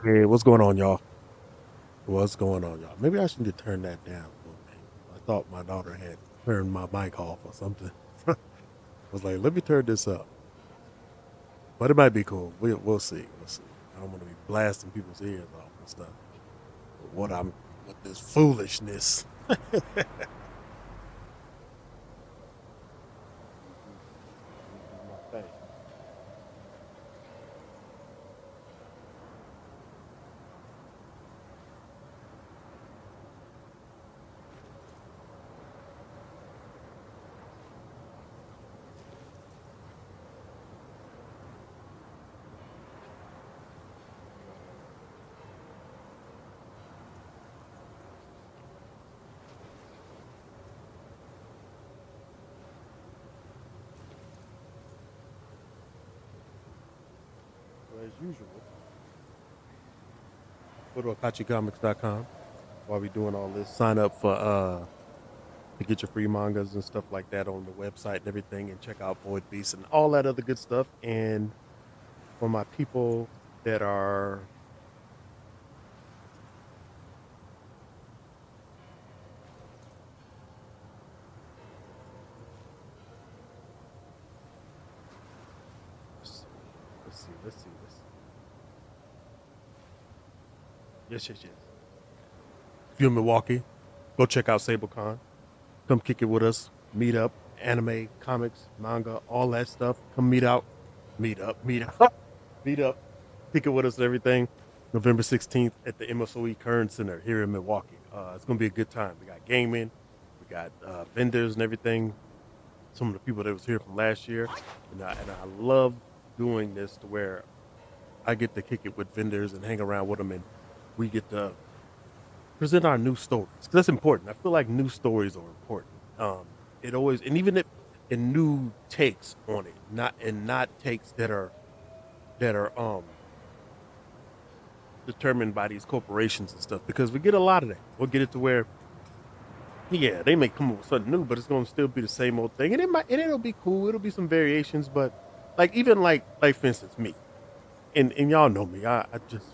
Hey, what's going on, y'all? What's going on, y'all? Maybe I should just turn that down a little bit. I thought my daughter had turned my mic off or something. I was like, let me turn this up. But it might be cool. We'll see. We'll see. I don't want to be blasting people's ears off and stuff. But with this foolishness. Do my thing. So as usual, go to akachicomics.com while we're doing all this. Sign up for to get your free mangas and stuff like that on the website and everything, and check out Void Beast and all that other good stuff. And for my people that are let's see. Yes. If you're in Milwaukee, go check out SableCon. Come kick it with us. Meet up, anime, comics, manga, all that stuff. Come meet up, meet up. Kick it with us and everything. November 16th at the MSOE Kern Center here in Milwaukee. It's gonna be a good time. We got gaming, we got vendors and everything. Some of the people that was here from last year, and I love doing this to where I get to kick it with vendors and hang around with them, and we get to present our new stories because that's important. I feel like new stories are important. It always, and even if and new takes on it, not takes that are determined by these corporations and stuff. Because we get a lot of that. We'll get it to where, yeah, they may come up with something new, but it's going to still be the same old thing, and it'll be cool. It'll be some variations, but like even like for instance, me and y'all know me. I just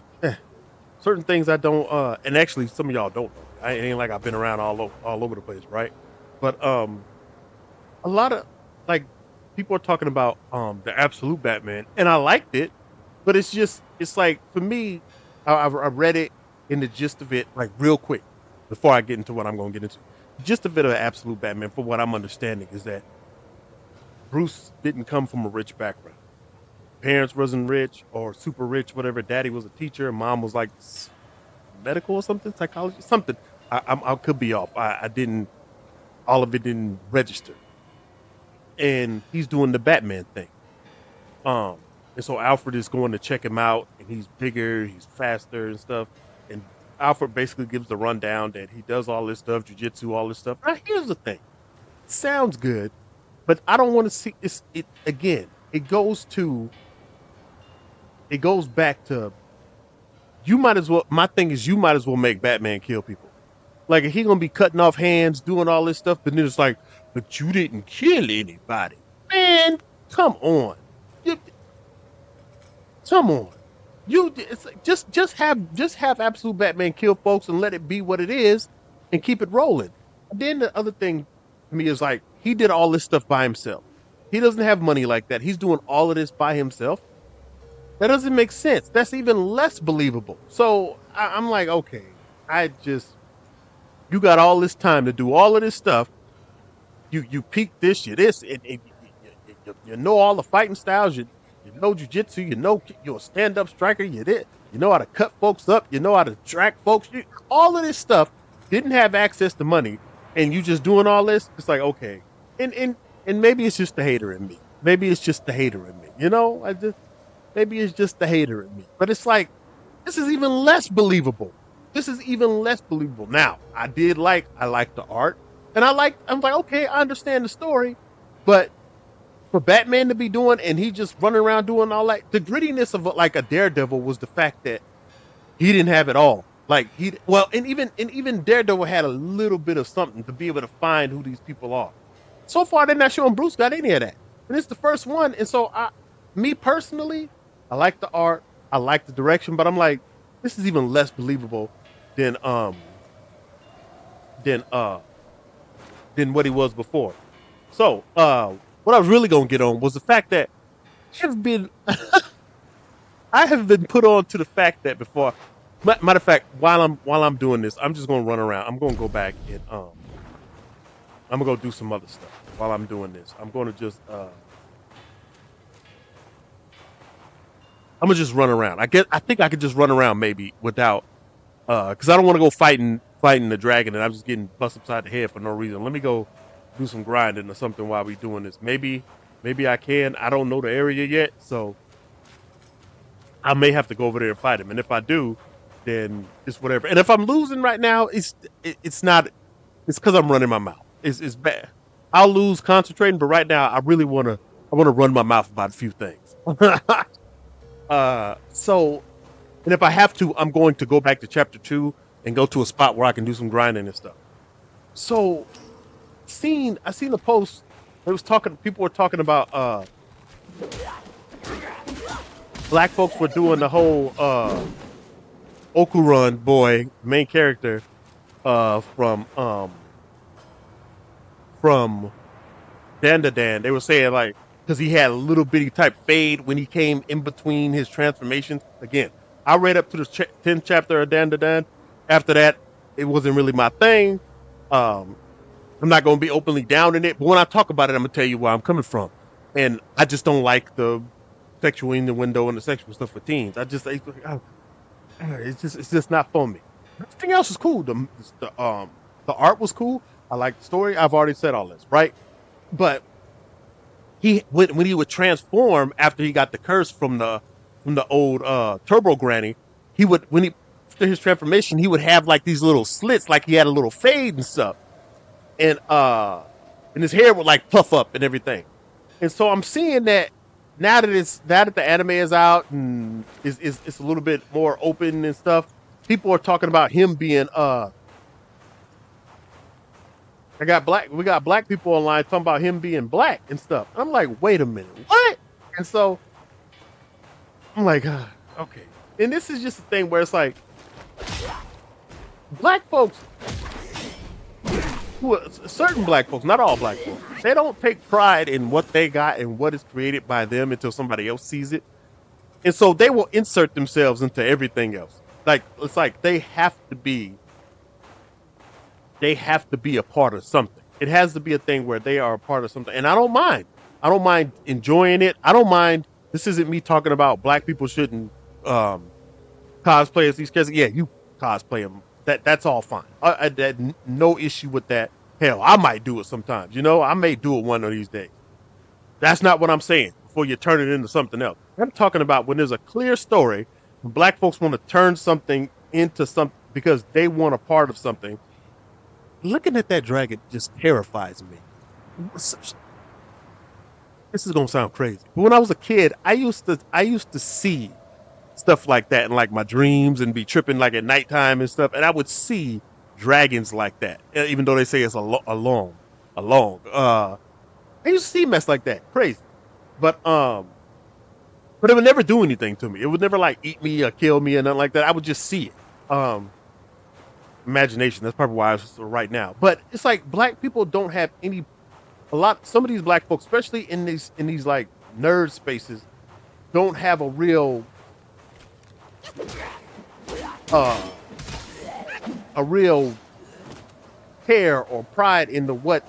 certain things I don't and actually some of y'all don't know. It ain't like I've been around all over the place, right? But a lot of like people are talking about the absolute Batman, and I liked it, but it's like for me, I read it in the gist of it like real quick before I get into what I'm going to get into. The gist of it of absolute Batman, from what I'm understanding, is that Bruce didn't come from a rich background. Parents wasn't rich or super rich, whatever. Daddy was a teacher, and mom was like medical or something, psychology, something. I could be off. I didn't. All of it didn't register, and he's doing the Batman thing. Um, and so Alfred is going to check him out, and he's bigger, he's faster, and stuff. And Alfred basically gives the rundown that he does all this stuff, jujitsu, all this stuff. Now, here's the thing: sounds good, but I don't want to see this. It again. It goes back to you might as well. My thing is, you might as well make Batman kill people. Like if he gonna be cutting off hands, doing all this stuff, but then it's like, but you didn't kill anybody, man. Come on, you, come on. You it's like, just have absolute Batman kill folks and let it be what it is, and keep it rolling. And then the other thing to me is like he did all this stuff by himself. He doesn't have money like that. He's doing all of this by himself. That doesn't make sense. That's even less believable. So I'm like, okay, I just you got all this time to do all of this stuff. You peak this, you this, you know all the fighting styles. You know jujitsu. You know you're a stand up striker. You did. You know how to cut folks up. You know how to track folks. All of this stuff. Didn't have access to money, and you just doing all this. It's like okay, and and and maybe it's just the hater in me. Maybe it's just the hater in me. You know, I just maybe it's just the hater in me. But it's like this is even less believable. This is even less believable. Now, I like the art, and I'm like, okay, I understand the story, but for Batman to be doing and he just running around doing all that, the grittiness of like a Daredevil was the fact that he didn't have it all. Like and even Daredevil had a little bit of something to be able to find who these people are. So far, they're not showing Bruce got any of that, and it's the first one. And so me personally, I like the art, I like the direction, but I'm like, this is even less believable than than uh than what he was before. So what I was really gonna get on was the fact that I've been I have been put on to the fact that before. Matter of fact, while I'm doing this, I'm just gonna run around. I'm gonna go back and I'm gonna go do some other stuff while I'm doing this. I'm gonna just run around. I think I could just run around maybe without because I don't want to go fighting the dragon and I'm just getting busted upside the head for no reason. Let me go do some grinding or something while we doing this. Maybe I can. I don't know the area yet, so I may have to go over there and fight him. And if I do, then it's whatever. And if I'm losing right now, it's not. It's because I'm running my mouth. It's bad. I'll lose concentrating, but right now I really want to run my mouth about a few things. So, and if I have to, I'm going to go back to chapter 2 and go to a spot where I can do some grinding and stuff. So, I seen a post. People were talking about black folks were doing the whole Okurun boy main character from Dan. They were saying like because he had a little bitty type fade when he came in between his transformations. Again, I read up to the 10th chapter of Dan. After that, it wasn't really my thing. I'm not going to be openly down in it, but when I talk about it, I'm going to tell you where I'm coming from. And I just don't like the sexual innuendo and the sexual stuff for teens. It's just not for me. Everything else is cool. The art was cool. I like the story. I've already said all this, right? But when he would transform after he got the curse from the old Turbo Granny, after his transformation, he would have like these little slits, like he had a little fade and stuff, and his hair would like puff up and everything. And so I'm seeing that now that the anime is out and it's a little bit more open and stuff. People are talking about him being we got black people online talking about him being black and stuff. I'm like, wait a minute, what? And so I'm like, okay. And this is just a thing where it's like black folks, certain black folks, not all black folks, they don't take pride in what they got and what is created by them until somebody else sees it. And so they will insert themselves into everything else. Like it's like they have to be a part of something. It has to be a thing where they are a part of something. And I don't mind. I don't mind enjoying it. I don't mind. This isn't me talking about black people shouldn't cosplay as these characters. Yeah, you cosplay them. That's all fine. No issue with that. Hell, I might do it sometimes. You know, I may do it one of these days. That's not what I'm saying. Before you turn it into something else. I'm talking about when there's a clear story, when black folks want to turn something into something because they want a part of something. Looking at that dragon just terrifies me. This is gonna sound crazy, but when I was a kid, I used to see stuff like that in like my dreams and be tripping like at nighttime and stuff, and I would see dragons like that, even though they say it's a long. I used to see mess like that, crazy, but it would never do anything to me. It would never like eat me or kill me or nothing like that. I would just see it. Imagination. That's probably why I was right now. But it's like black people don't have some of these black folks, especially in these like nerd spaces, don't have a real care or pride into what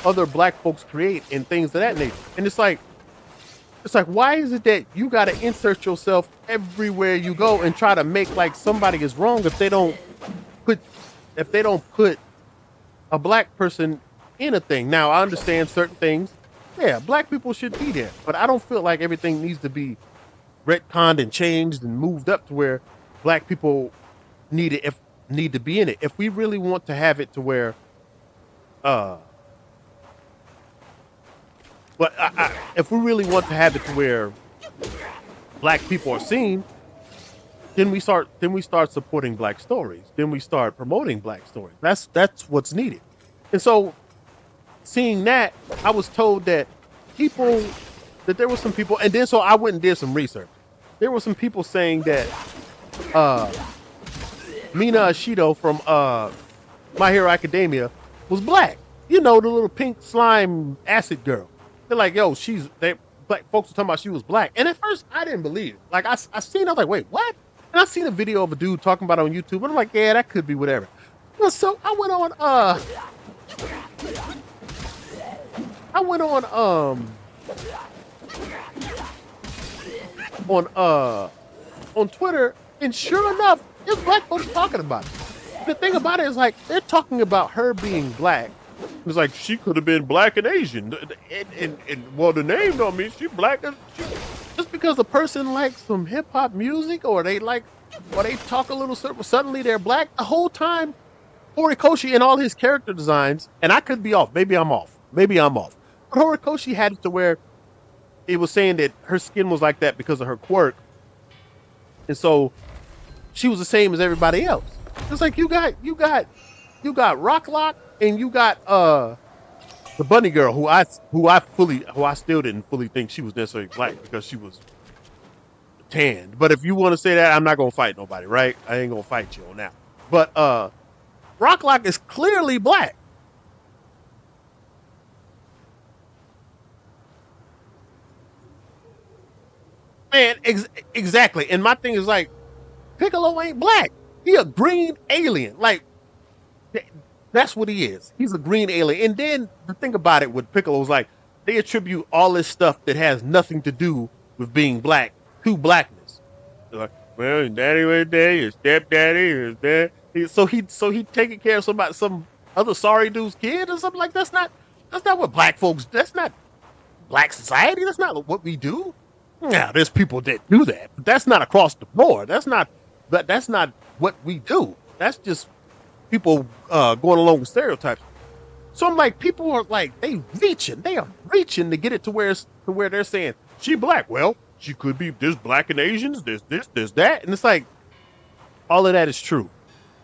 other black folks create and things of that nature. And it's like why is it that you got to insert yourself everywhere you go and try to make like somebody is wrong if they don't put a black person in a thing? Now, I understand certain things. Yeah, black people should be there. But I don't feel like everything needs to be retconned and changed and moved up to where black people need to be in it. If we really want to have it to where if we really want to have it to where black people are seen, then we start supporting black stories. Then we start promoting black stories. That's what's needed. And so seeing that, I was told that there were some people, and then so I went and did some research. There were some people saying that Mina Ahsido from My Hero Academia was black. You know, the little pink slime acid girl. They're like, yo, black folks were talking about she was black. And at first, I didn't believe it. Like, I seen it, I was like, wait, what? And I seen a video of a dude talking about it on YouTube. And I'm like, yeah, that could be whatever. So I went on Twitter, and sure enough, there's black folks talking about it. The thing about it is, like, they're talking about her being black. It's like she could have been black and Asian, and well, the name don't mean she's black. Just because a person likes some hip hop music, or they talk a little, suddenly they're black. The whole time, Horikoshi and all his character designs, and I could be off. Maybe I'm off. But Horikoshi had it to where it was saying that her skin was like that because of her quirk, and so she was the same as everybody else. It's like you got Rock Lock, and you got the bunny girl who I still didn't fully think she was necessarily black because she was tanned. But if you want to say that, I'm not gonna fight nobody, right? I ain't gonna fight you on that. But Rock Lock is clearly black. Man, exactly. And my thing is, like, Piccolo ain't black. He a green alien. Like, that's what he is. He's a green alien. And then the thing about it with Piccolo is, like, they attribute all this stuff that has nothing to do with being black to blackness. They're like, well, his daddy was there, his stepdaddy is there. So he taking care of some other sorry dude's kid or something like that. That's not what black folks. That's not black society. That's not what we do. Yeah, there's people that do that, but that's not across the board. That's not what we do. That's just people going along with stereotypes. So I'm like, people are like, they are reaching to get it to where they're saying she black. Well, she could be. There's black and Asians. There's this, there's that, and it's like all of that is true.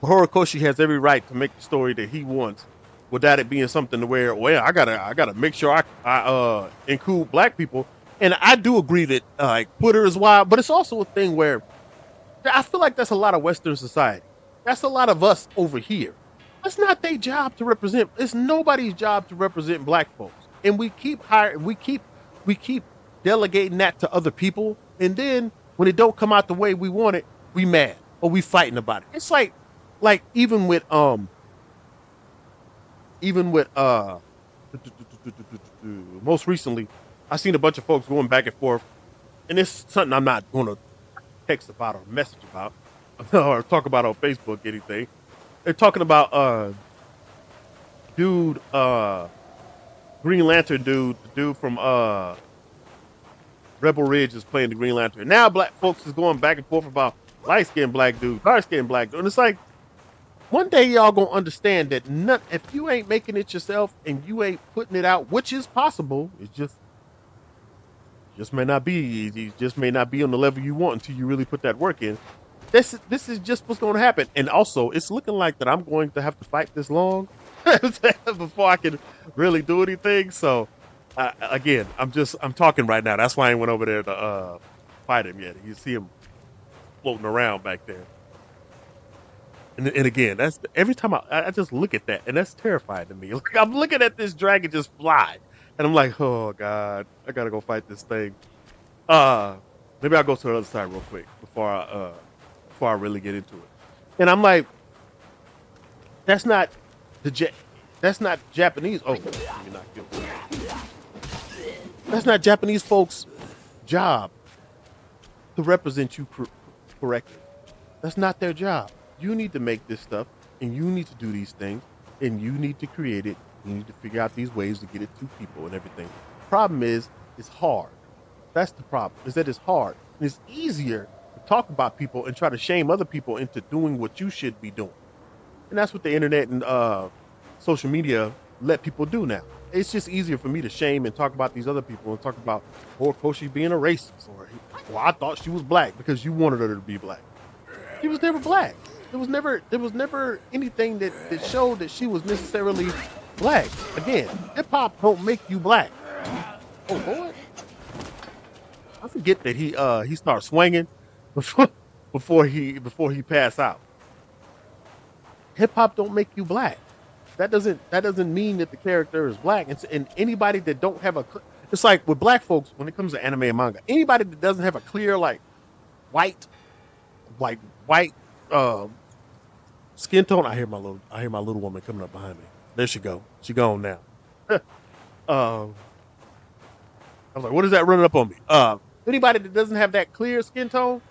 Horikoshi has every right to make the story that he wants without it being something to where, well, I gotta make sure I include black people. And I do agree that like Twitter is wild, but it's also a thing where I feel like that's a lot of Western society. That's a lot of us over here. It's not their job to represent. It's nobody's job to represent black folks. And we keep delegating that to other people. And then when it don't come out the way we want it, we mad or we fighting about it. It's like even with most recently, I seen a bunch of folks going back and forth, and it's something I'm not going to text about or message about or talk about on Facebook, anything. They're talking about Green Lantern the dude from Rebel Ridge is playing the Green Lantern. Now black folks is going back and forth about light-skinned black dude, dark-skinned black dude. And it's like, one day y'all gonna understand that if you ain't making it yourself and you ain't putting it out, which is possible, it's just may not be. It just may not be on the level you want until you really put that work in. This is just what's going to happen. And also, it's looking like that I'm going to have to fight this long before I can really do anything. So, again, I'm talking right now. That's why I ain't went over there to fight him yet. You see him floating around back there. And again, that's every time I just look at that, and that's terrifying to me. Like, I'm looking at this dragon just fly. And I'm like, oh God, I gotta go fight this thing. Maybe I'll go to the other side real quick before I really get into it. And I'm like, that's not Japanese. Oh, you're not guilty. That's not Japanese folks' job to represent you correctly. That's not their job. You need to make this stuff, and you need to do these things, and you need to create it. You need to figure out these ways to get it to people and everything. Problem is, it's hard. That's the problem, is that it's hard. And it's easier to talk about people and try to shame other people into doing what you should be doing. And that's what the internet and social media let people do now. It's just easier for me to shame and talk about these other people and talk about Horikoshi being a racist, or well, I thought she was black because you wanted her to be black. She was never black. There was never anything that showed that she was necessarily black. Again, hip hop don't make you black. Oh Lord, I forget that he starts swinging before he pass out. hip hop don't make you black. That doesn't mean that the character is black. And anybody that don't have it's like with black folks when it comes to anime and manga. Anybody that doesn't have a clear white like white skin tone. I hear my little woman coming up behind me. There she go. She gone now. I was like, what is that running up on me? Anybody that doesn't have that clear skin tone,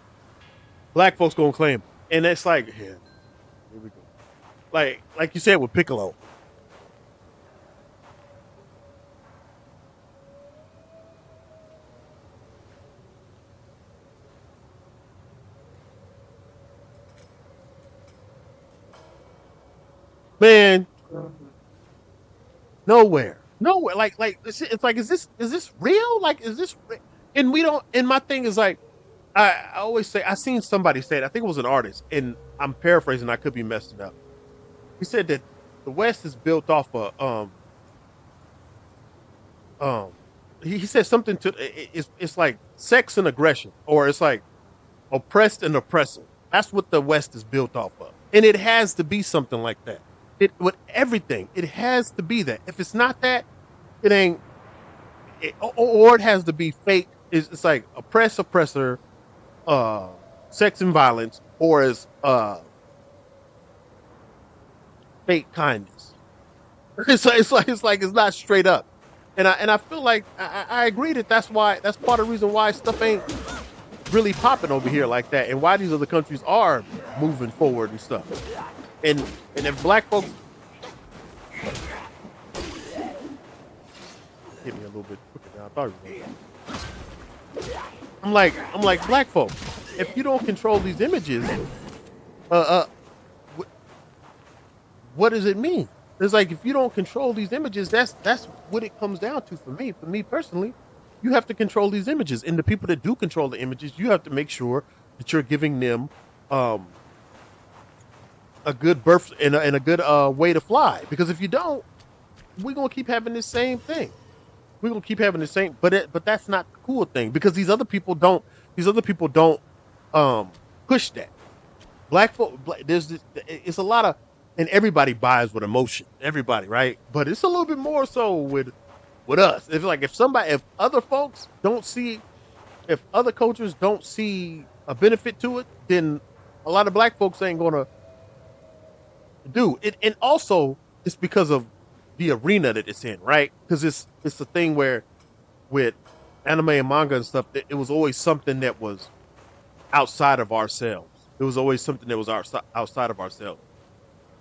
black folks gonna claim it. And it's like, yeah, here we go. Like you said with Piccolo. Man, nowhere. Like it's like, is this real? Like, is this? And we don't. And my thing is like, I always say, I seen somebody say it. I think it was an artist, and I'm paraphrasing. I could be messing up. He said that the West is built off of um. He said something to it's like sex and aggression, or it's like oppressed and oppressor. That's what the West is built off of, and it has to be something like that. It with everything, it has to be that. If it's not that, it ain't. Or it has to be fake. It's like oppressor, sex and violence, or is fake kindness. It's not straight up. And I feel like I agree that's part of the reason why stuff ain't really popping over here like that, and why these other countries are moving forward and stuff. And if black folks hit me a little bit quicker than I thought it was. I'm like black folks. If you don't control these images, what does it mean? It's like, if you don't control these images, that's what it comes down to for me. For me personally, you have to control these images, and the people that do control the images, you have to make sure that you're giving them a good birth and a good way to fly. Because if you don't, we're gonna keep having the same thing. We're gonna keep having the same, but that's not the cool thing, because these other people don't. Push that. Black folk, it's a lot of, and everybody buys with emotion. Everybody, right? But it's a little bit more so with us. It's like, if other folks don't see, if other cultures don't see a benefit to it, then a lot of black folks ain't gonna do it. And also, it's because of the arena that it's in, right? Because it's a thing where with anime and manga and stuff, it was always something that was outside of ourselves. It was always something that was outside of ourselves.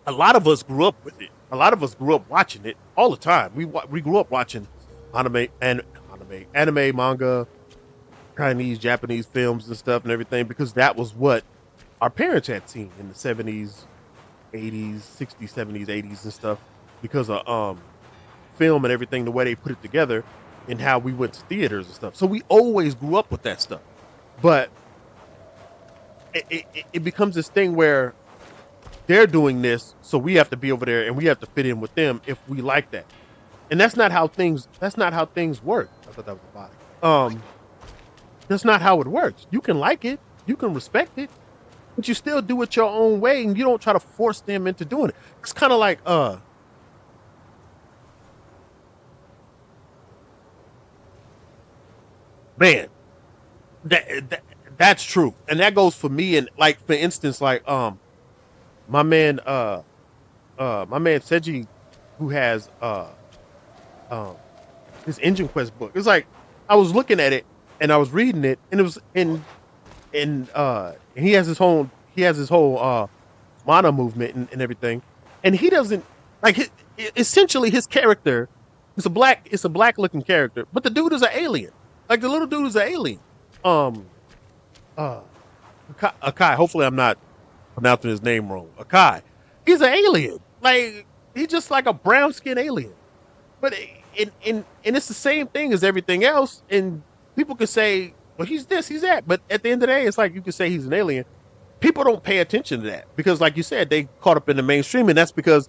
A lot of us grew up with it. A lot of us grew up watching it all the time. We grew up watching anime, manga, Chinese, Japanese films and stuff and everything, because that was what our parents had seen in the 70s, 80s, 60s, 70s, 80s and stuff, because of film and everything, the way they put it together and how we went to theaters and stuff. So we always grew up with that stuff. But it becomes this thing where they're doing this, so we have to be over there and we have to fit in with them if we like that. And that's not how things work. I thought that was a body. That's not how it works. You can like it, you can respect it, but you still do it your own way, and you don't try to force them into doing it. It's kind of like man, that's true. And that goes for me. And like, for instance, like my man Seiji, who has his Engine Quest book. It's like, I was looking at it and I was reading it, and it was and he has his whole mana movement and everything, and he doesn't like essentially his character. It's a black looking character, but the dude is an alien. Like, the little dude is an alien. Akai. Hopefully, I'm not pronouncing his name wrong. Akai. He's an alien. Like, he's just like a brown skinned alien. But and it's the same thing as everything else. And people could say, well, he's this, he's that. But at the end of the day, it's like, you could say he's an alien. People don't pay attention to that because, like you said, they caught up in the mainstream, and that's because.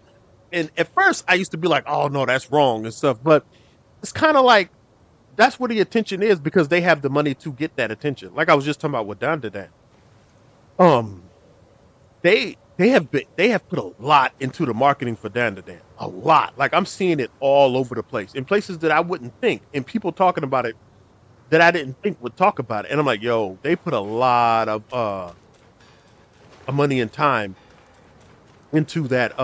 And at first, I used to be like, oh no, that's wrong and stuff. But it's kind of like, that's where the attention is, because they have the money to get that attention. Like I was just talking about with Don today. They they have put a lot into the marketing for Dan to Dan. A lot. Like I'm seeing it all over the place in places that I wouldn't think, and people talking about it that I didn't think would talk about it. And I'm like, yo, they put a lot of money and time into that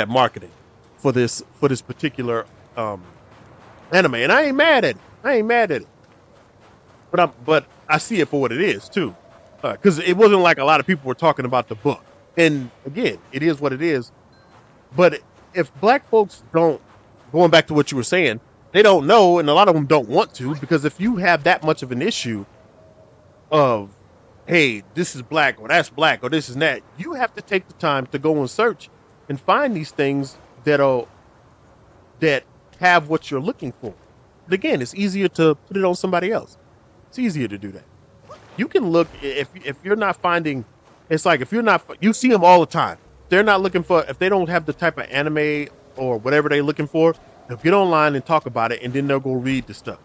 marketing for this particular anime. And I ain't mad at it. I ain't mad at it. But I see it for what it is too. Because it wasn't like a lot of people were talking about the book. And again, it is what it is. But if black folks don't, going back to what you were saying, they don't know, and a lot of them don't want to, because if you have that much of an issue of, hey, this is black, or that's black, or this is that, you have to take the time to go and search and find these things that have what you're looking for. But again, it's easier to put it on somebody else. It's easier to do that. You can look if you're not finding. It's like if you're not, you see them all the time. They're not looking for, if they don't have the type of anime or whatever they're looking for, they'll get online and talk about it, and then they'll go read the stuff.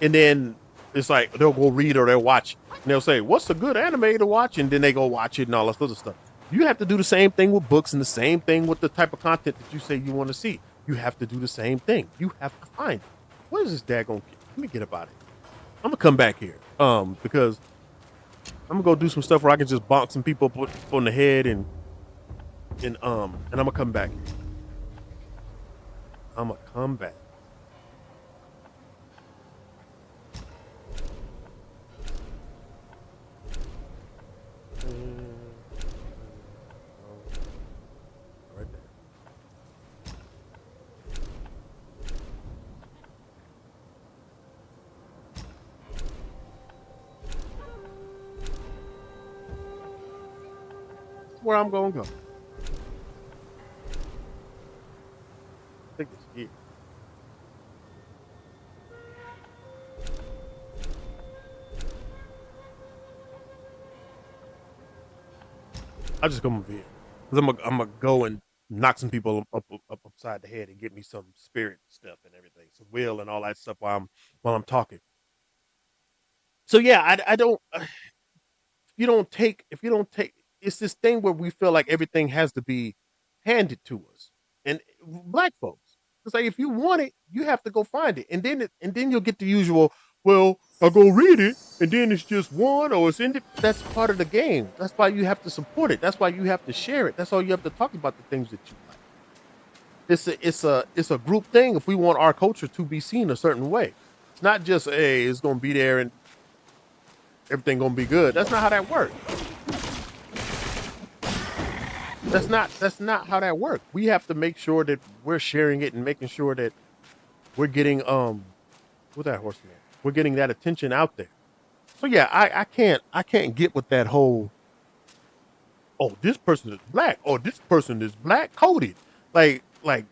And then it's like they'll go read or they'll watch, and they'll say, "What's a good anime to watch?" And then they go watch it and all that other stuff. You have to do the same thing with books and the same thing with the type of content that you say you want to see. You have to do the same thing. You have to find it. What is this daggone kid? Let me get about it. I'm gonna come back here, because I'm gonna go do some stuff where I can just bonk some people on the head and I'm gonna come back. I'm gonna come back. Right there. That's where I'm gonna go. I think it's here. I'll just come over here. Because I'm gonna go and knock some people up upside the head and get me some spirit stuff and everything. Some will and all that stuff while I'm talking. So yeah, I don't if you don't take it's this thing where we feel like everything has to be handed to us. And black folks, it's like if you want it, you have to go find it. And then you'll get the usual, well, I'll go read it, and then it's just one or it's in it. That's part of the game. That's why you have to support it. That's why you have to share it. That's why you have to talk about the things that you like. It's a group thing if we want our culture to be seen a certain way. It's not just, hey, it's gonna be there and everything gonna be good. That's not how that works. That's not how that works. We have to make sure that we're sharing it and making sure that we're getting with that horseman. We're getting that attention out there. So yeah, I can't get with that whole, oh, this person is black, or this person is black coded. Like like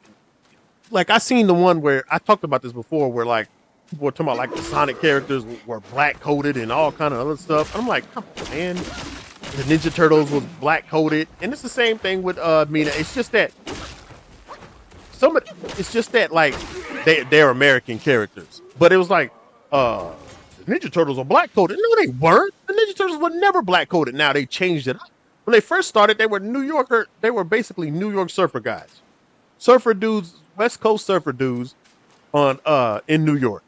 like I seen the one where I talked about this before where like people were talking about like the Sonic characters were black coded and all kind of other stuff. I'm like, come on, man. The Ninja Turtles was black coded, and it's the same thing with Mina. It's just that it's just that like they're American characters, but it was like the Ninja Turtles are black coded. No, they weren't. The Ninja Turtles were never black coded. Now they changed it up. When they first started, they were New Yorker. They were basically New York surfer guys, surfer dudes, West Coast surfer dudes on in New York,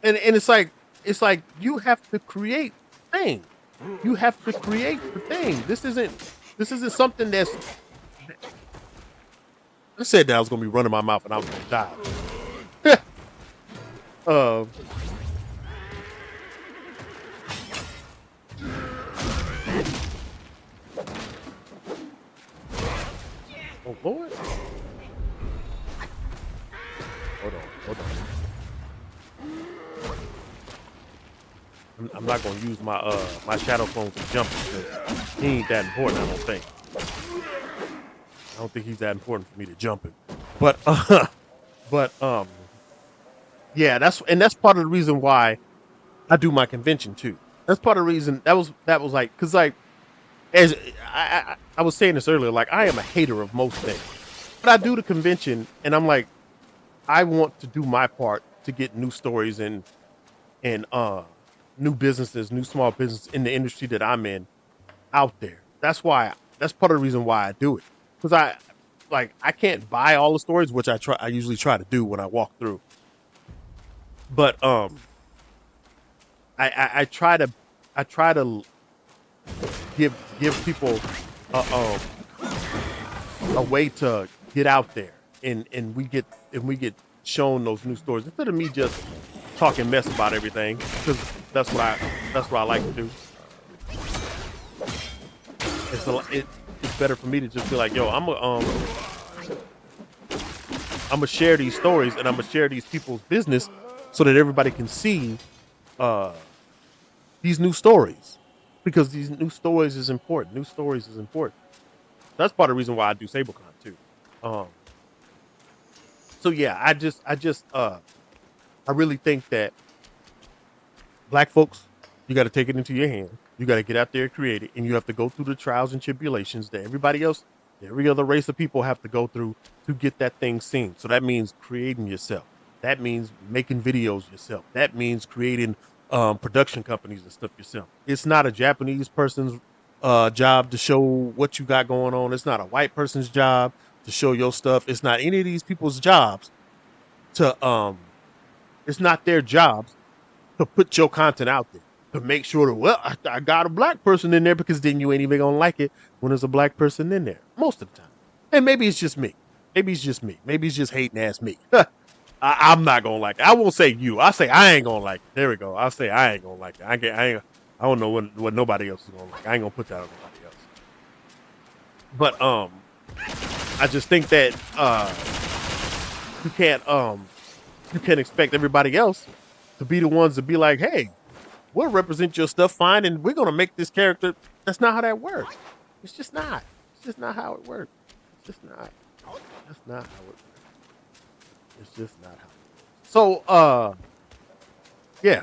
and it's like you have to create things. You have to create the thing. This isn't something that's. I said that I was gonna be running my mouth and I was gonna die. uh, oh Lord. Hold on. I'm not gonna use my shadow clone to jump because he ain't that important. I don't think. I don't think he's that important for me to jump him. But but yeah, that's part of the reason why I do my convention too. That's part of the reason that was like because like as I was saying this earlier, like I am a hater of most things, but I do the convention and I'm like I want to do my part to get new stories and new businesses, new small business in the industry that I'm in out there. that's why that's part of the reason why I do it. Because I can't buy all the stories, which I usually try to do when I walk through. But I try to give people a a way to get out there, and we get shown those new stories instead of me just talking mess about everything, because that's what I like to do. It's better for me to just be like, yo, I'm gonna share these stories, and I'm gonna share these people's business so that everybody can see uh these new stories, because these new stories is important. New stories is important. That's part of the reason why I do SableCon too. Um, so yeah, I really think that black folks, you got to take it into your hands. You got to get out there and create it, and you have to go through the trials and tribulations that everybody else, every other race of people have to go through to get that thing seen. So that means creating yourself. That means making videos yourself. That means creating production companies and stuff yourself. It's not a Japanese person's job to show what you got going on. It's not a white person's job to show your stuff. It's not any of these people's jobs to it's not their jobs to put your content out there, to make sure that, well, I got a black person in there, because then you ain't even gonna like it when there's a black person in there most of the time. And maybe it's just me. Maybe it's just me. Maybe it's just hating ass me. I'm not gonna like it. I won't say you. I say I ain't gonna like it. There we go. I'll say I ain't gonna like it. I don't know what nobody else is gonna like. I ain't gonna put that on nobody else. But I just think that you can't you can't expect everybody else to be the ones to be like, hey, we'll represent your stuff fine, and we're gonna make this character. That's not how that works. It's just not. It's just not how it works. It's just not. That's not how it works. It's just not how it works. So yeah.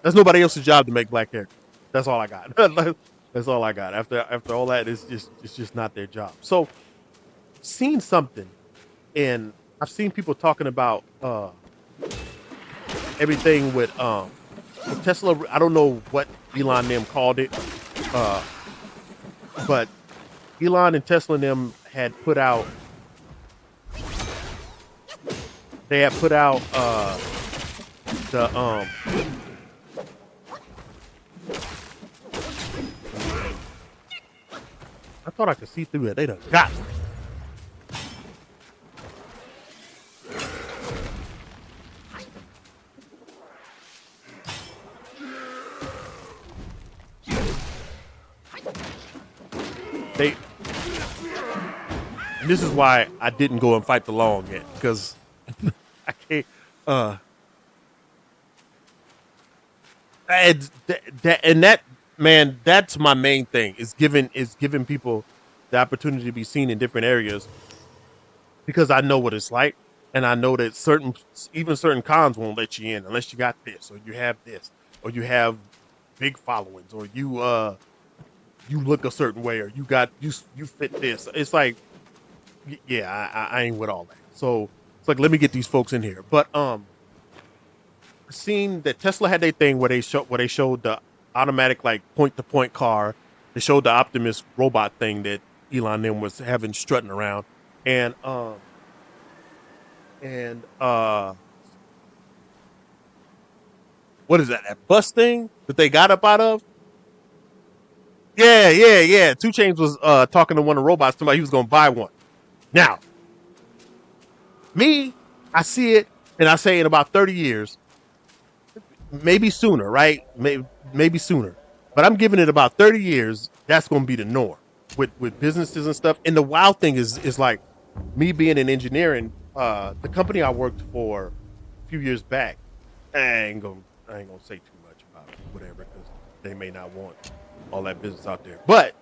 That's nobody else's job to make black characters. That's all I got. That's all I got. After all that, it's just not their job. So seen something, and I've seen people talking about everything with Tesla. I don't know what Elon and them called it, but Elon and Tesla and them had put out. They had put out the I thought I could see through it. They done got me. And this is why I didn't go and fight the Loong yet, because I can't. And that man, that's my main thing. Is giving people the opportunity to be seen in different areas, because I know what it's like, and I know that even certain cons won't let you in unless you got this, or you have this, or you have big followings, or you look a certain way, or you fit this. It's like, yeah, I ain't with all that. So it's like, let me get these folks in here. But seen that Tesla had their thing where they showed the automatic, like, point to point car. They showed the Optimus robot thing that Elon then was having strutting around, and what is that bus thing that they got up out of? Yeah. 2 Chainz was talking to one of the robots, somebody he was gonna buy one. Now, me, I see it, and I say in about 30 years, maybe sooner, right? Maybe sooner. But I'm giving it about 30 years. That's going to be the norm with businesses and stuff. And the wild thing is like, me being in engineering, the company I worked for a few years back, I ain't gonna say too much about it, whatever, because they may not want all that business out there. But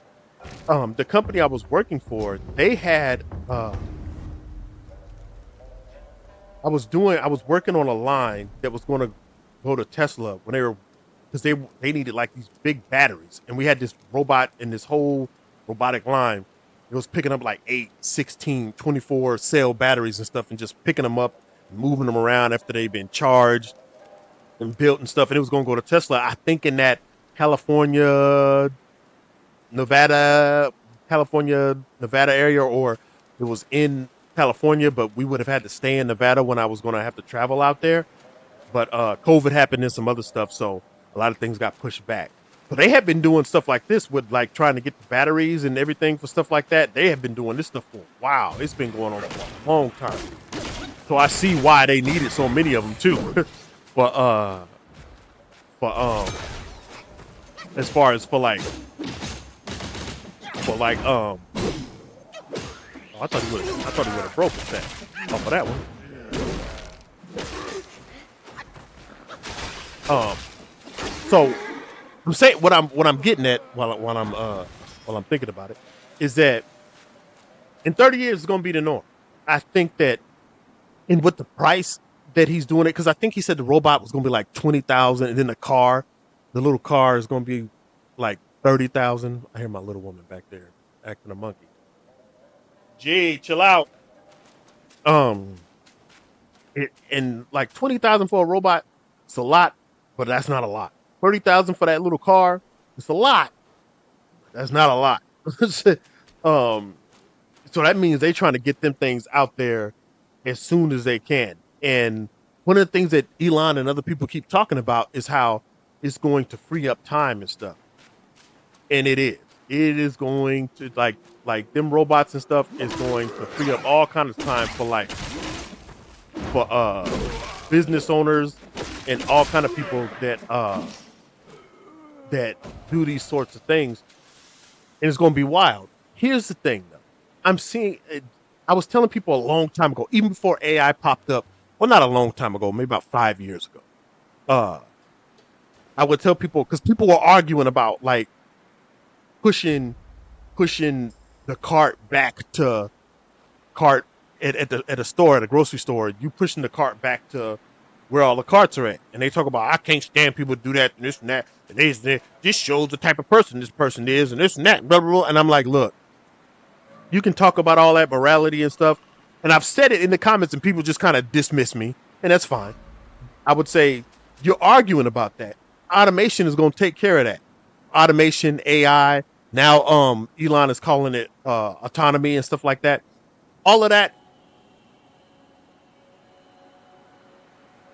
the company I was working for, they had I was working on a line that was going to go to Tesla when because they needed like these big batteries, and we had this robot and this whole robotic line. It was picking up like 8, 16, 24 cell batteries and stuff, and just picking them up, and moving them around after they've been charged and built and stuff. And it was going to go to Tesla, I think, in that California, Nevada, California, Nevada area, or it was in California, but we would have had to stay in Nevada when I was going to have to travel out there. But COVID happened and some other stuff, so a lot of things got pushed back. But they have been doing stuff like this with like trying to get the batteries and everything for stuff like that. They have been doing this stuff for a while. It's been going on for a long time. So I see why they needed so many of them too. but for as far as oh, I thought he would have broken that off of that one. So I'm saying what I'm getting at while I'm thinking about it is that in 30 years it's gonna be the norm. I think that and with the price that he's doing it, because I think he said the robot was gonna be like 20,000, and then the little car is gonna be like 30,000. I hear my little woman back there acting a monkey. Gee, chill out. Um, and like 20,000 for a robot, it's a lot, but that's not a lot. 30,000 for that little car, it's a lot. That's not a lot. um, so that means they're trying to get them things out there as soon as they can. And one of the things that Elon and other people keep talking about is how it's going to free up time and stuff. And it is. It is going to like them robots and stuff is going to free up all kinds of time for business owners and all kind of people that do these sorts of things. And it's going to be wild. Here's the thing though. I'm seeing it, I was telling people a long time ago, even before AI popped up, well, not a long time ago, maybe about 5 years ago. I would tell people, because people were arguing about like pushing the cart back to cart at a store, at a grocery store, you pushing the cart back to where all the carts are at. And they talk about, I can't stand people do that and this and that. And this shows the type of person this person is and this and that. Blah, blah, blah. And I'm like, look, you can talk about all that morality and stuff. And I've said it in the comments and people just kind of dismiss me. And that's fine. I would say you're arguing about that. Automation is going to take care of that. Automation, AI. Now, Elon is calling it autonomy and stuff like that. All of that.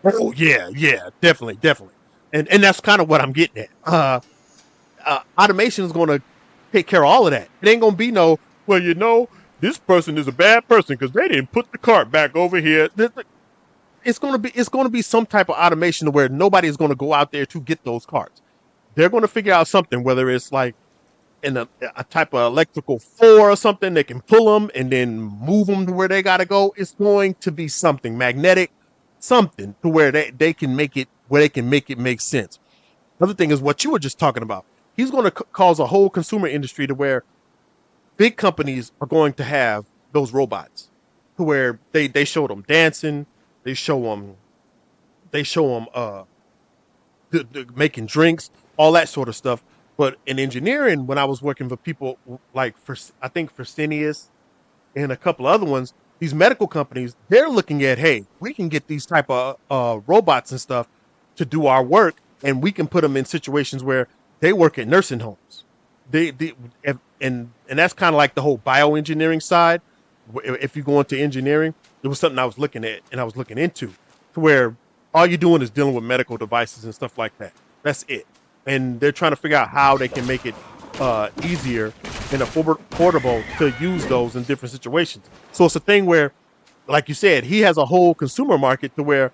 Oh yeah, definitely. And that's kind of what I'm getting at. Automation is going to take care of all of that. It ain't going to be no, well, this person is a bad person because they didn't put the cart back over here. It's going to be some type of automation where nobody is going to go out there to get those carts. They're going to figure out something, whether it's like in a type of electrical four or something, they can pull them and then move them to where they got to go. It's going to be something magnetic, something to where they can make it, where they can make it make sense. Another thing is what you were just talking about. He's going to cause a whole consumer industry to where big companies are going to have those robots to where they show them dancing, they show them making drinks, all that sort of stuff. But in engineering, when I was working for people like I think Fresenius and a couple other ones, these medical companies, they're looking at, hey, we can get these type of robots and stuff to do our work, and we can put them in situations where they work at nursing homes. And that's kind of like the whole bioengineering side. If you go into engineering, it was something I was looking at and I was looking into, to where all you're doing is dealing with medical devices and stuff like that. That's it. And they're trying to figure out how they can make it easier and affordable to use those in different situations. So it's a thing where, like you said, he has a whole consumer market to where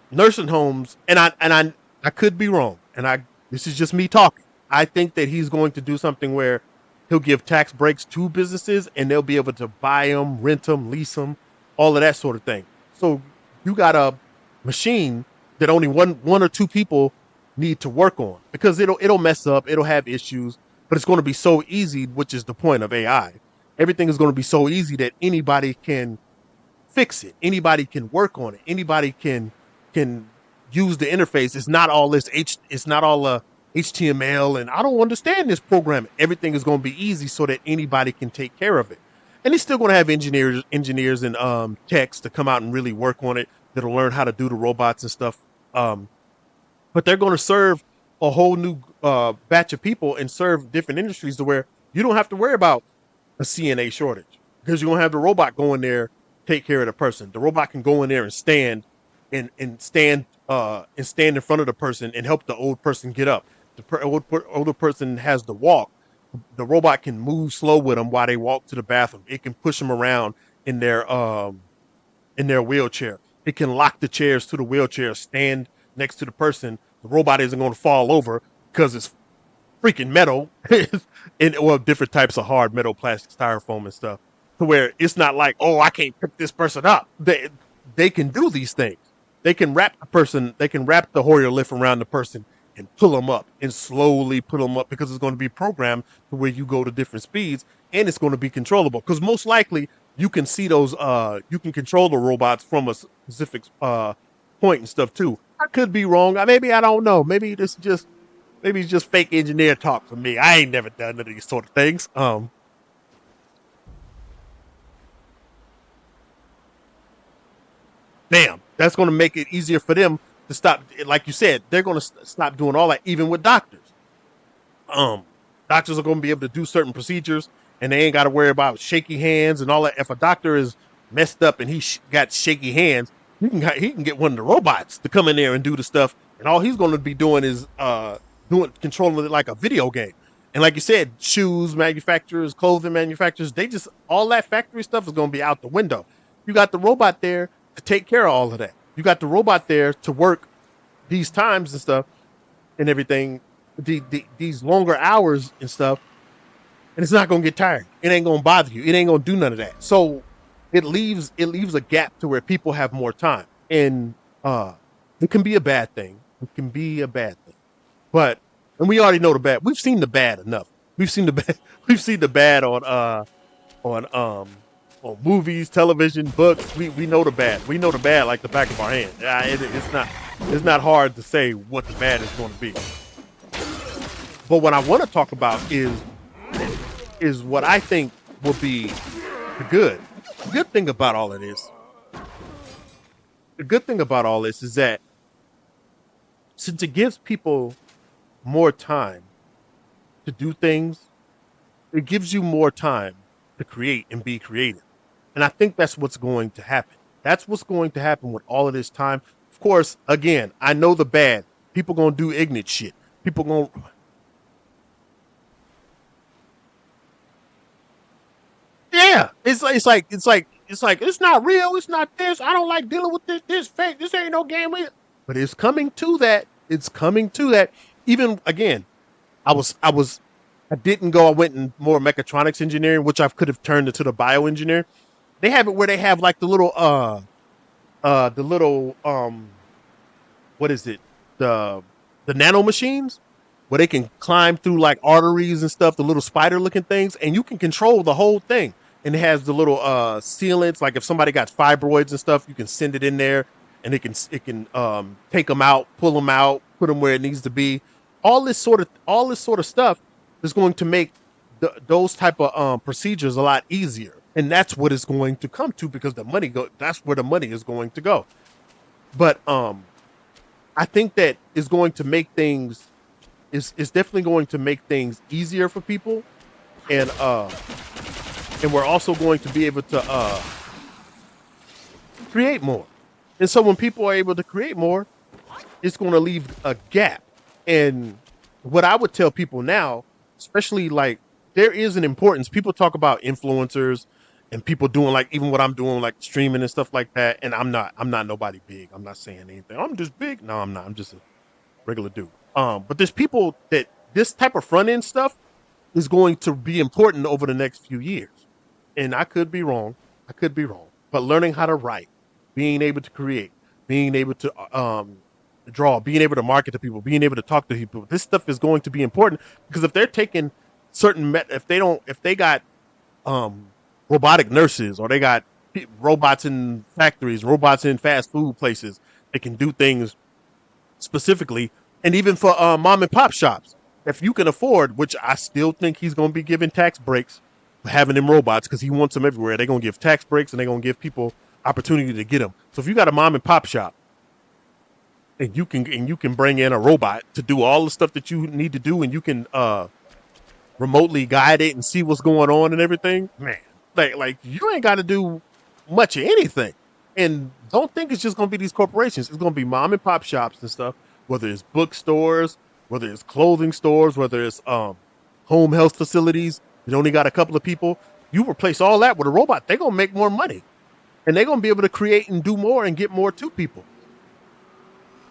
nursing homes, and I could be wrong, and this is just me talking. I think that he's going to do something where he'll give tax breaks to businesses and they'll be able to buy them, rent them, lease them, all of that sort of thing. So you got a machine that only one or two people need to work on, because it'll mess up, it'll have issues, but it's going to be so easy, which is the point of AI. Everything is going to be so easy that anybody can fix it, anybody can work on it, anybody can use the interface. It's not all HTML and I don't understand this program. Everything is going to be easy so that anybody can take care of it. And he's still going to have engineers and techs to come out and really work on it, that'll learn how to do the robots and stuff. But they're going to serve a whole new batch of people and serve different industries to where you don't have to worry about a CNA shortage because you don't have the robot go in there take care of the person. The robot can go in there and stand and stand in front of the person and help the old person get up. Older person has to walk. The robot can move slow with them while they walk to the bathroom. It can push them around in their wheelchair. It can lock the chairs to the wheelchair, stand next to the person. The robot isn't going to fall over because it's freaking metal and well, different types of hard metal, plastic, styrofoam and stuff. To where it's not like, oh, I can't pick this person up. They can do these things. They can wrap the Hoyer lift around the person and pull them up and slowly put them up because it's going to be programmed to where you go to different speeds and it's going to be controllable. Because most likely you can see those, you can control the robots from a specific point and stuff too. I could be wrong. Maybe I don't know. Maybe it's just fake engineer talk for me. I ain't never done none of these sort of things. Damn, that's going to make it easier for them to stop. Like you said, they're going to stop doing all that, even with doctors. Doctors are going to be able to do certain procedures, and they ain't got to worry about shaky hands and all that. If a doctor is messed up and he got shaky hands, he can get one of the robots to come in there and do the stuff, and all he's going to be doing is controlling it like a video game. And like you said, shoes manufacturers, clothing manufacturers, all that factory stuff is going to be out the window. You got the robot there to take care of all of that. You got the robot there to work these times and stuff and everything, these longer hours and stuff, and it's not going to get tired. It ain't going to bother you. It ain't going to do none of that. So it leaves a gap to where people have more time, and it can be a bad thing. It can be a bad thing, and we already know the bad. We've seen the bad enough. We've seen the bad. We've seen the bad on movies, television, books. We know the bad. We know the bad like the back of our hand. It's not hard to say what the bad is going to be. But what I want to talk about is what I think will be the good. The good thing about all of this. The good thing about all this is that since it gives people more time to do things, it gives you more time to create and be creative. And I think that's what's going to happen. That's what's going to happen with all of this time. Of course, again, I know the bad. People going to do ignorant shit. People going to... Yeah, it's like it's not real. It's not this. I don't like dealing with this fake. This ain't no game. But it's coming to that. It's coming to that. Even again, I didn't go. I went in more mechatronics engineering, which I could have turned into the bioengineer. They have it where they have like the little what is it? The nano machines where they can climb through like arteries and stuff, the little spider looking things, and you can control the whole thing. And it has the little sealants, like if somebody got fibroids and stuff, you can send it in there and it can take them out, pull them out, put them where it needs to be. All this sort of stuff is going to make those type of procedures a lot easier. And that's what it's going to come to because that's where the money is going to go. But I think that is going to make things is definitely going to make things easier for people. And we're also going to be able to create more. And so when people are able to create more, it's going to leave a gap. And what I would tell people now, especially like there is an importance. People talk about influencers and people doing like even what I'm doing, like streaming and stuff like that. And I'm not nobody big. I'm not saying anything. I'm just big. No, I'm not. I'm just a regular dude. But there's people that this type of front end stuff is going to be important over the next few years. And I could be wrong. But learning how to write, being able to create, being able to draw, being able to market to people, being able to talk to people, this stuff is going to be important because if they're taking certain, if they got robotic nurses or they got robots in factories, robots in fast food places, they can do things specifically. And even for mom and pop shops, if you can afford, which I still think he's going to be giving tax breaks for having them robots because he wants them everywhere. They're going to give tax breaks and they're going to give people opportunity to get them. So if you got a mom and pop shop and you can bring in a robot to do all the stuff that you need to do, and you can remotely guide it and see what's going on and everything, man. Like you ain't got to do much of anything. And don't think it's just gonna be these corporations. It's gonna be mom and pop shops and stuff. Whether it's bookstores, whether it's clothing stores, whether it's home health facilities. You only got a couple of people. You replace all that with a robot, they're gonna make more money, and they're gonna be able to create and do more and get more to people.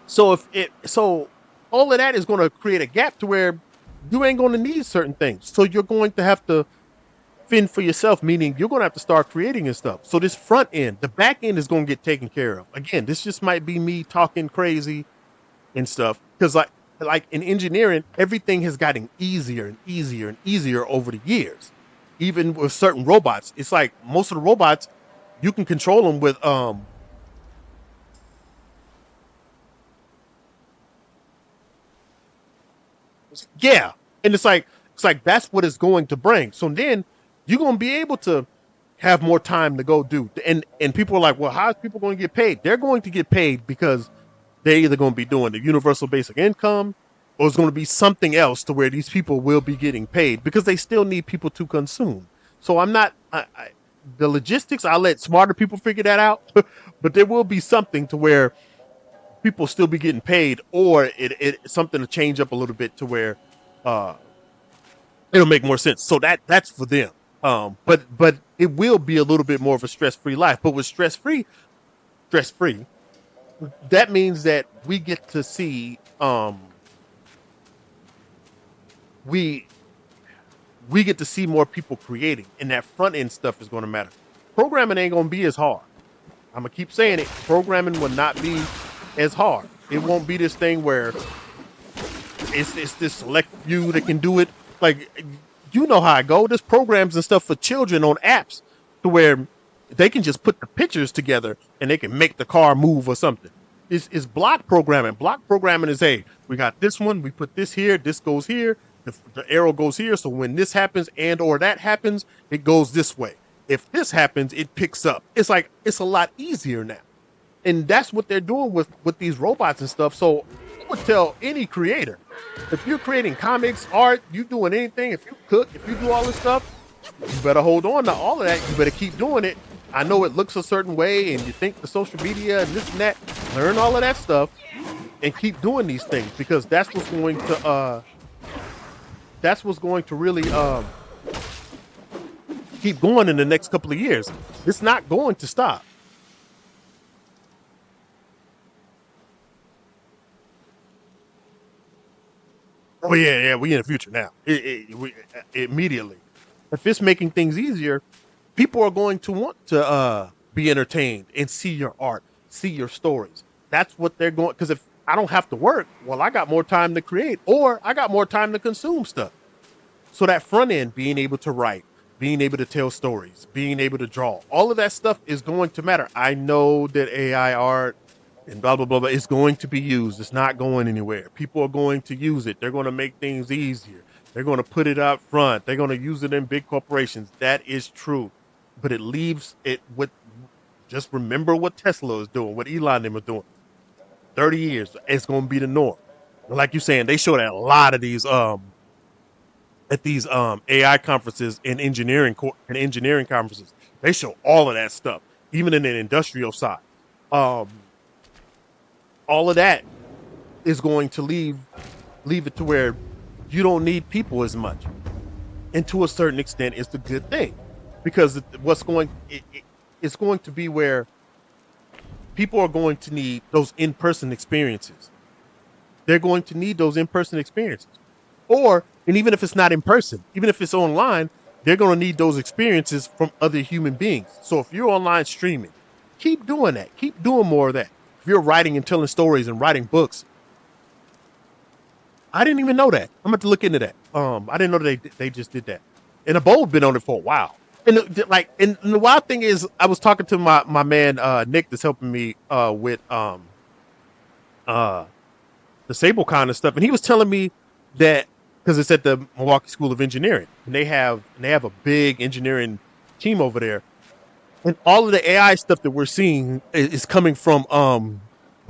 So all of that is going to create a gap to where you ain't going to need certain things. So you're going to have to fend for yourself, meaning you're going to have to start creating and stuff. So this front end, the back end is going to get taken care of. Again, this just might be me talking crazy and stuff, because like in engineering, everything has gotten easier and easier and easier over the years. Even with certain robots, it's like most of the robots you can control them with yeah, and it's like that's what it's going to bring. So then you're going to be able to have more time to go do. And people are like, well, how is people going to get paid? They're going to get paid because they're either going to be doing the universal basic income, or it's going to be something else to where these people will be getting paid because they still need people to consume. So I'm not the logistics. I'll let smarter people figure that out, but there will be something to where people still be getting paid, or it something to change up a little bit to where uh, it'll make more sense. So that's for them. But it will be a little bit more of a stress-free life. But with stress-free, that means that we get to see we get to see more people creating, and that front end stuff is going to matter. Programming ain't going to be as hard. I'm gonna keep saying it. Programming will not be as hard. It won't be this thing where it's this select few that can do it. Like, you know how I go. There's programs and stuff for children on apps to where they can just put the pictures together and they can make the car move or something. It's block programming. Block programming is, hey, we got this one, we put this here, this goes here, the arrow goes here. So when this happens and or that happens, it goes this way. If this happens, it picks up. It's like, it's a lot easier now. And that's what they're doing with these robots and stuff. So I would tell any creator, if you're creating comics, art, you doing anything, if you cook, if you do all this stuff, you better hold on to all of that. You better keep doing it. I know it looks a certain way and you think the social media and this and that, learn all of that stuff and keep doing these things, because that's what's going to really keep going in the next couple of years. It's not going to stop. Oh yeah, we in the future now. Immediately, if it's making things easier, people are going to want to be entertained and see your art, see your stories. That's what they're going. Because if I don't have to work, well, I got more time to create, or I got more time to consume stuff. So that front end, being able to write, being able to tell stories, being able to draw, all of that stuff is going to matter. I know that AI art and blah, blah, blah, blah, it's going to be used. It's not going anywhere. People are going to use it. They're going to make things easier. They're going to put it up front. They're going to use it in big corporations. That is true. But it leaves it with, just remember what Tesla is doing, what Elon and them are doing. 30 years, it's going to be the norm. Like you're saying, they show that a lot of these at these AI conferences and engineering conferences. They show all of that stuff, even in an industrial side. Um, all of that is going to leave it to where you don't need people as much, and to a certain extent, it's the good thing, because it's going to be where people are going to need those in-person experiences. They're going to need those in-person experiences. And even if it's not in person, even if it's online, they're going to need those experiences from other human beings. So if you're online streaming, keep doing that. Keep doing more of that. If you're writing and telling stories and writing books, I didn't even know that. I'm going to look into that. I didn't know they just did that. And Abold been on it for a while. And the wild thing is, I was talking to my man Nick that's helping me with the SableCon and stuff, and he was telling me that, because it's at the Milwaukee School of Engineering, and they have a big engineering team over there, and all of the AI stuff that we're seeing is coming from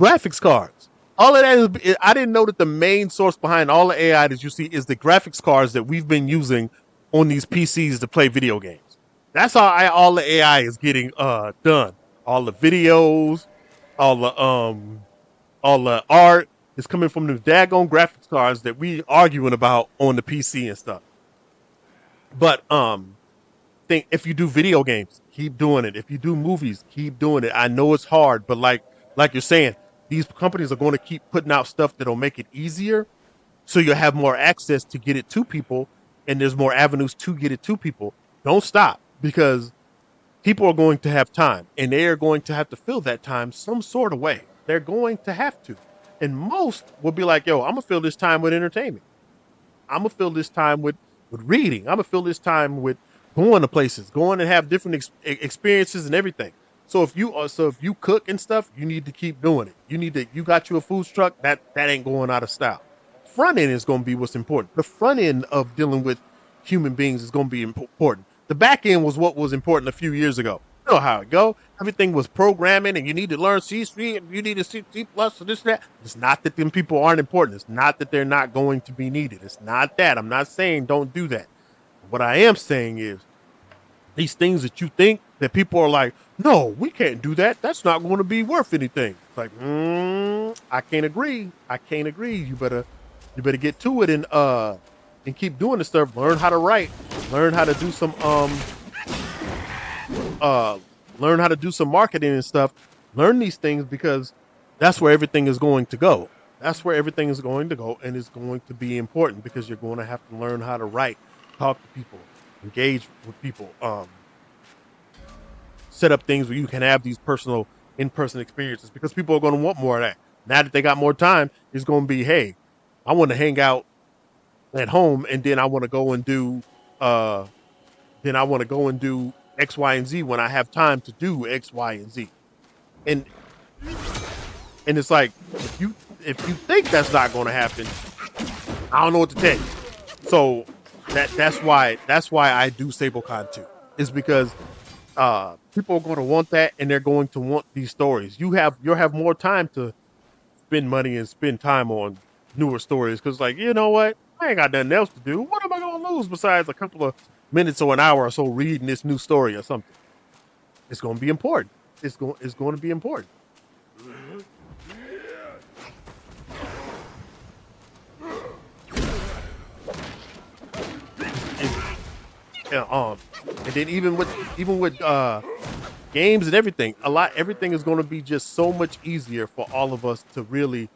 graphics cards. All of that is, I didn't know that the main source behind all the AI that you see is the graphics cards that we've been using on these PCs to play video games. That's how all the AI is getting done. All the videos, all the art is coming from the daggone graphics cards that we arguing about on the PC and stuff. But think if you do video games, keep doing it. If you do movies, keep doing it. I know it's hard, but like you're saying, these companies are going to keep putting out stuff that'll make it easier, so you'll have more access to get it to people, and there's more avenues to get it to people. Don't stop, because people are going to have time, and they are going to have to fill that time some sort of way. They're going to have to, and most will be like, "Yo, I'm gonna fill this time with entertainment. I'm gonna fill this time with reading. I'm gonna fill this time with going to places, going and have different experiences and everything." So if you cook and stuff, you need to keep doing it. You got you a food truck, that ain't going out of style. Front end is going to be what's important. The front end of dealing with human beings is going to be important. The back end was what was important a few years ago. You know how it go. Everything was programming, and you need to learn C++, and you need to C++, and this and that. It's not that them people aren't important. It's not that they're not going to be needed. It's not that. I'm not saying don't do that. What I am saying is, these things that you think that people are like, no, we can't do that. That's not going to be worth anything. It's like, I can't agree. I can't agree. You better get to it and keep doing the stuff. Learn how to write. Learn how to do some learn how to do some marketing and stuff. Learn these things, because that's where everything is going to go. That's where everything is going to go, and it's going to be important, because you're going to have to learn how to write, talk to people, engage with people, set up things where you can have these personal in-person experiences, because people are going to want more of that. Now that they got more time, it's going to be, hey, I want to hang out at home, and then I want to go and do X, Y, and Z when I have time to do X, Y, and Z. And it's like, if you think that's not going to happen, I don't know what to tell you. So that's why I do SableCon too. Is because people are going to want that, and they're going to want these stories. You'll have more time to spend money and spend time on newer stories, because, like, you know what, I ain't got nothing else to do. What am I going to lose besides a couple of minutes or an hour or so reading this new story or something? It's going to be important. It's going to be important. And then even with games and everything, everything is going to be just so much easier for all of us to really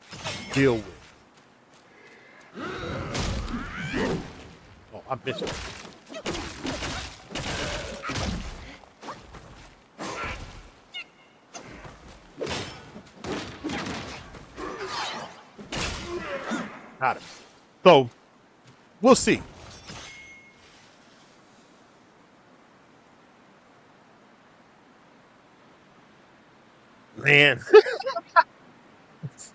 deal with. Oh, I missed it. Got it. So we'll see. Man, that's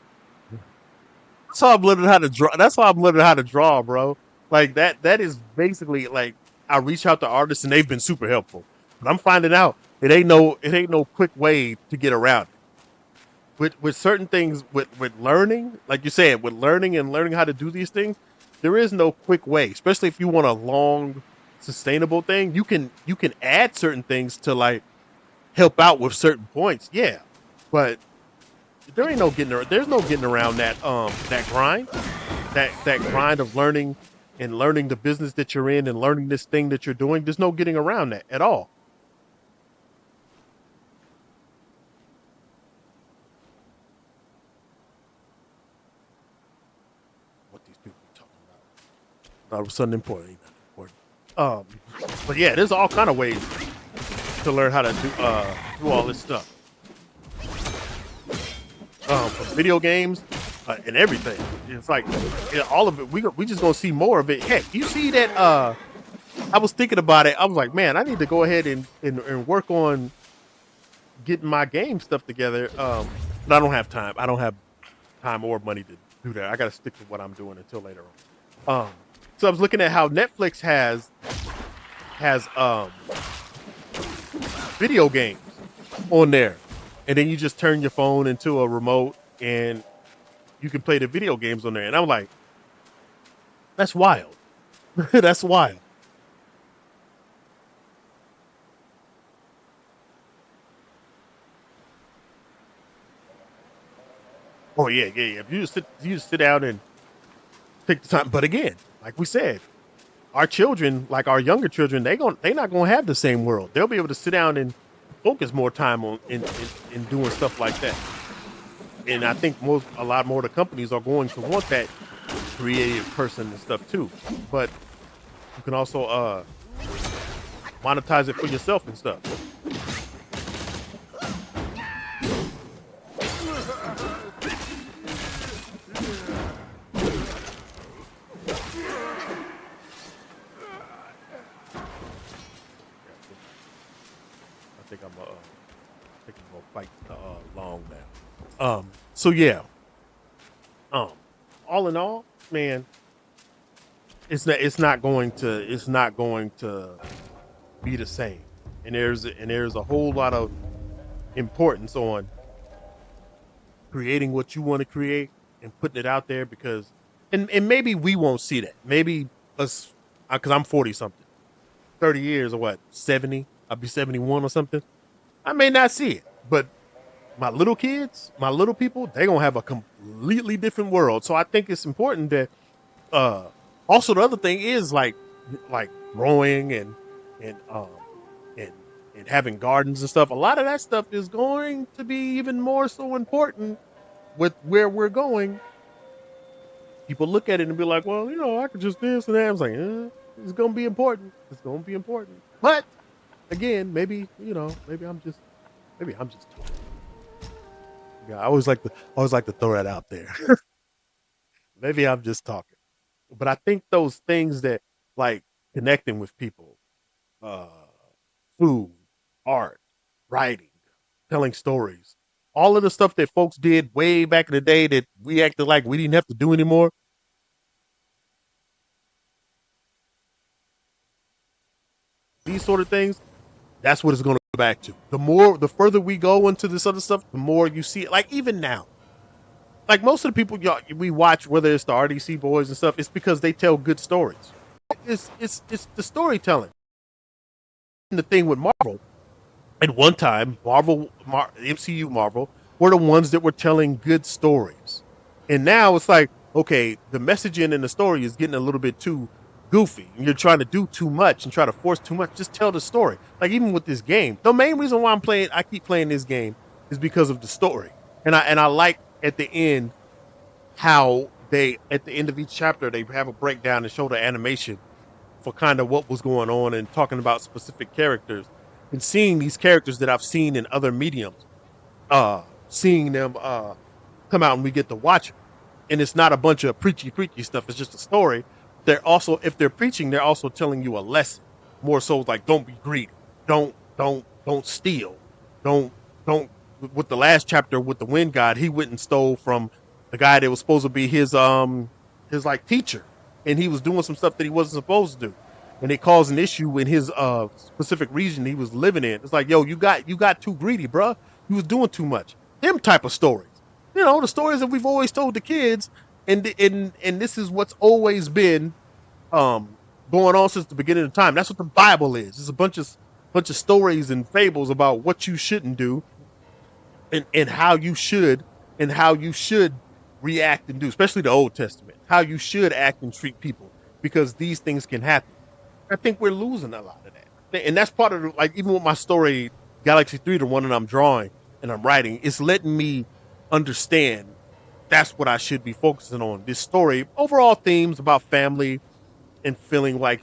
how I'm learning how to draw. That's how I'm learning how to draw, bro. Like that is basically like, I reach out to artists and they've been super helpful. But I'm finding out it ain't no quick way to get around it. With certain things, with learning, like you said, with learning and learning how to do these things, there is no quick way. Especially if you want a long, sustainable thing, you can add certain things to, like, help out with certain points. Yeah. But there's no getting around that grind, that grind of learning and learning the business that you're in and learning this thing that you're doing. There's no getting around that at all. What these people are talking about? All of a sudden important. But yeah, there's all kind of ways to learn how to do all this stuff. From video games and everything. It's like, all of it. We just gonna see more of it. Heck, you see that? I was thinking about it. I was like, man, I need to go ahead and work on getting my game stuff together. But I don't have time. I don't have time or money to do that. I got to stick to what I'm doing until later on. So I was looking at how Netflix has video games on there, and then you just turn your phone into a remote, and you can play the video games on there. And I'm like, that's wild. That's wild. Oh yeah, yeah, yeah. If you just sit down and take the time. But again, like we said, our children, like our younger children, they not gonna have the same world. They'll be able to sit down and focus more time on in doing stuff like that. And I think a lot more of the companies are going to want that creative person and stuff too. But you can also monetize it for yourself and stuff. I think I'm gonna fight Loong now. So yeah. All in all, man, it's not going to be the same. And there's a whole lot of importance on creating what you want to create and putting it out there because and maybe we won't see that. Maybe us because I'm 40 something. 30 years or what? 70? I'll be 71 or something. I may not see it, but my little kids, my little people, they're gonna have a completely different world. So I think it's important that also the other thing is like growing and and having gardens and stuff. A lot of that stuff is going to be even more so important with where we're going. People look at it and be like, well, I could just this and that. I was like, it's gonna be important. It's gonna be important. But again, maybe I'm just talking. Yeah, I always like to throw that out there. Maybe I'm just talking, but I think those things that like connecting with people, uh, food, art, writing, telling stories, all of the stuff that folks did way back in the day that we acted like we didn't have to do anymore. These sort of things, that's what it's going to go back to. The further we go into this other stuff, the more you see it. Like even now, like most of the people we watch, whether it's the RDC boys and stuff, it's because they tell good stories. It's the storytelling. And the thing with Marvel, at one time, MCU Marvel were the ones that were telling good stories, and now it's like, okay, the messaging and the story is getting a little bit too goofy, and you're trying to do too much and try to force too much. Just tell the story. Like even with this game, the main reason why I keep playing this game is because of the story, and I like at the end how they at the end of each chapter they have a breakdown and show the animation for kind of what was going on and talking about specific characters and seeing these characters that I've seen in other mediums, seeing them come out and we get to watch it. And it's not a bunch of preachy stuff. It's just a story. They're also, if they're preaching, they're also telling you a lesson. More so like, don't be greedy. Don't steal. Don't. With the last chapter with the Wind God, he went and stole from the guy that was supposed to be his like teacher, and he was doing some stuff that he wasn't supposed to do, and it caused an issue in his specific region he was living in. It's like, yo, you got too greedy, bruh. You was doing too much. Them type of stories, the stories that we've always told the kids, and this is what's always been going on since the beginning of time. That's what the Bible is. It's a bunch of stories and fables about what you shouldn't do, and how you should react and do, especially the Old Testament, how you should act and treat people, because these things can happen. I think we're losing a lot of that, and that's part of like even with my story, Galaxy 3, the one that I'm drawing and I'm writing, it's letting me understand that's what I should be focusing on. This story, overall themes about family and feeling like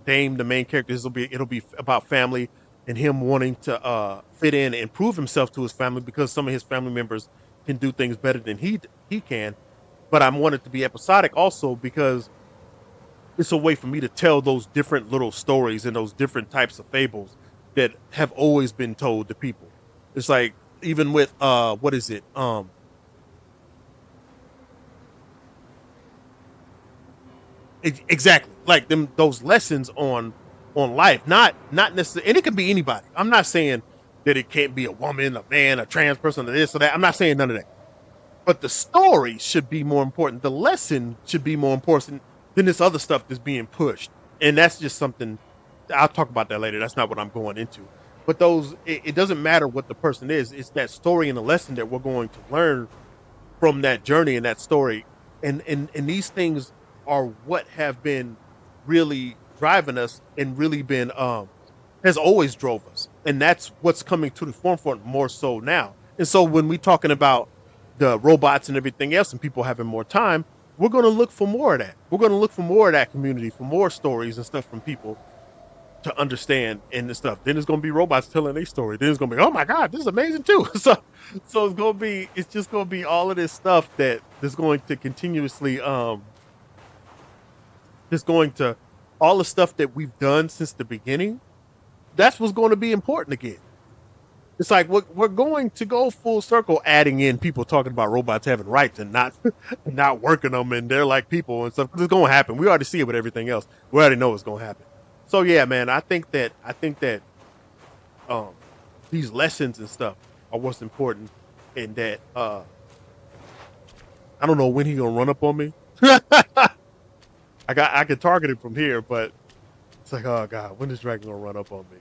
Dame, the main character, it'll be about family and him wanting to fit in and prove himself to his family because some of his family members can do things better than he can. But I want it to be episodic also because it's a way for me to tell those different little stories and those different types of fables that have always been told to people. It's like even with what is it? Exactly, like those lessons on life, not necessarily, and it could be anybody. I'm not saying that it can't be a woman, a man, a trans person, or this or that. I'm not saying none of that. But the story should be more important. The lesson should be more important than this other stuff that's being pushed. And that's just something I'll talk about that later. That's not what I'm going into. But it doesn't matter what the person is. It's that story and the lesson that we're going to learn from that journey and that story. And these things are what have been really driving us and really been has always drove us. And that's what's coming to the forefront more so now. And so when we're talking about the robots and everything else and people having more time, we're going to look for more of that. We're going to look for more of that community, for more stories and stuff from people to understand and the stuff. Then it's going to be robots telling their story. Then it's going to be, oh my God, this is amazing too. So it's just going to be all of this stuff that is going to continuously, just going to all the stuff that we've done since the beginning. That's what's going to be important again. It's like we're going to go full circle, adding in people talking about robots having rights and not working them, and they're like people and stuff. It's going to happen. We already see it with everything else. We already know it's going to happen. So yeah, man, I think that these lessons and stuff are what's important, and that I don't know when he's gonna run up on me. I can target him from here, but it's like, oh God, when is Dragon gonna run up on me?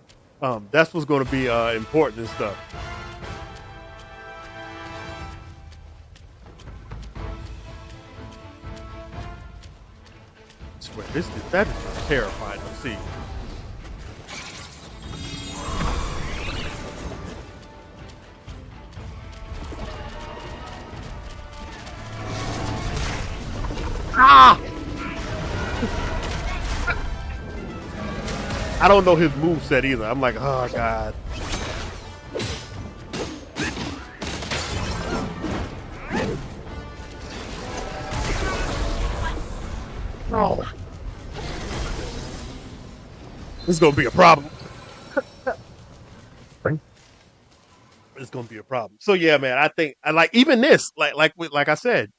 That's what's going to be important and stuff. I swear, that is terrifying to see. Ah! I don't know his moveset either. I'm like, oh God. Oh. This is gonna be a problem. It's gonna be a problem. So yeah, man, I think I like even this, like I said,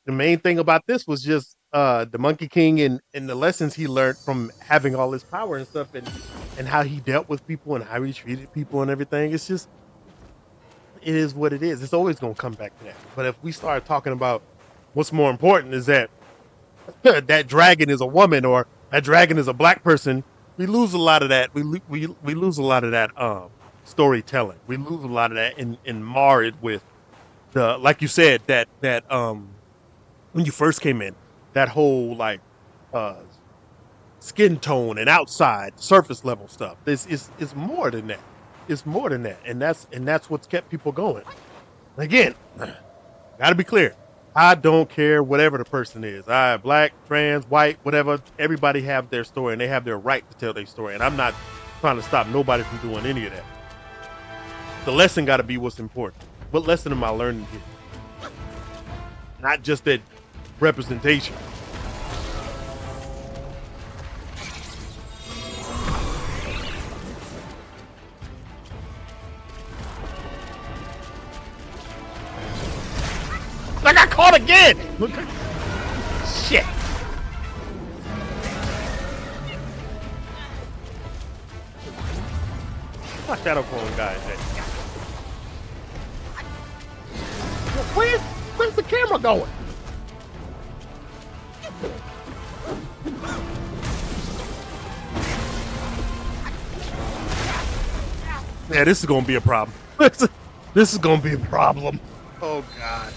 the main thing about this was just the Monkey King and the lessons he learned from having all this power and stuff, and how he dealt with people and how he treated people and everything. It's just, it is what it is. It's always going to come back to that. But if we start talking about what's more important is that that dragon is a woman or that dragon is a black person, we lose a lot of that. We lose a lot of that storytelling. We lose a lot of that and mar it with the, like you said, that when you first came in, that whole like skin tone and outside surface level stuff. This is more than that. It's more than that, and that's what's kept people going. Again, gotta be clear. I don't care whatever the person is. Black, trans, white, whatever. Everybody have their story, and they have their right to tell their story. And I'm not trying to stop nobody from doing any of that. The lesson got to be what's important. What lesson am I learning here? Not just that representation. I got caught again! Shit! My shadow clone guy is that? Where's the camera going? Yeah, this is gonna be a problem. This is gonna be a problem. Oh God.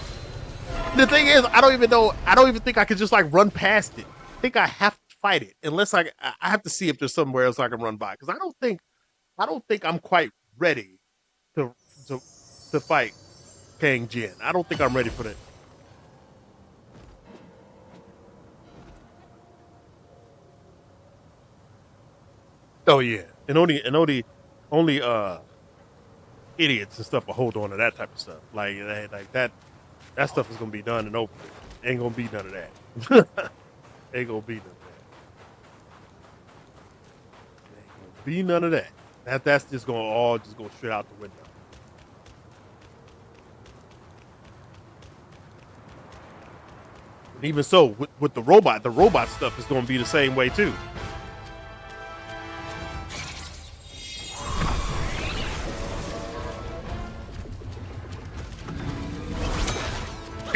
The thing is, I don't even think I could just like run past it. I think I have to fight it unless I have to see if there's somewhere else I can run by, because I don't think I'm quite ready to fight Kang Jin. I don't think I'm ready for that. Oh yeah, and only idiots and stuff will hold on to that type of stuff. Like that stuff is gonna be done and over. Ain't gonna be none of that. Ain't gonna be none of that. Ain't gonna be none of that. That's just gonna all just go straight out the window. And even so, with the robot stuff is gonna be the same way too.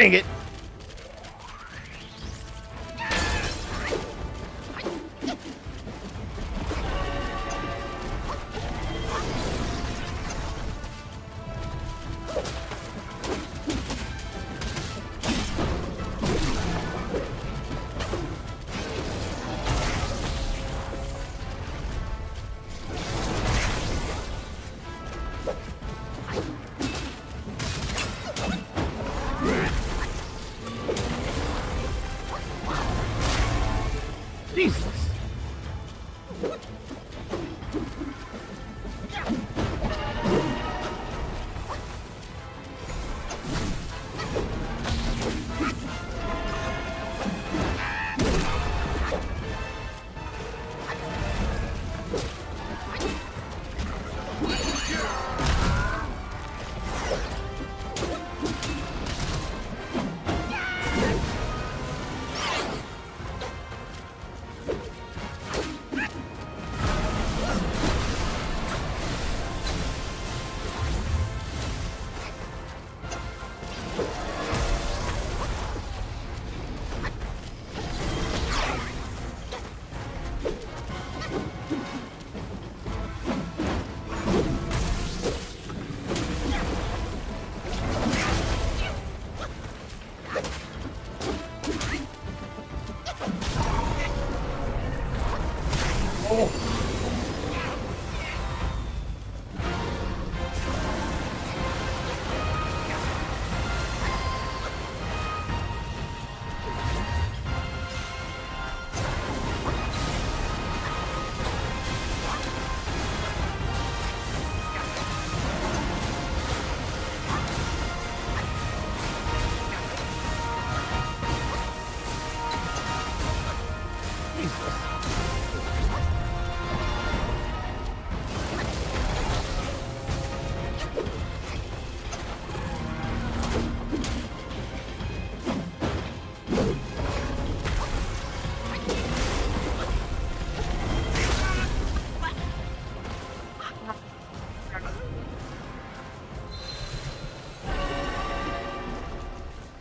Dang it. Jesus.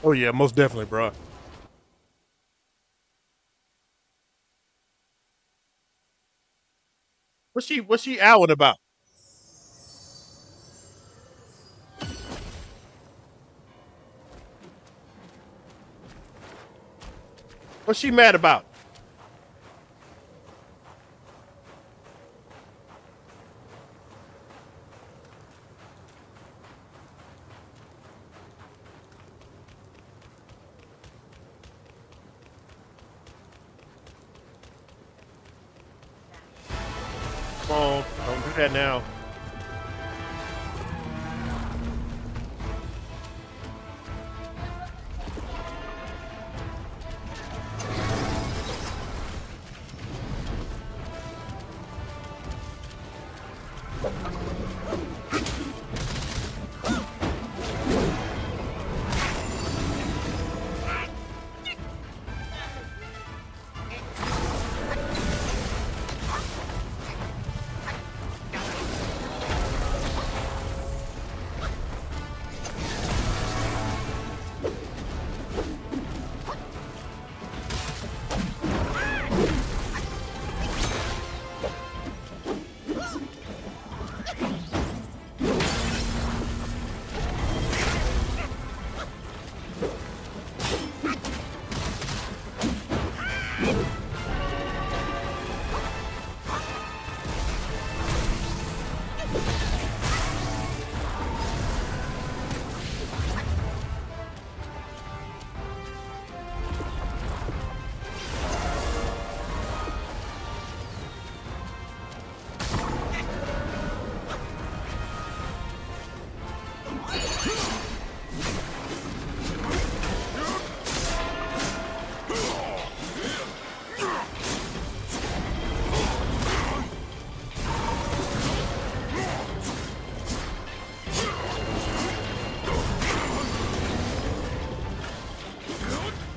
Oh yeah, most definitely, bro. What's she owling about? What's she mad about? Come on, don't do that now.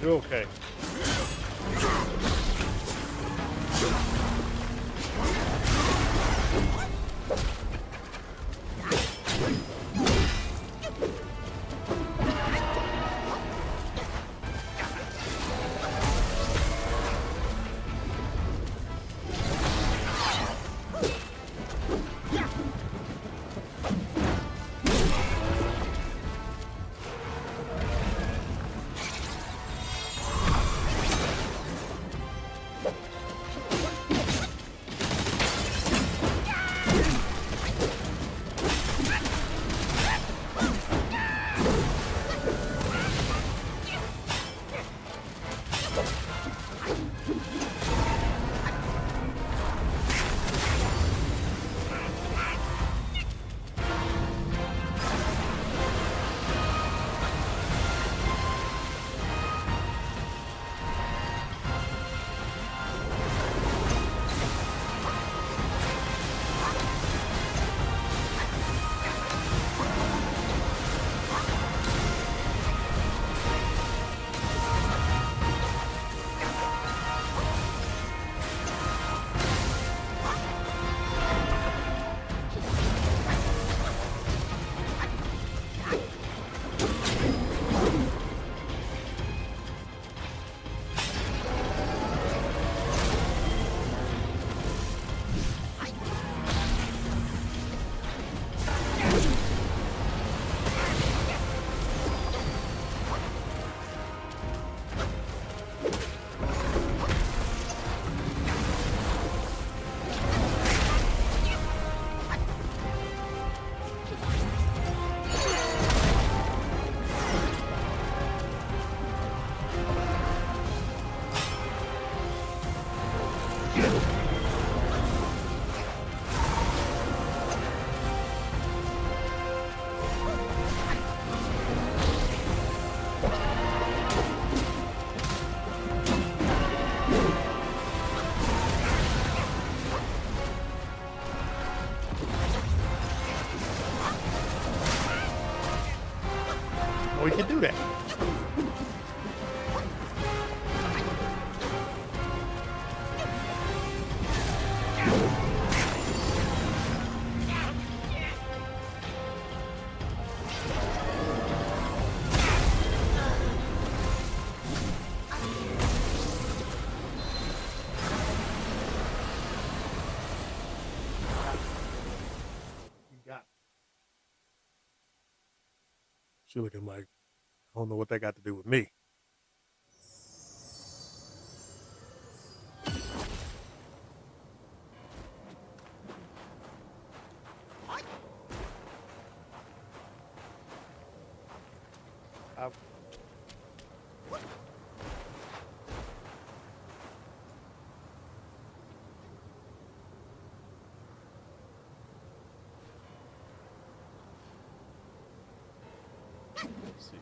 You're okay. we can do that. She looking like, I don't know what that got to do with me. Let's see.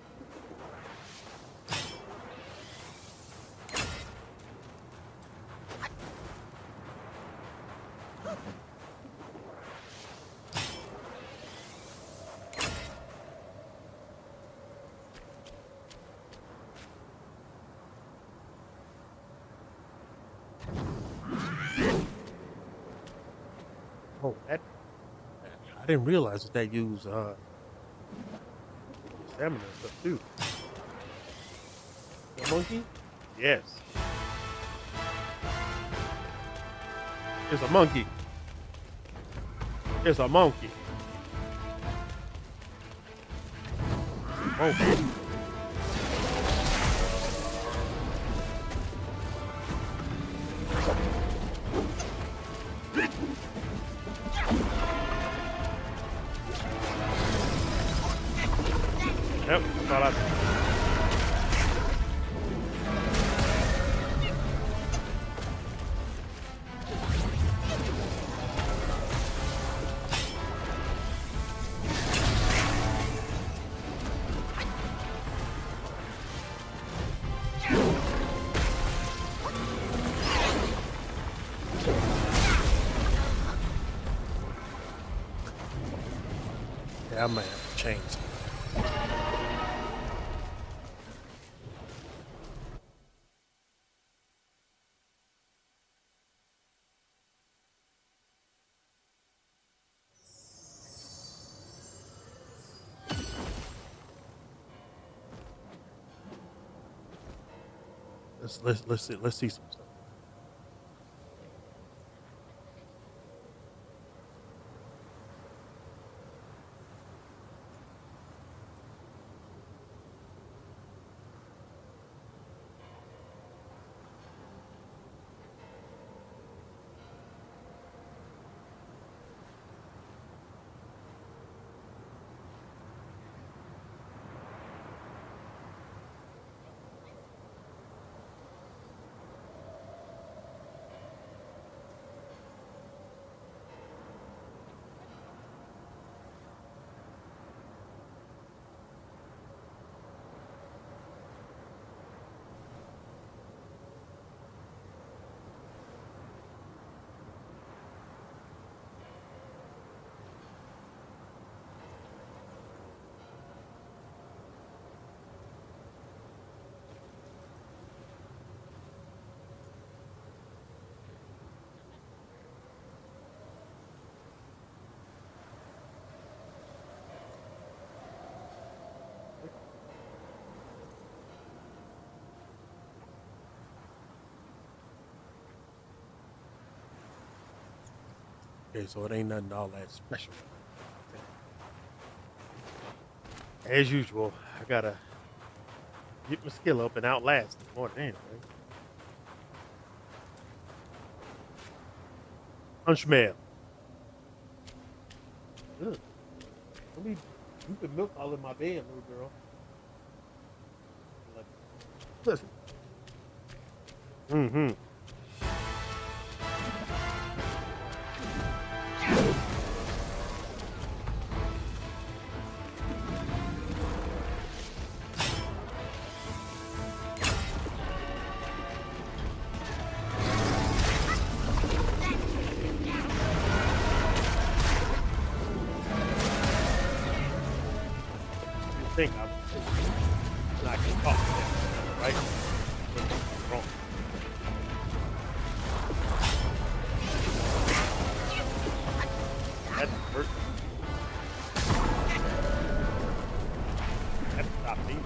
Oh, that I didn't realize that they use stamina and stuff too. The monkey? Yes. It's a monkey. It's a monkey. Monkey. Yep, that's all I think. Yeah, I might have to change. Let's see some stuff. Okay, so it ain't nothing all that special. As usual, I gotta get my skill up and outlast it more than anything. Punch mail. Ugh. I mean, you can milk all in my bed, little girl. Listen. Mm-hmm. Think I like wrong. That's hurt. That's not me.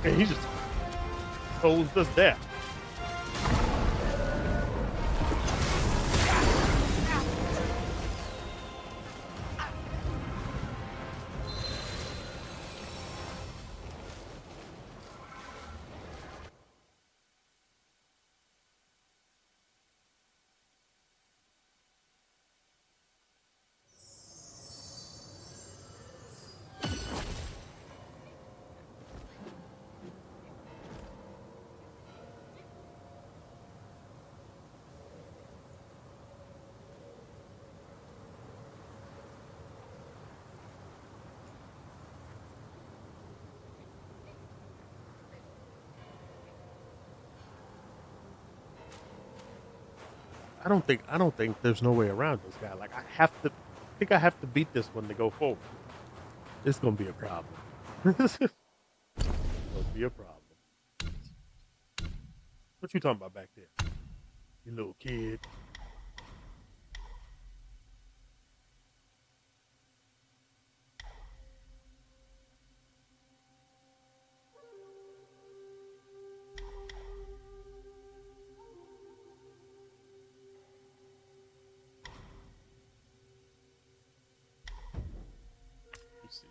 And he just posed us there. I don't think there's no way around this guy. Like I think I have to beat this one to go forward. It's gonna be a problem. It's gonna be a problem. What you talking about back there? You little kid. Let's see.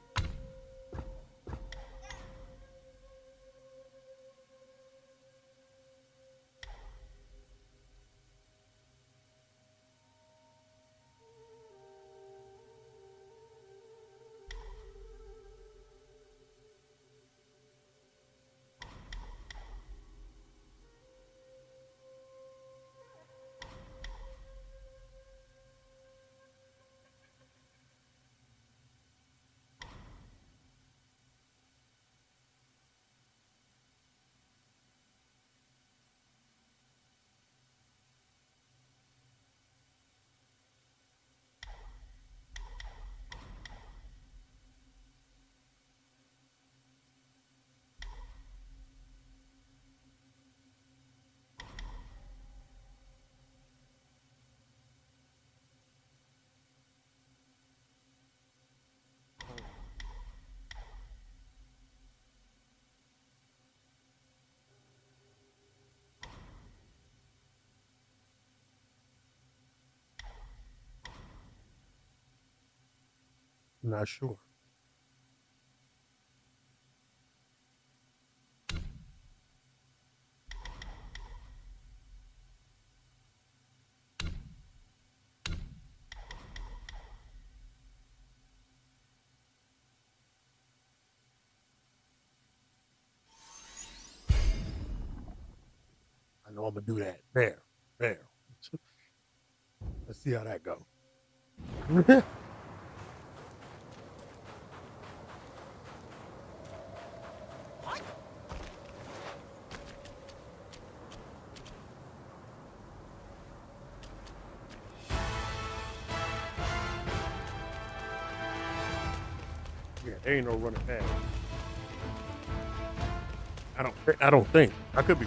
Not sure. know I'm gonna do that. There, there. Let's see how that go. Yeah, there ain't no running fast. I don't think. I could be.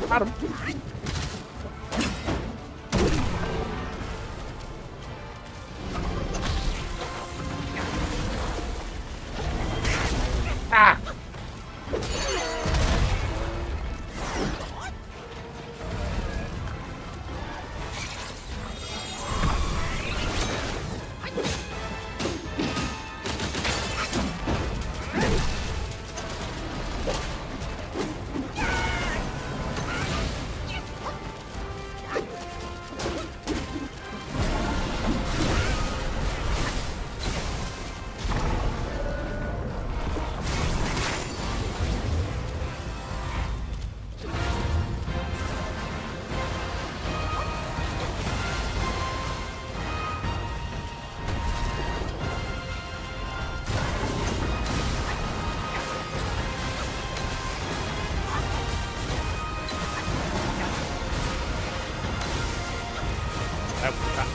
Got him. Ah! That was not.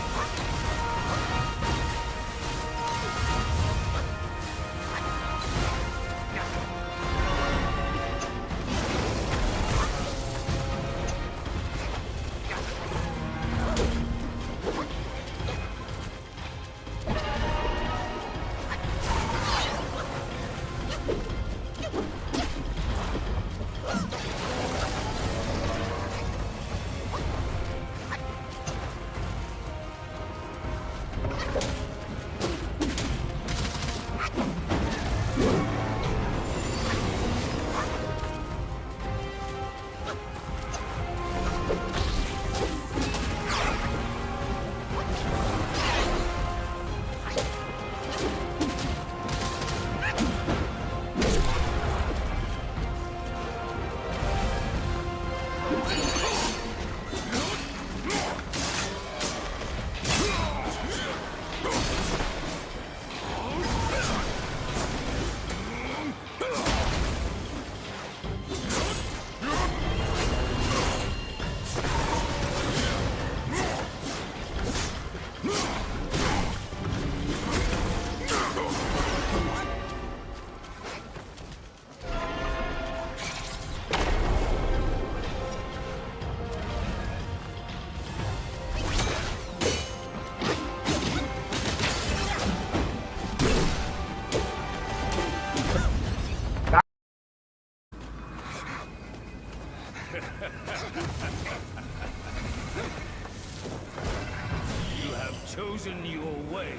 You have chosen your way.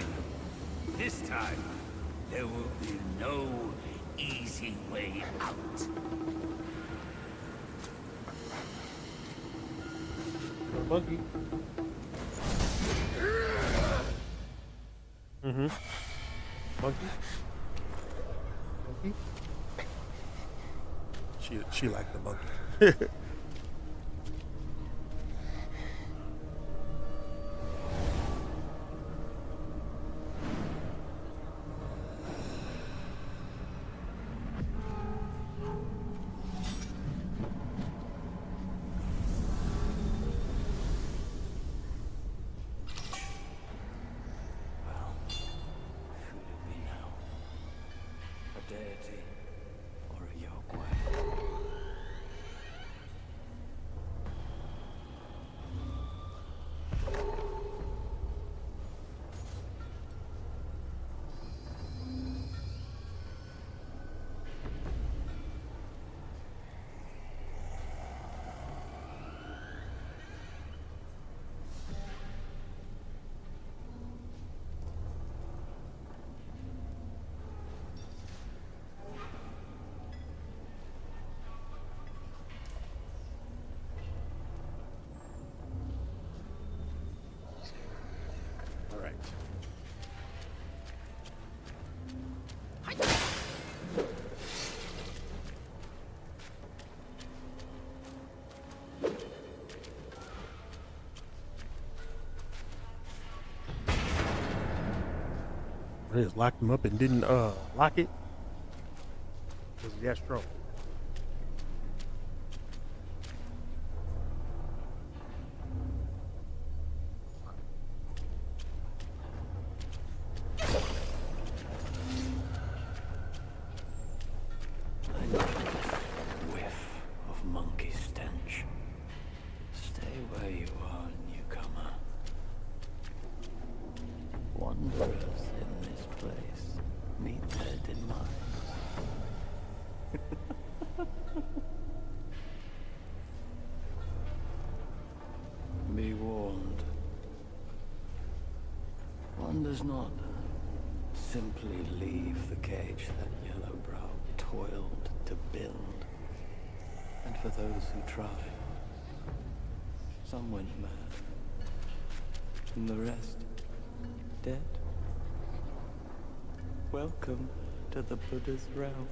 This time, there will be no easy way out. Monkey. Mm-hmm. Monkey. Monkey. She liked the monkey. Deity or a Yogway. They just locked him up and didn't lock it. Was he that strong? Whiff of monkey stench. Stay where you are, newcomer. Wanderers in this place meet their demise. Be warned. One does not simply leave the cage that Yellowbrow toiled to build. And for those who try, some went mad, and the rest dead. Welcome to the Buddha's realm.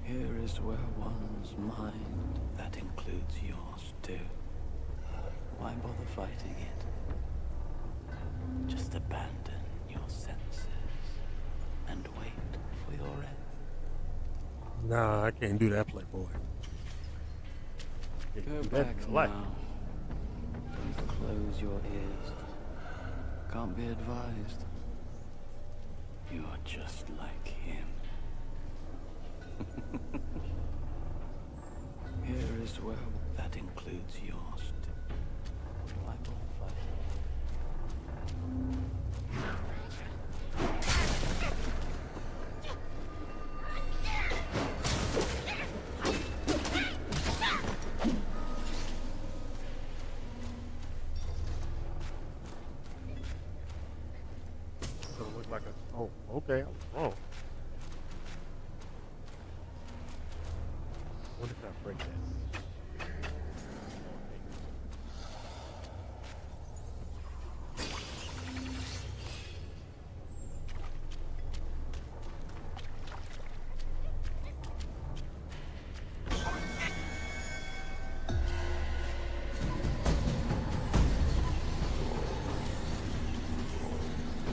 Here is where one's mind, that includes yours too. Why bother fighting it? Just abandon your senses and wait for your end. Nah, I can't do that, Playboy. Can't Go do that back in life. now. Don't close your ears. Can't be advised. You are just like him. Here is where that includes yours too. Why bother fighting? So it looked like a. Oh, okay, I was wrong. What if I break that?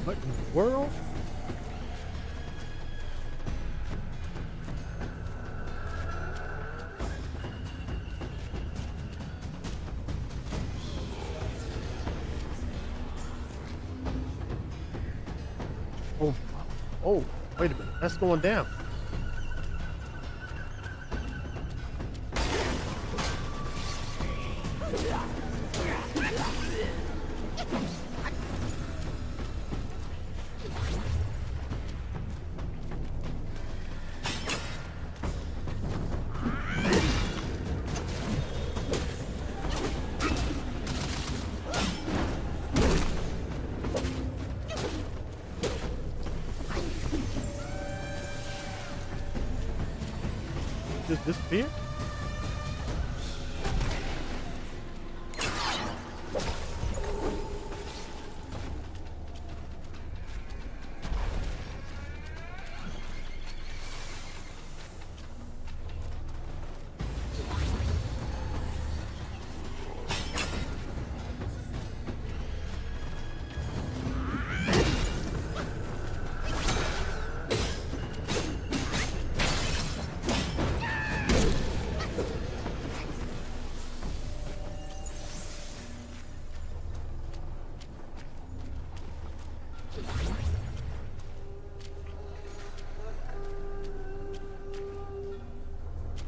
What in the world? Oh, oh, wait a minute. That's going down. Just disappear?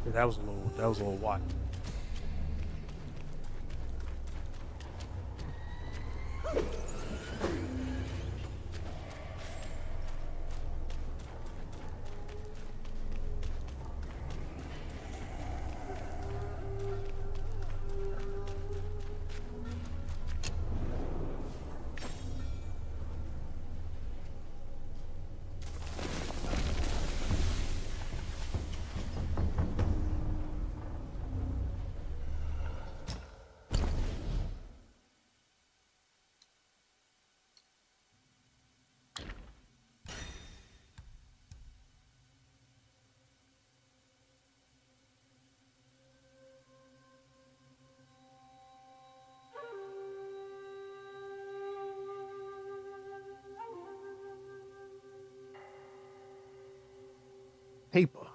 Yeah, that was a little wild. Paper.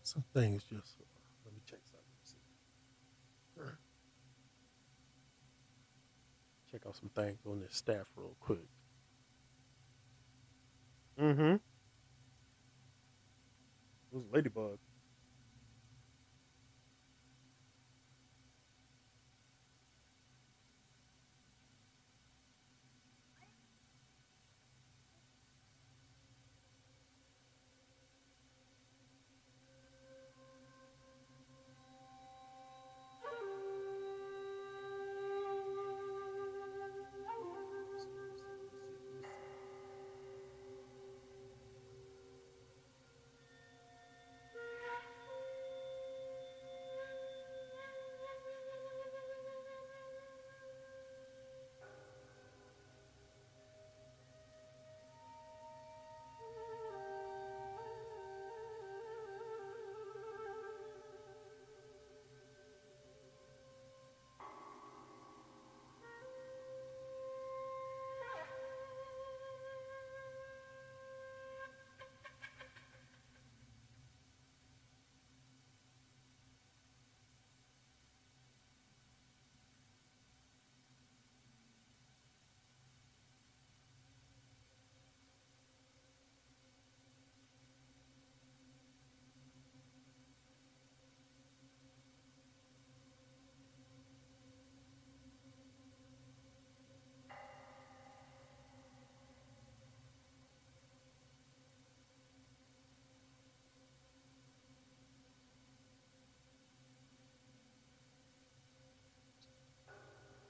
Some things just. Let me check something. Check out some things on this staff real quick. Mm-hmm. It was Ladybug.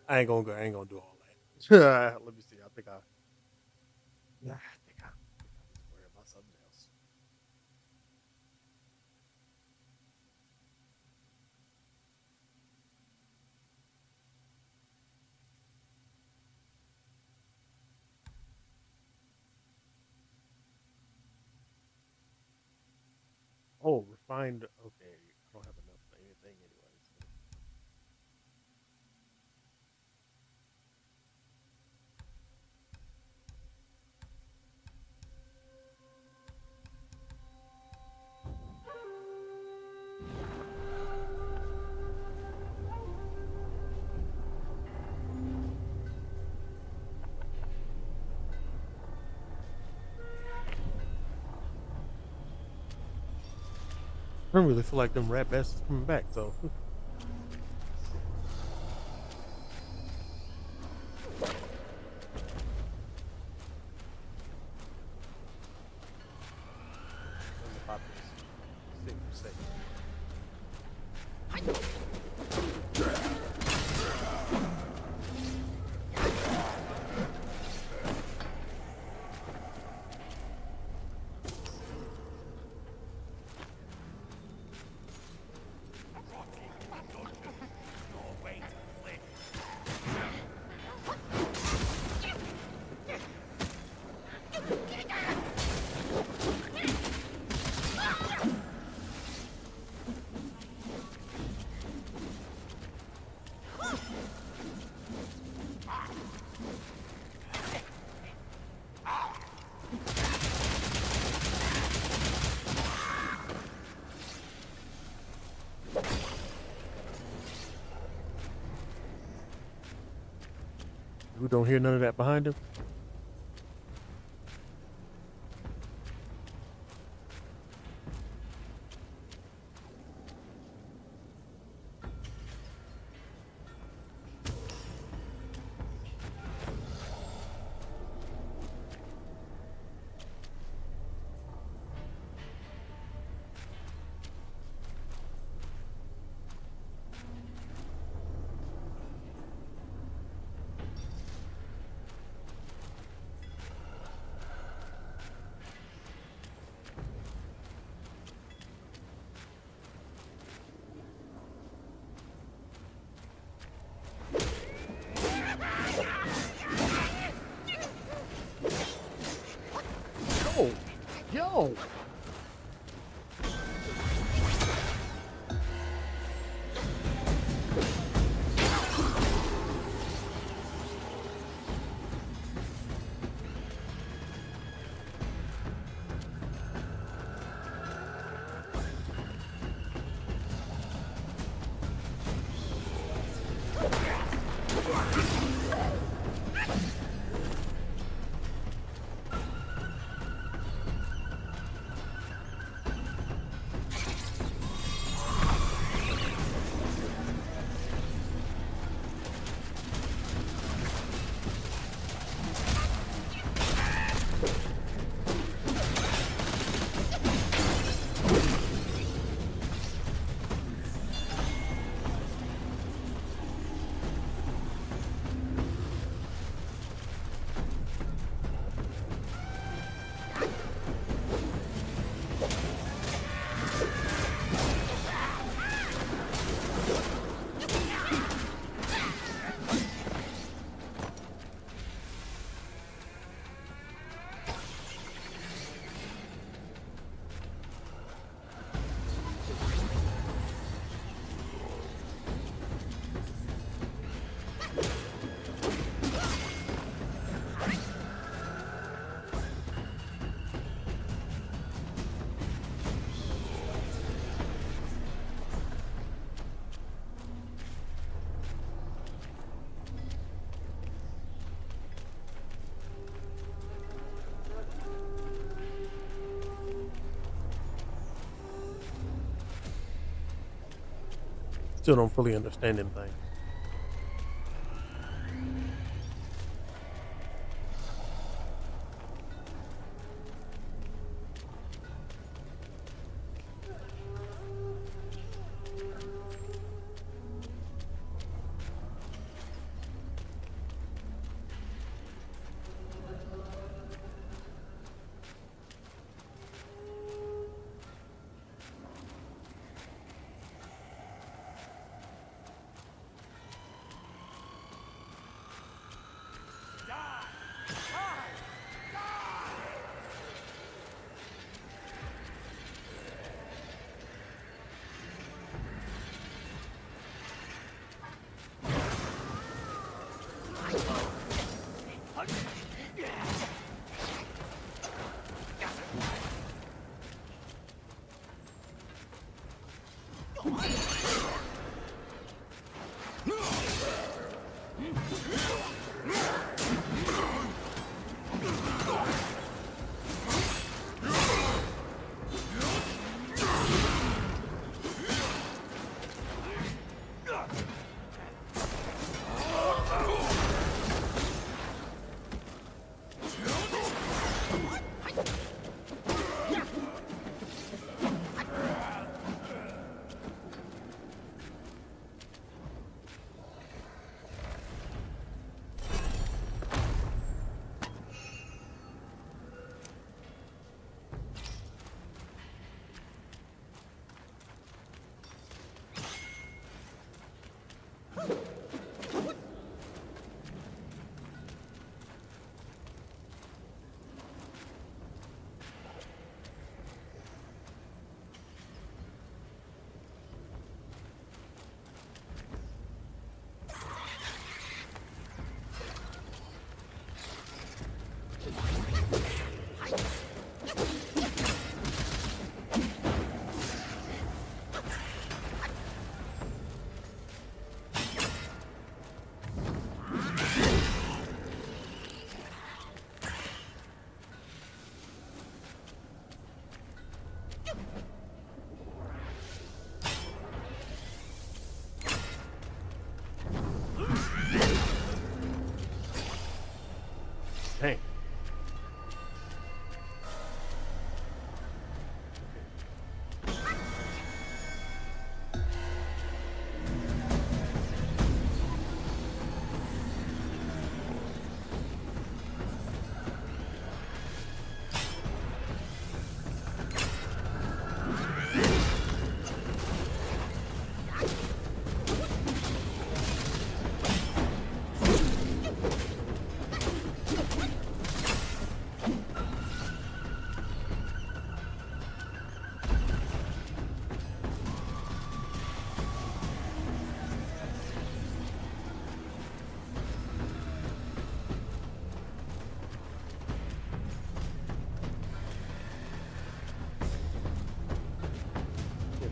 I ain't gonna go. I ain't gonna do all that. Let me see. I think I. Yeah, I think I need to worry about something else. Oh, refined. Okay, I don't have enough for anything, anyways. I don't really feel like them rat bastards coming back. So let me pop this. See what you say. We don't hear none of that behind him. Yo! Still don't fully understand them things.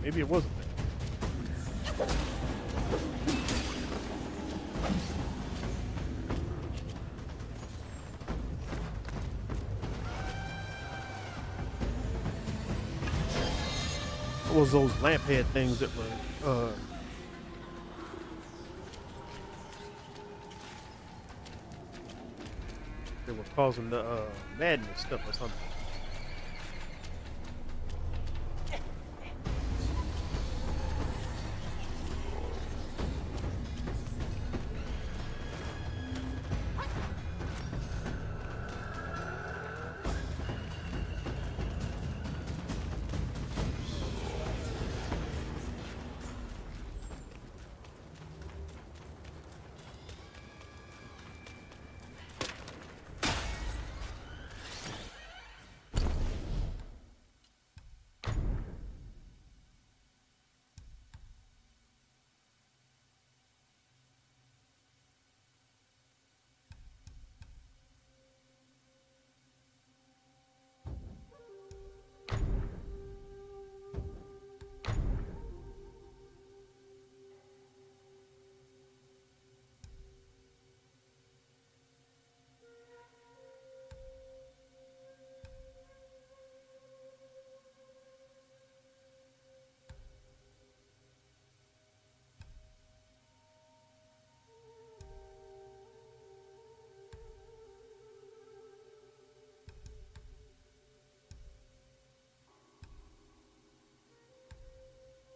Maybe it wasn't that. What was those lamp head things that were they were causing the madness stuff or something.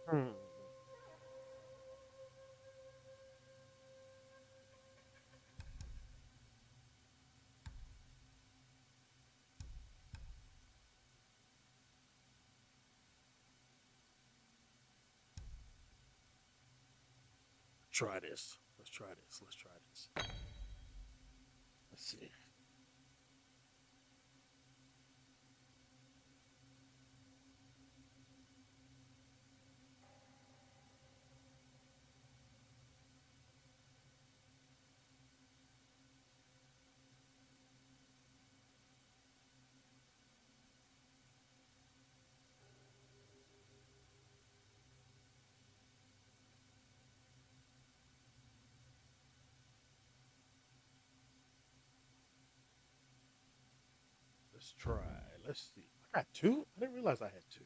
Hmm. Try this. Let's try this. Let's try this. Let's see. Let's try. Let's see. I got two? I didn't realize I had two.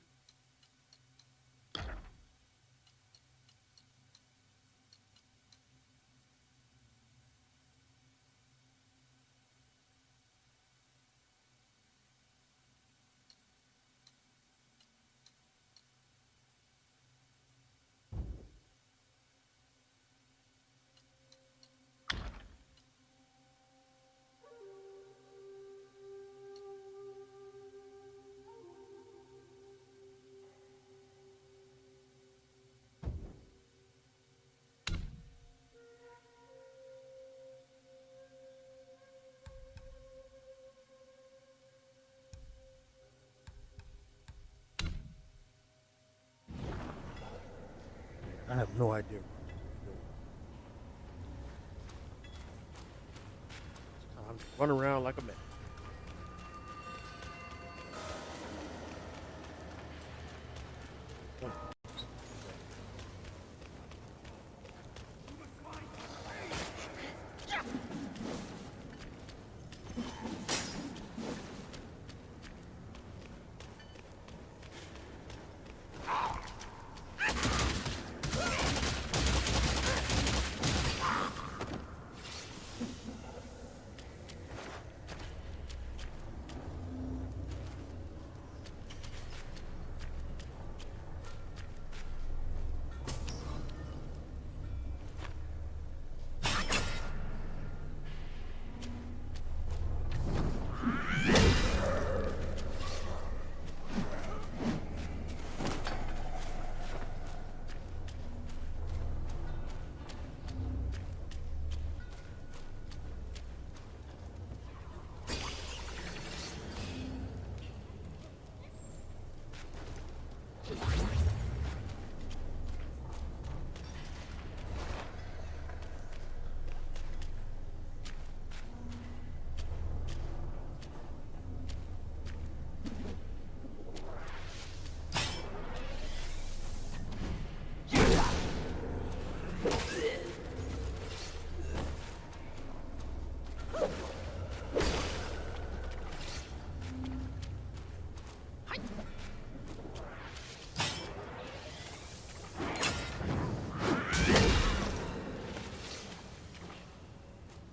I have no idea. It's time to run around like a man.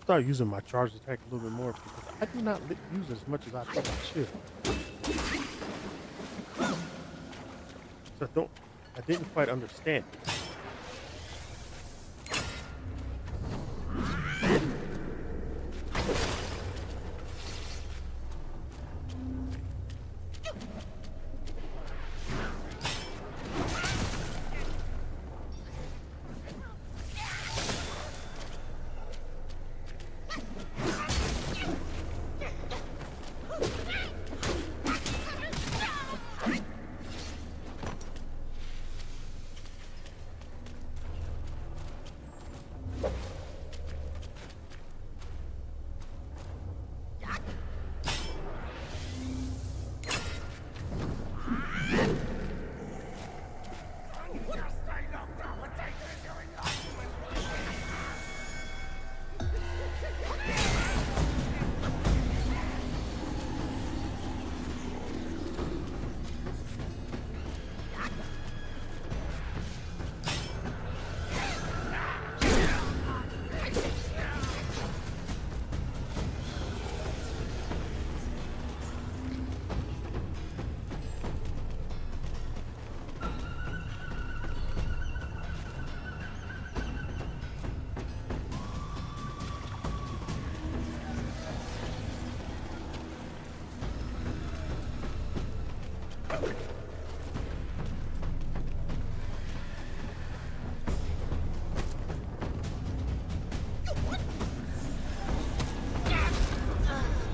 Start using my charge attack a little bit more because I do not use as much as I think I should. So I didn't quite understand it.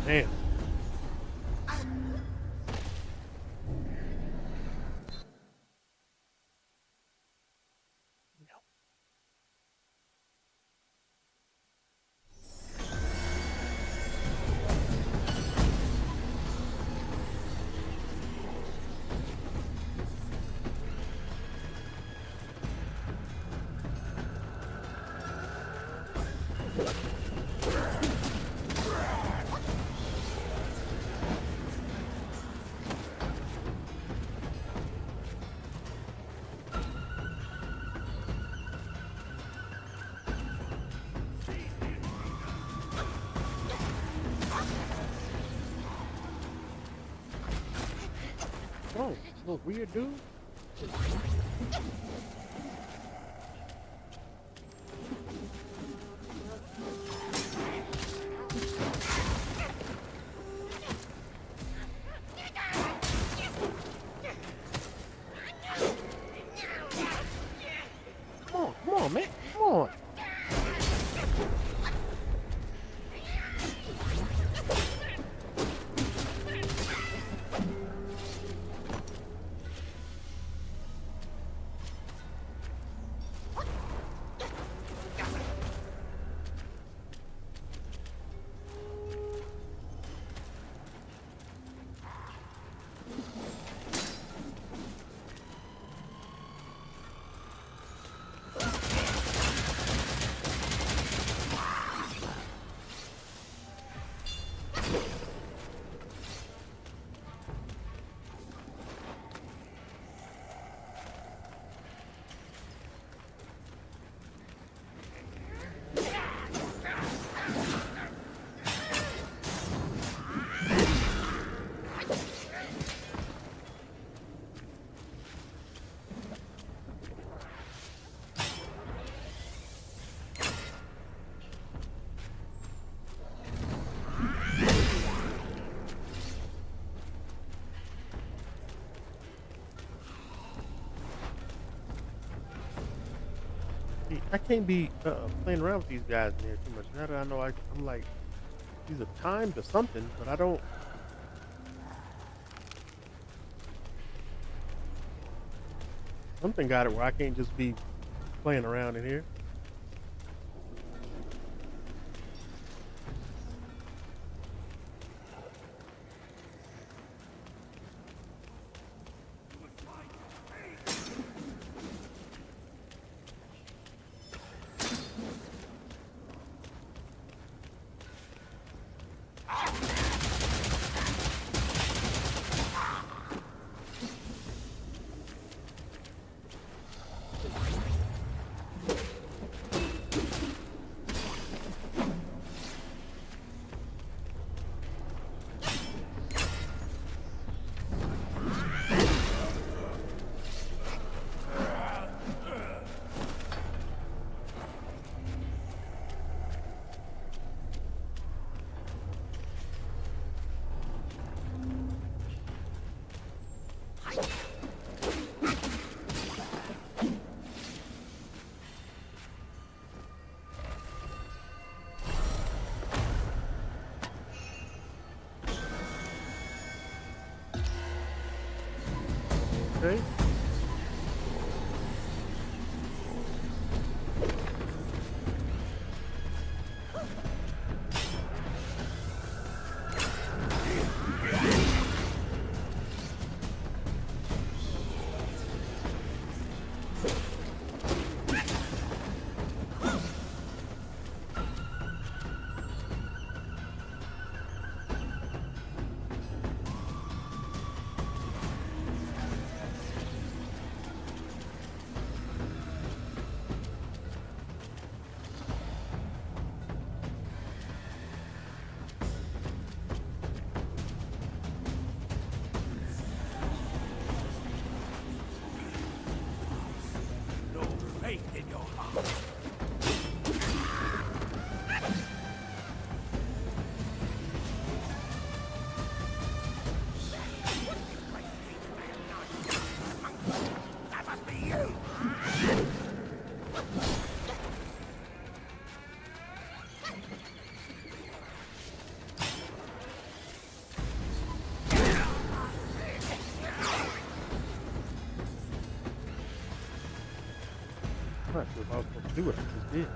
Damn. Oh, little weird dude. Come on, man. Come on. I can't be playing around with these guys in here too much. Now that I know I'm like, these are timed or something, but I don't. Something got it where I can't just be playing around in here. Okay. I'm not sure if I was supposed to do what I just did.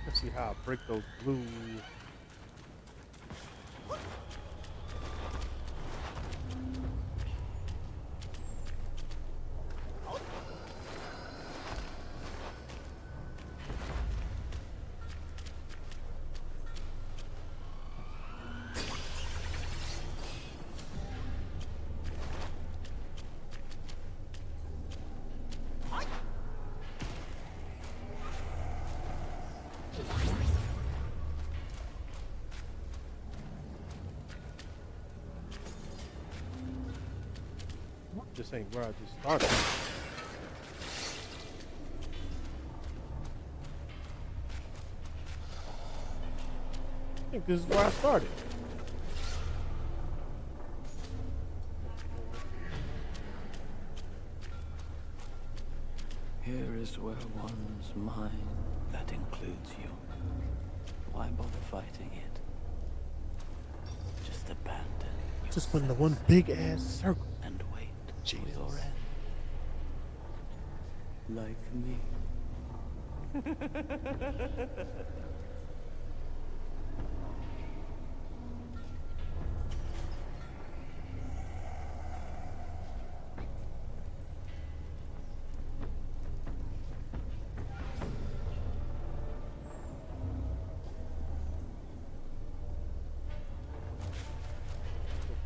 Let's see how I break those blue. This ain't where I just started. I think this is where I started. Here is where one's mind that includes you. Why bother fighting it? Just abandon Just went in the one big ass circle. and wait for Jesus. your end. Like me.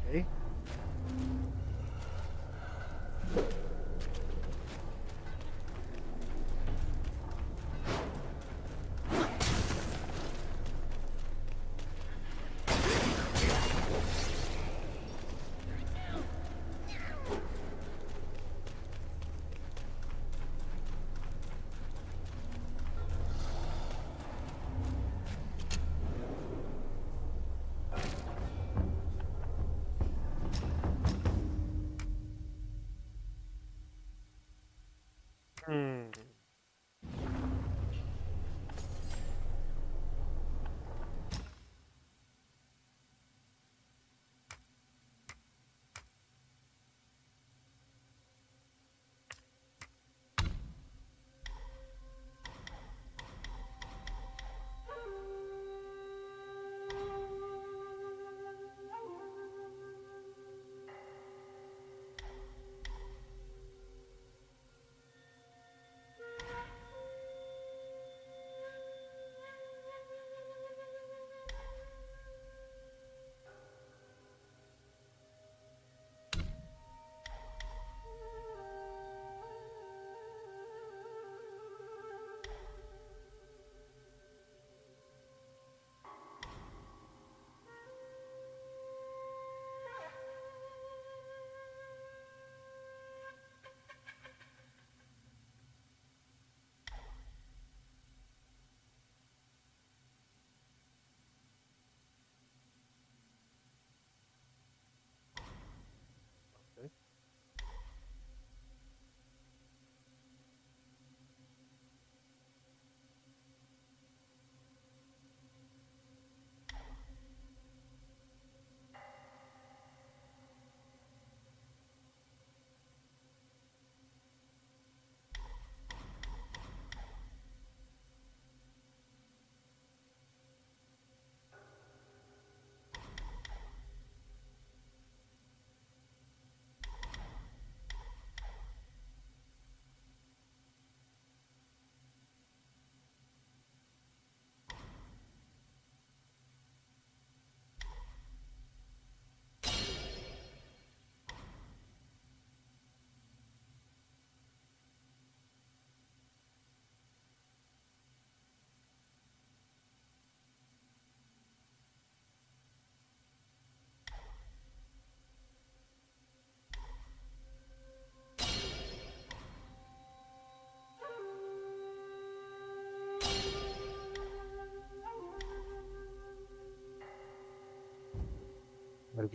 Okay. Hmm.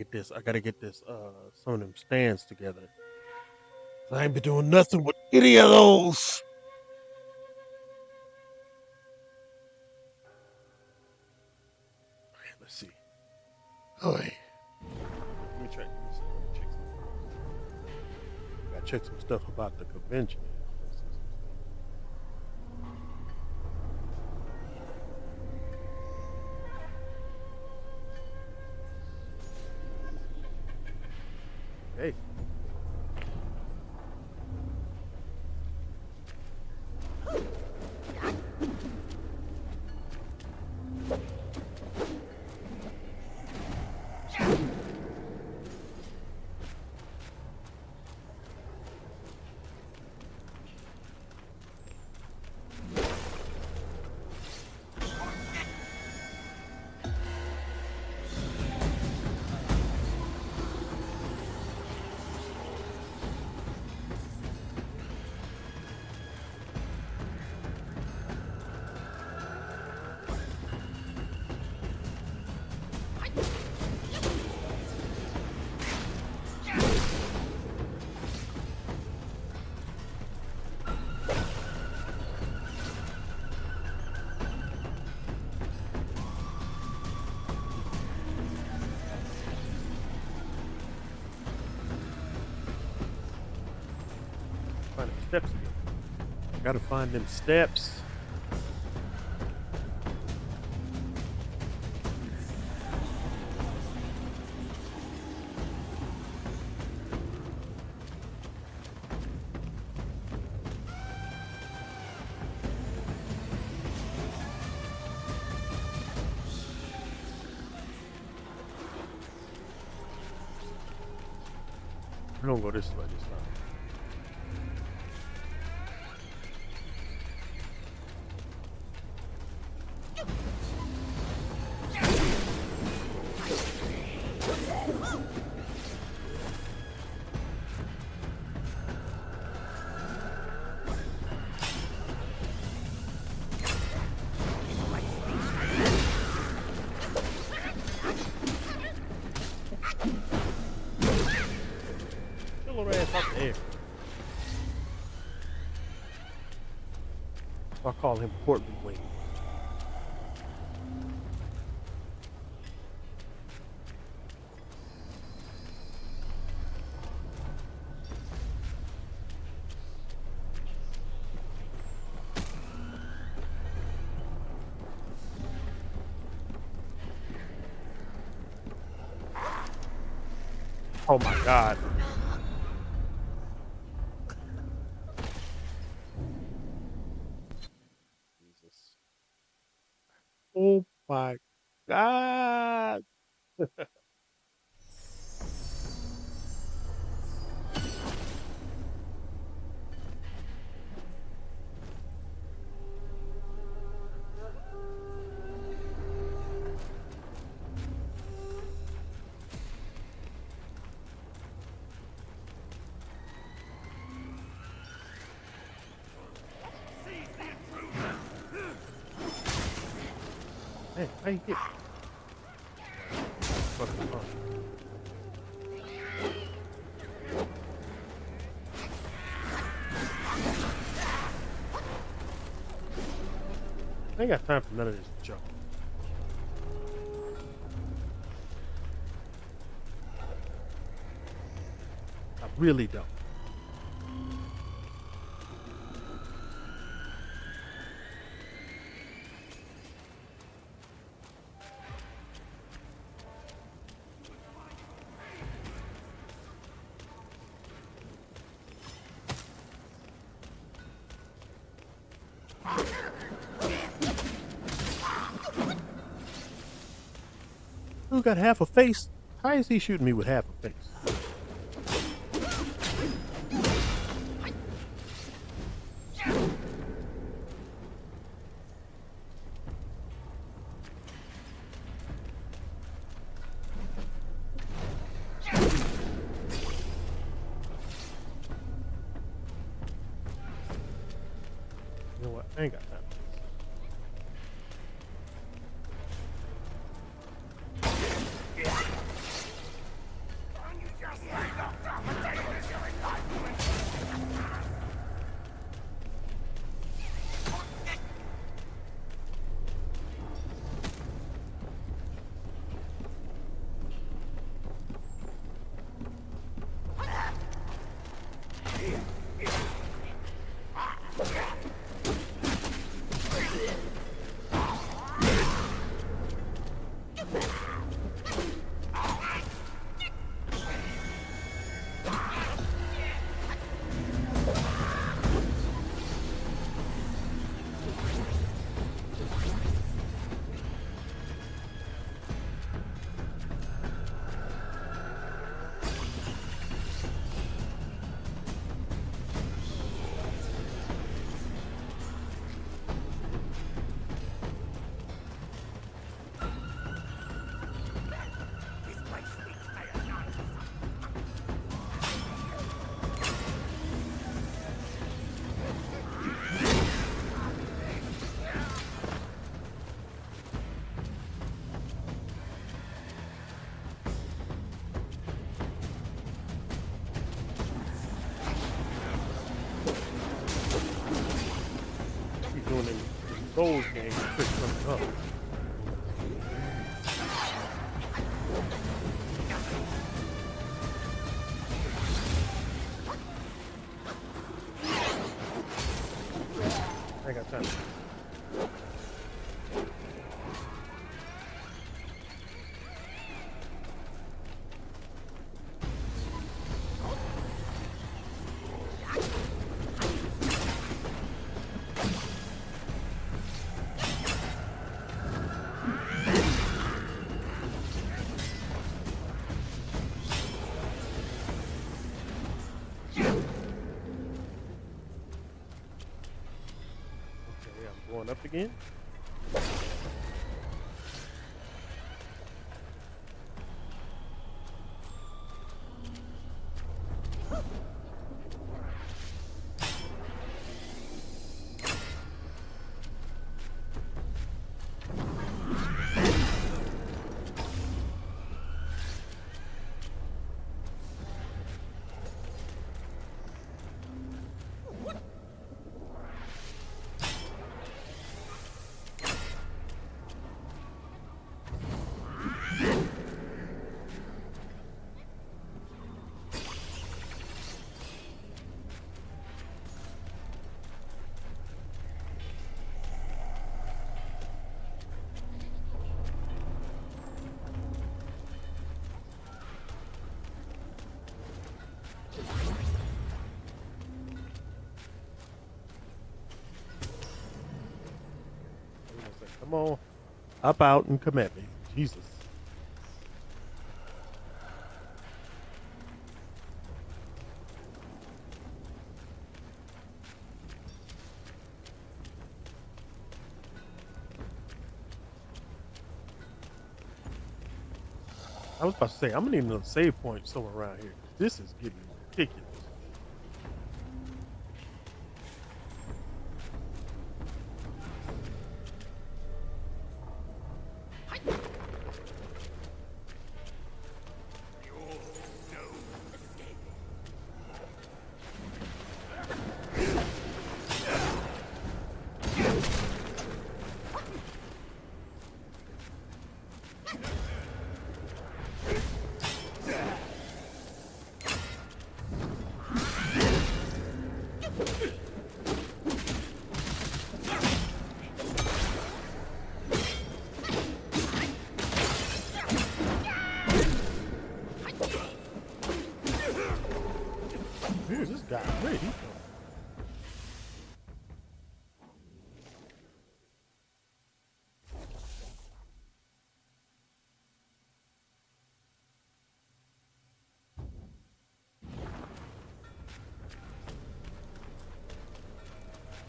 get this. I gotta get this. Some of them stands together. I ain't been doing nothing with any of those. Okay, let's see. Oh, hey. Let me check. Let me check some. Gotta check some stuff about the convention. Hey. Find them steps again. Gotta find them steps. We're gonna go this way this time. Kill her ass up there. I'll call him Portland Wing. Oh my God. Jesus. Oh my God. Hey, how you get? Fucking fun. I ain't got time for none of this junk. I really don't. Who got half a face? How is he shooting me with half a face? You know what? I ain't got time. He's doing in those games, trick coming up. I ain't got time. Going up again. Come on, hop out and come at me, Jesus. I was about to say, I'm gonna need another save point somewhere around here. This is getting ridiculous. Who's this guy? Where did he come?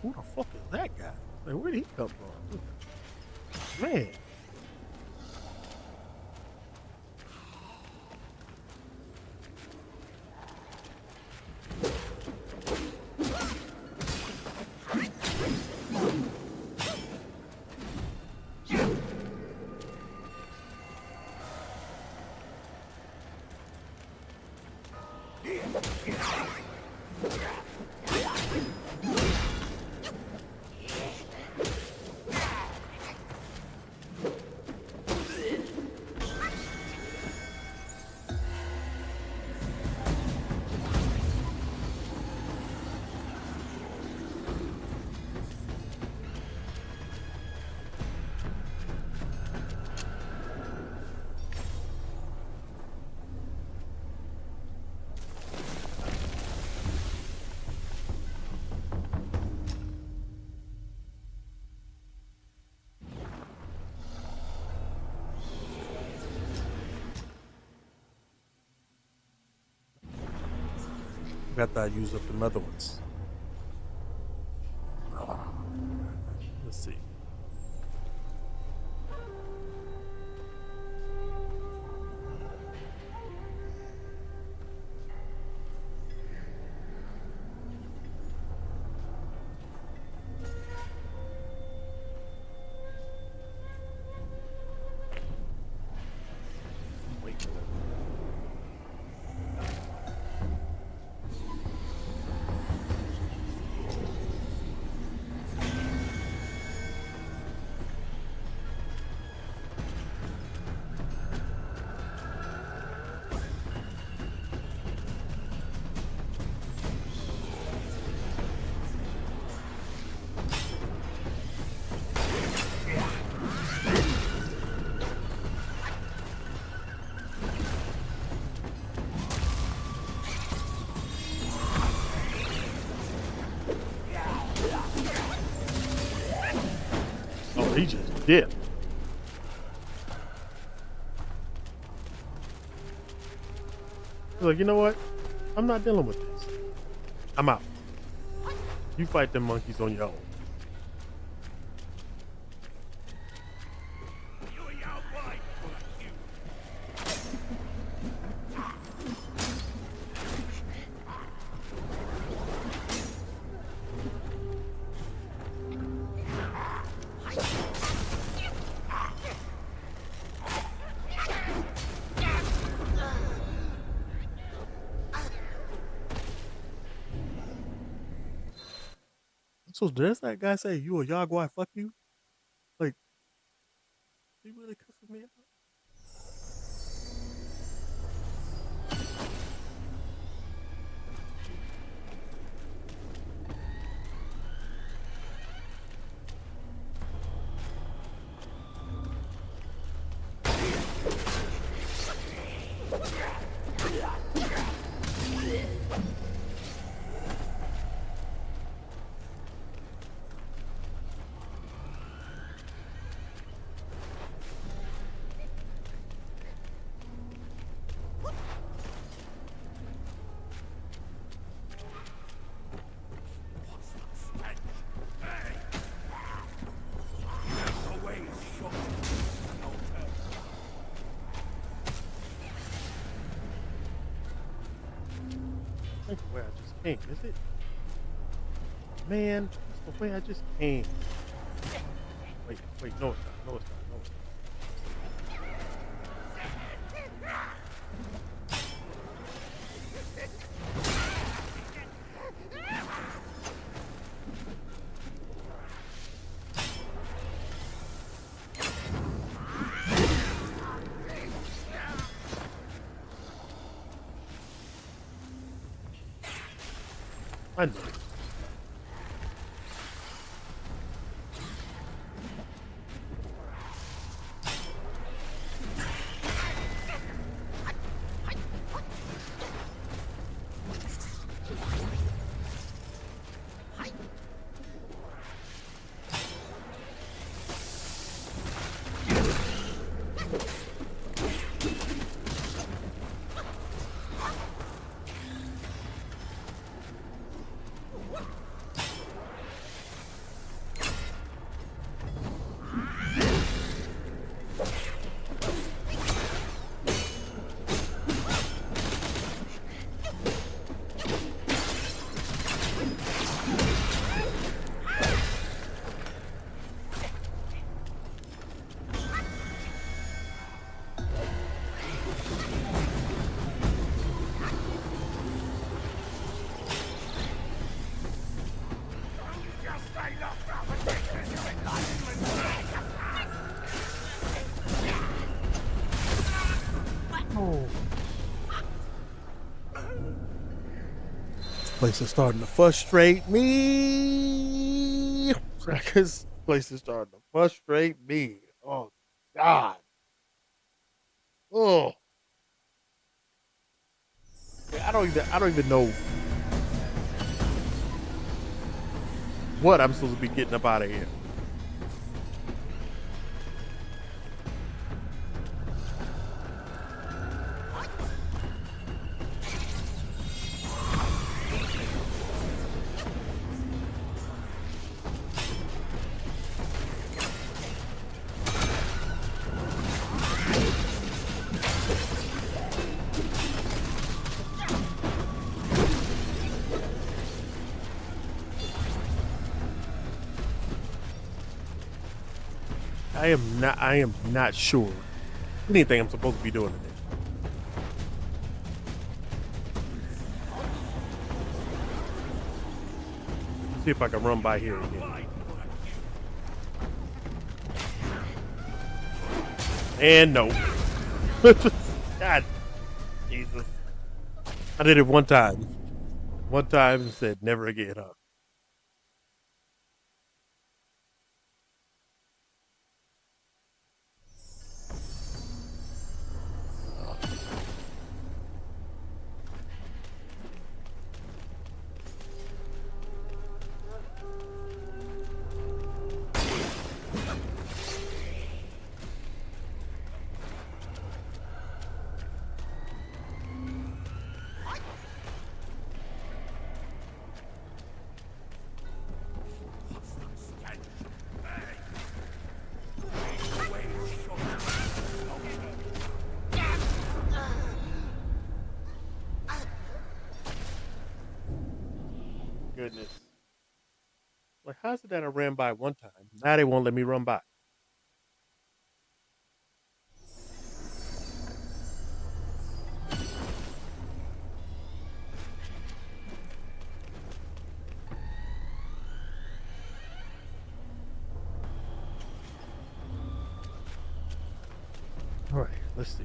Who the fuck is that guy? Like, where did he come from? Man. After I use up the other ones. Let's see. Wait. Oh, he just dipped. He's like, you know what? I'm not dealing with this. I'm out. You fight them monkeys on your own. So does that guy say you a Yaguai? Fuck you? Like, he really cussing me out? That's the way I just came, is it? Man, that's the way I just came. Wait, no it's not, no it's not, no it's not. I know. Place is starting to frustrate me. This place is starting to frustrate me. Oh God. Oh. I don't even know what I'm supposed to be getting up out of here. I am not sure anything I'm supposed to be doing today. See if I can run by here again. And no. God, Jesus. I did it one time. One time and said never again, huh? Goodness. Like, how's it that I ran by one time? Now they won't let me run by. All right, let's see.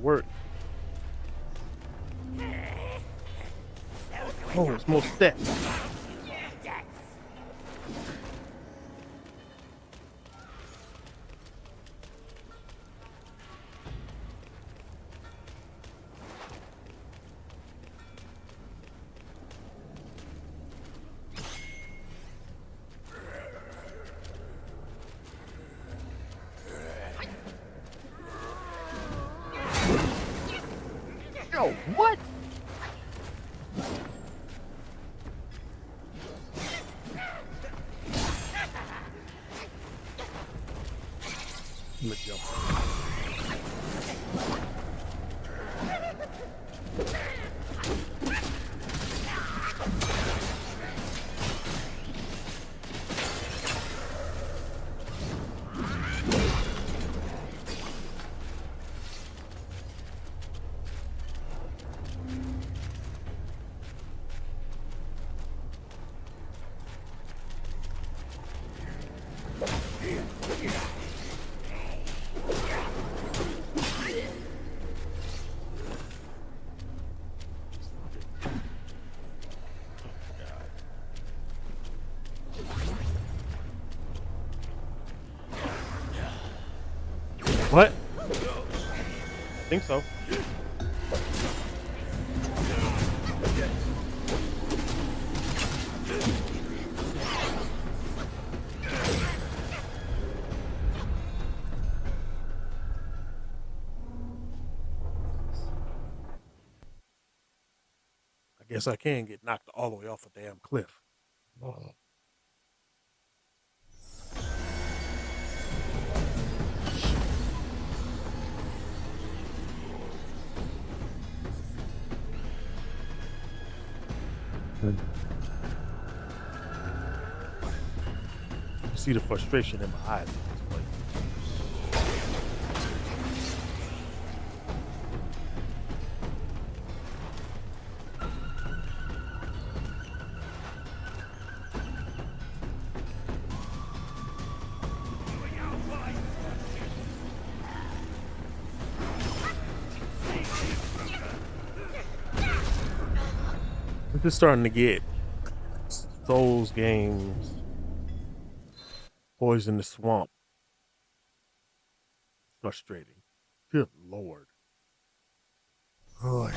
Work. Oh, it's more steps. Yo, what? I'm gonna jump. What? I think so. I guess I can get knocked all the way off a damn cliff. Oh. See the frustration in my eyes at this point. This is starting to get Souls games. Poison the swamp. Frustrating. Good lord. Oh.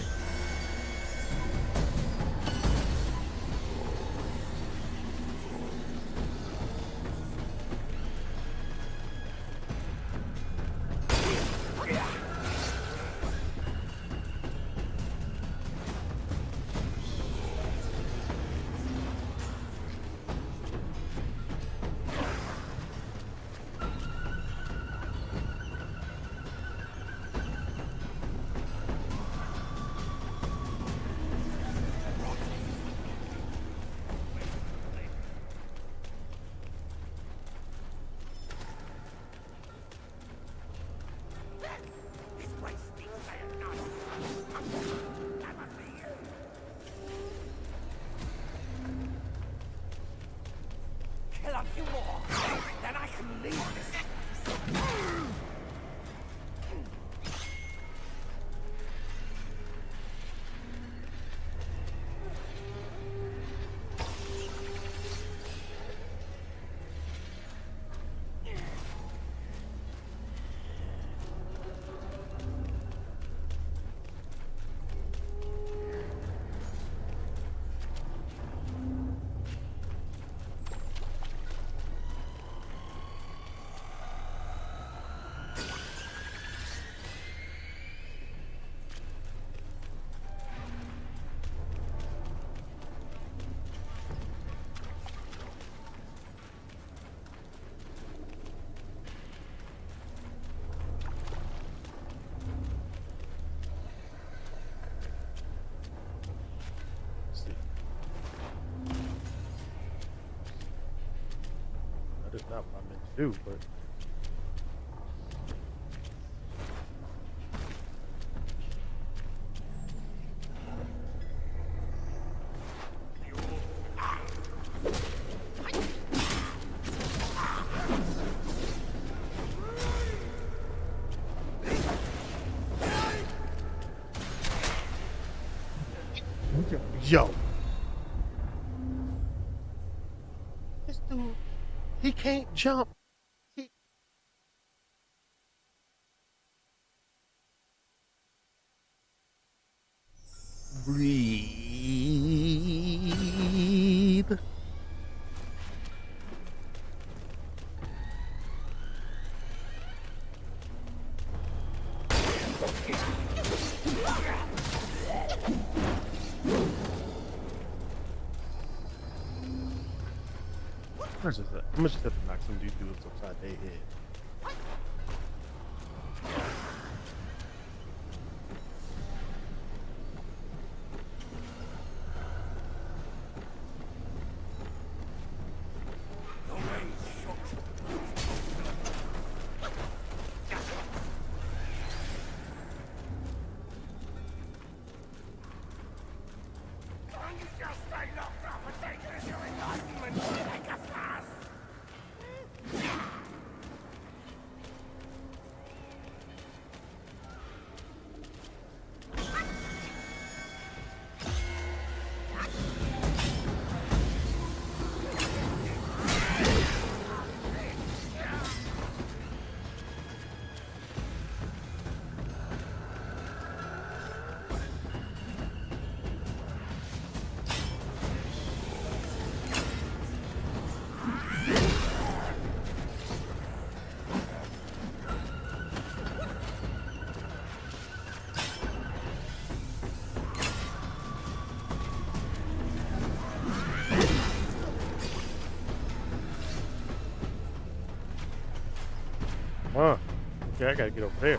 That's not what I meant to do, but. Yo. This dude, he can't jump. He... Breathe. I'm just have to knock some of these dudes upside their head. Huh. Okay, I gotta get over there.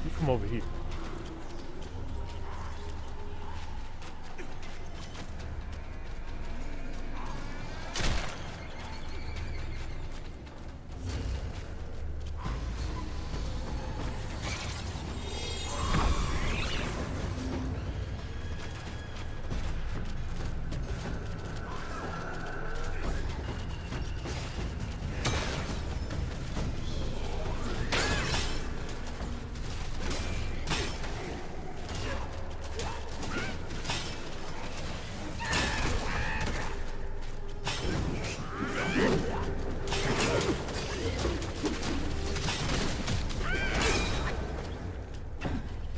You come over here.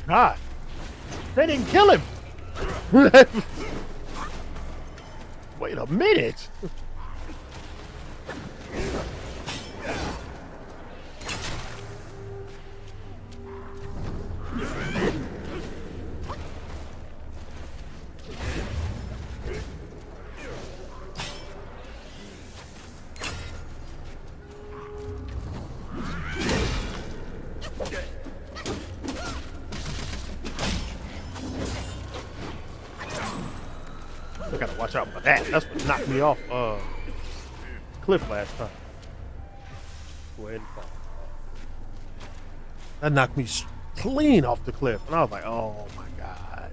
God, they didn't kill him. Wait a minute. I gotta watch out for that. That's what knocked me off cliff last time. Go ahead and fall. That knocked me clean off the cliff, and I was like, "Oh my god,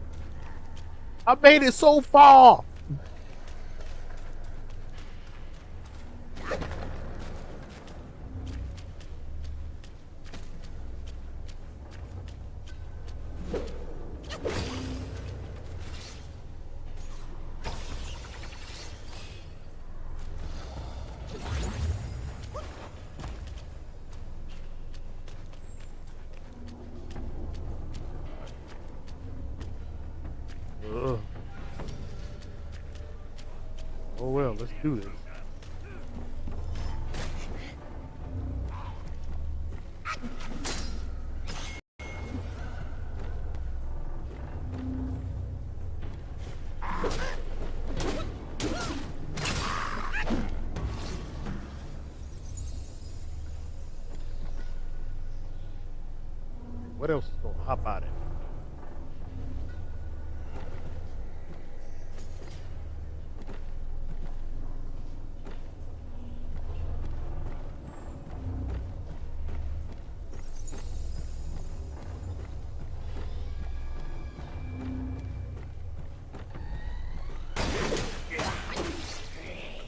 I made it so far." Ugh. Oh well, let's do this. What else is going to hop out at?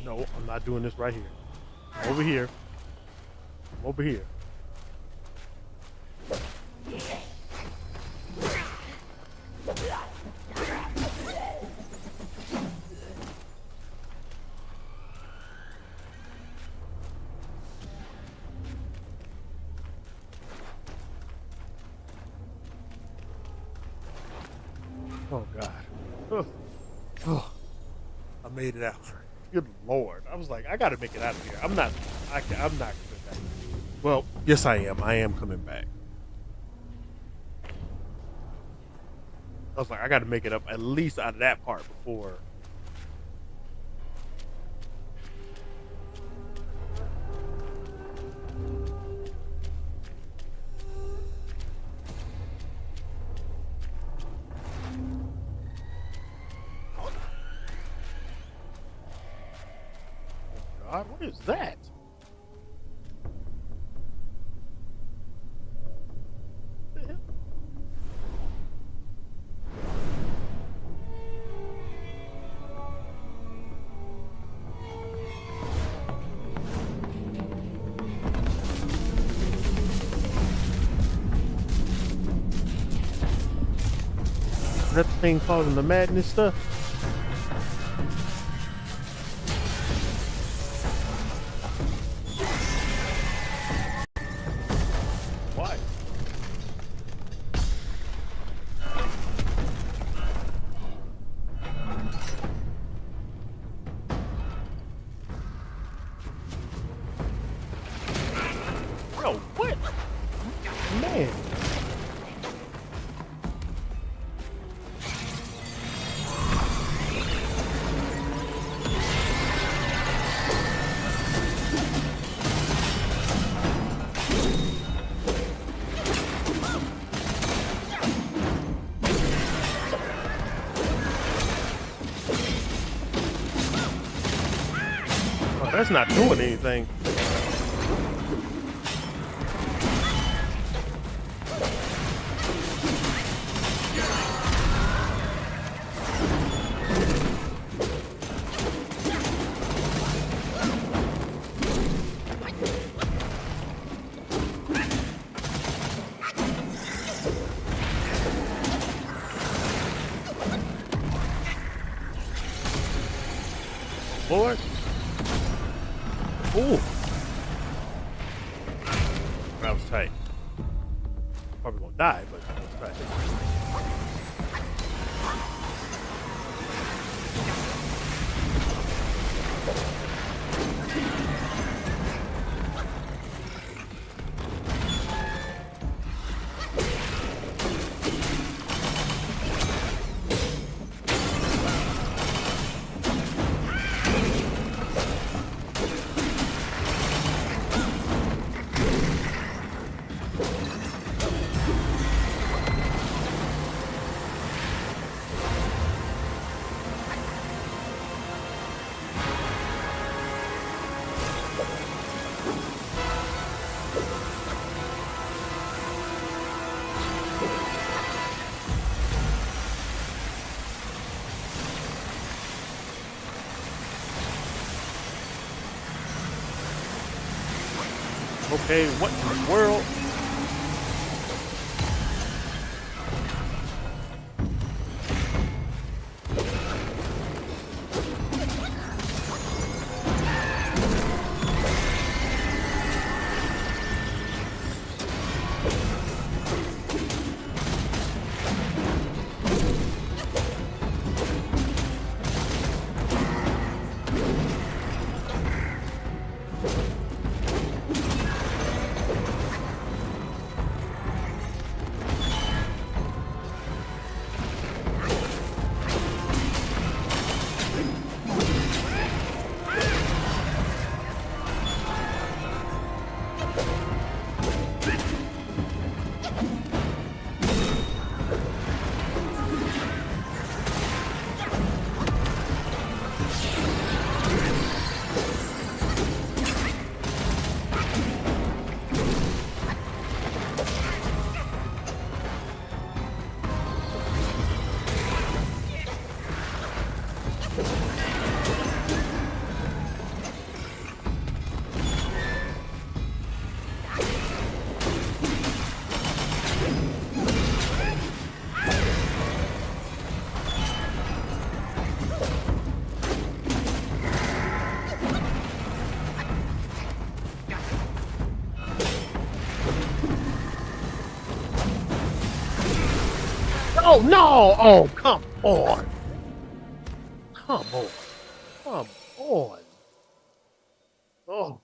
No, I'm not doing this right here. I'm over here. I'm over here. Oh God. Oh, oh, I made it out. Good Lord. I was like, I gotta make it out of here. I'm not coming back. Well, yes I am. I am coming back. I was like, I gotta make it up at least out of that part before. God, what is that? What the hell? Is that the thing causing the madness stuff? Why? Bro, what? Man. Oh, that's not doing anything. Lord. Ooh. That was tight. Probably gonna die, but that was tight. Okay, what in the world? Oh no! Oh, come on! Come on! Come on! Oh.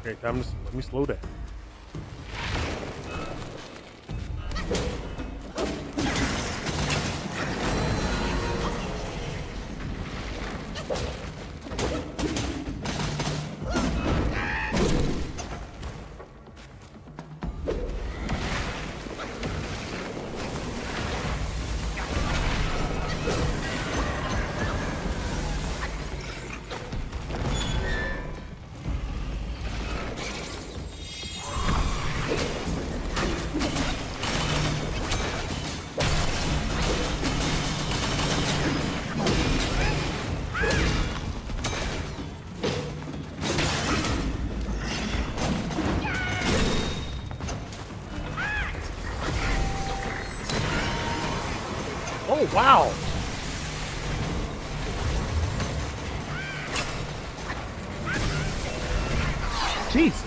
Okay, time to let me slow down. Oh, wow. Jesus.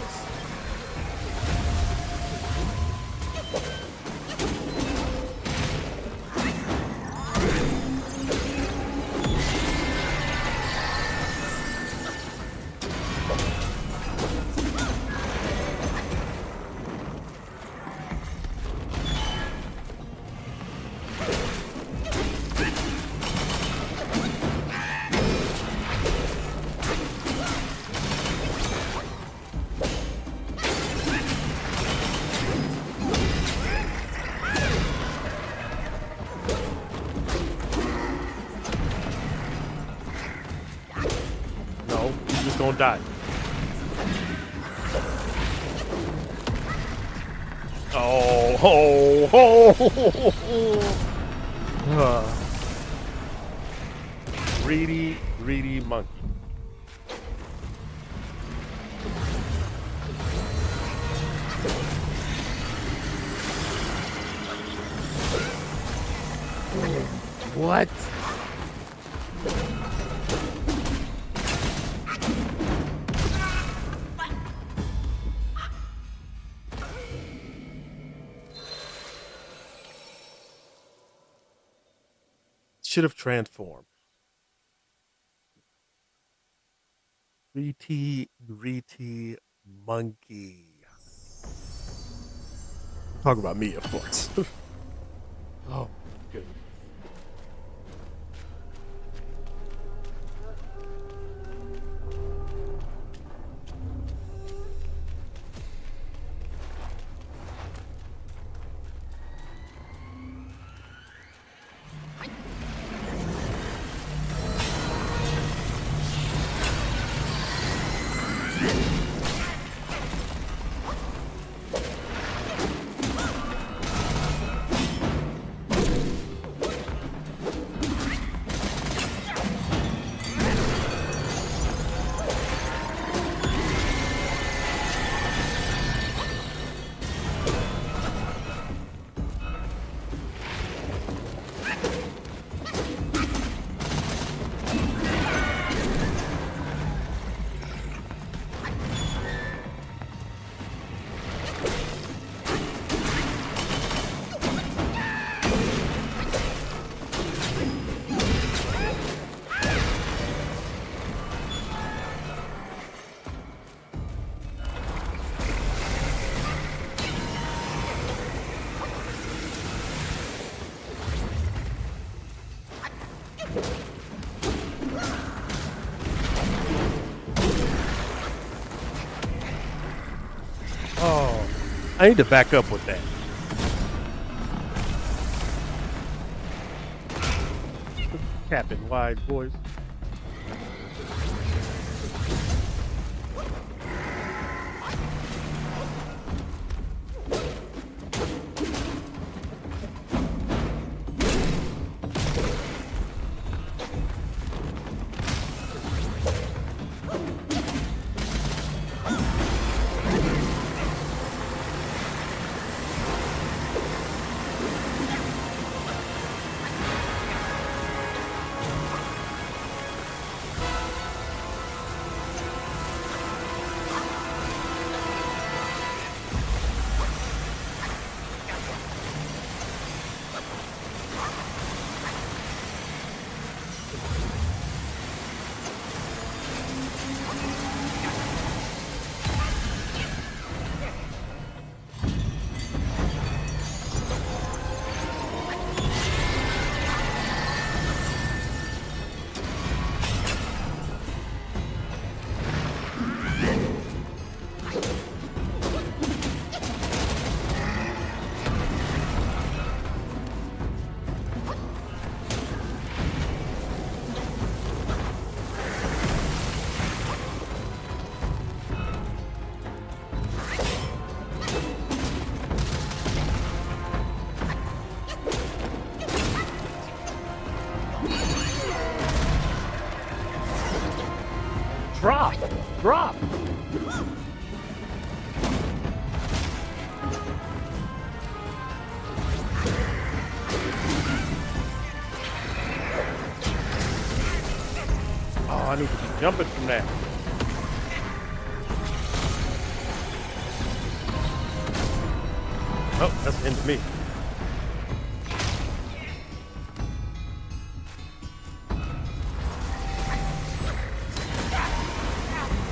No, you're just gonna die. Oh. Greedy monkey. What? Should have transformed. Greedy monkey. Talk about me, of course. Oh, good. I need to back up with that. Capping wide boys. Drop! Drop! Oh, I need to be jumping from that. Oh, that's the end of me.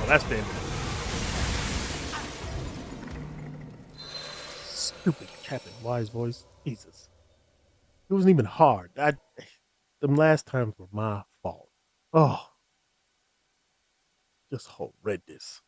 Oh, that's the end of me. Stupid Captain Wise voice. Jesus. It wasn't even hard. Them last times were my fault. Oh, just horrendous.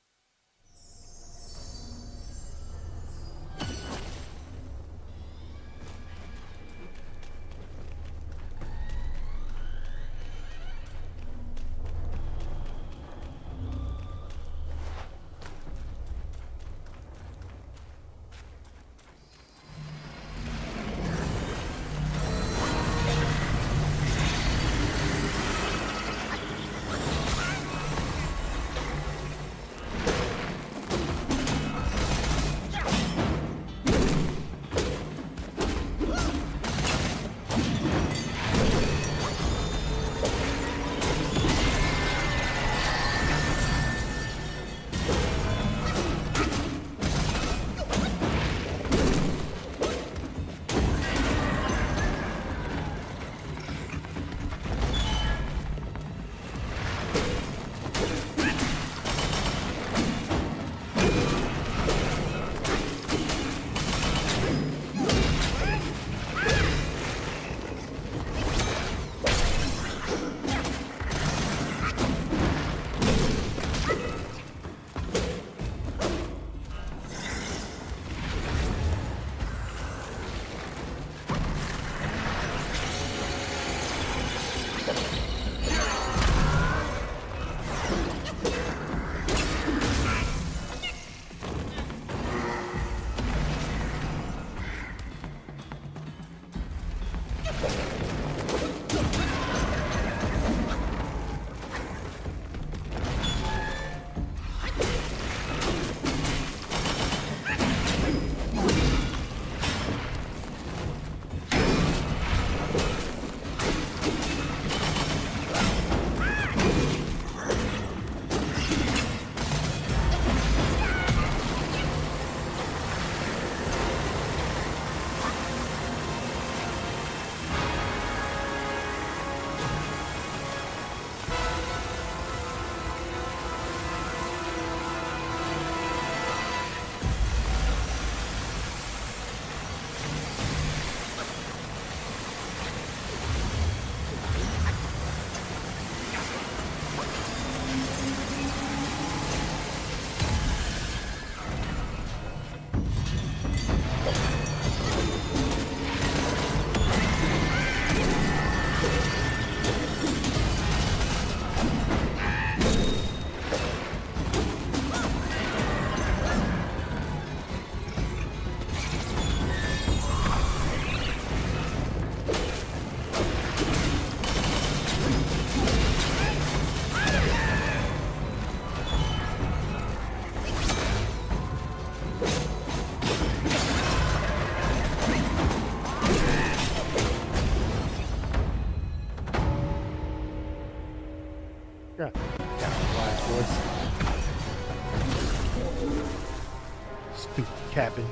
capping.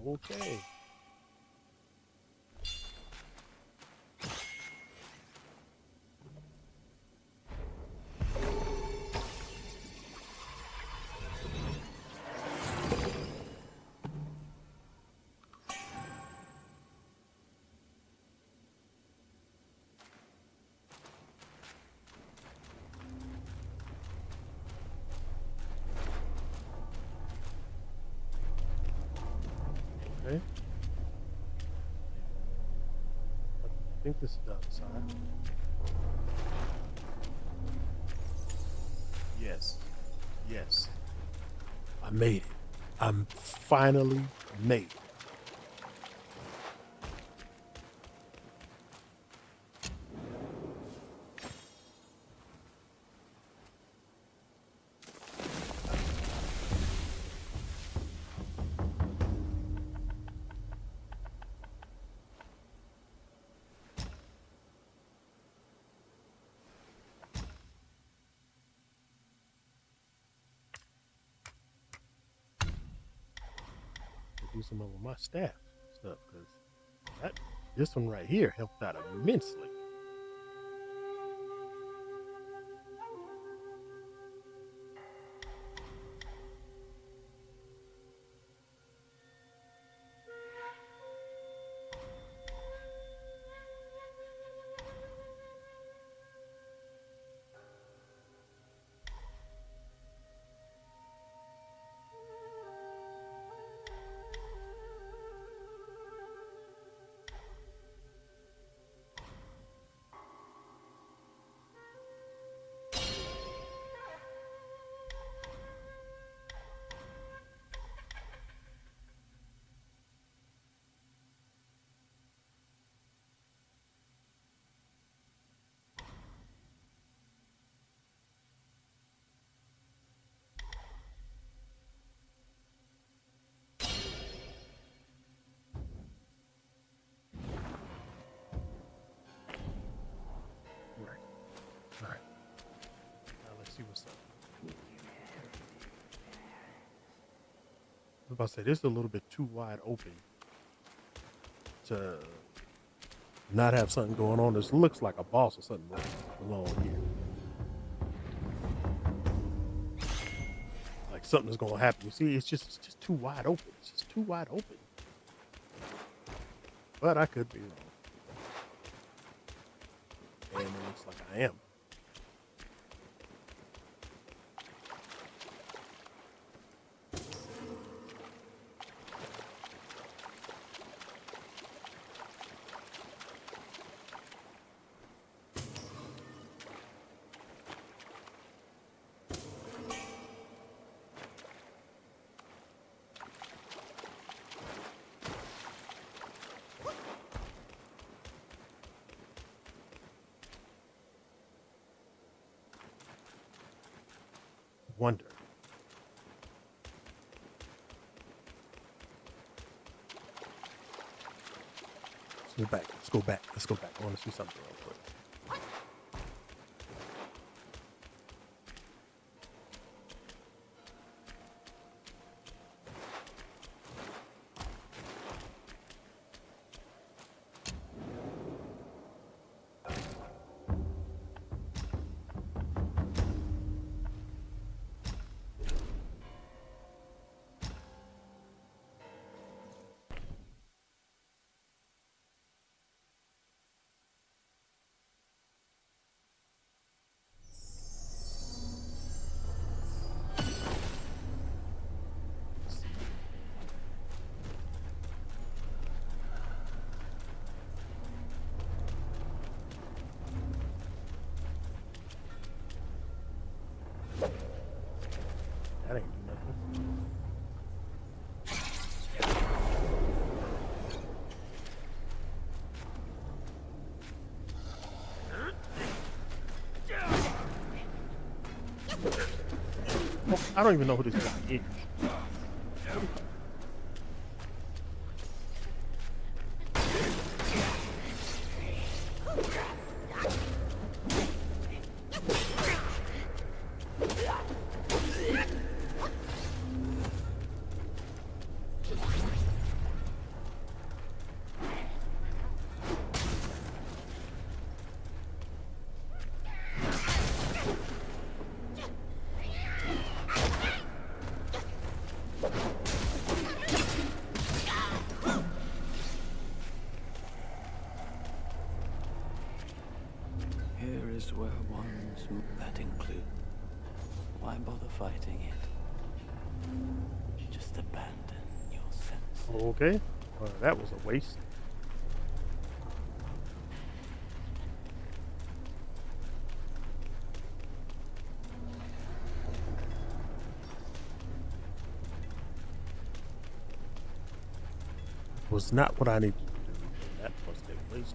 Okay. Okay. I think this is the other side. Yes. Yes. I made it. I'm finally made it. Do some of my staff stuff because this one right here helped out immensely. Right. All right. Now let's see what's up. I was about to say this is a little bit too wide open to not have something going on. This looks like a boss or something along here. Like something's gonna happen. You see, it's just too wide open. It's just too wide open. But I could be wrong. And it looks like I am. Wonder. Let's go back. Let's go back. Let's go back. I want to see something real quick. I don't even know who this guy is. Here is where one's that include. Why bother fighting it? Just abandon your senses. Okay, well, that was a waste. Was not what I needed to do. That was a waste.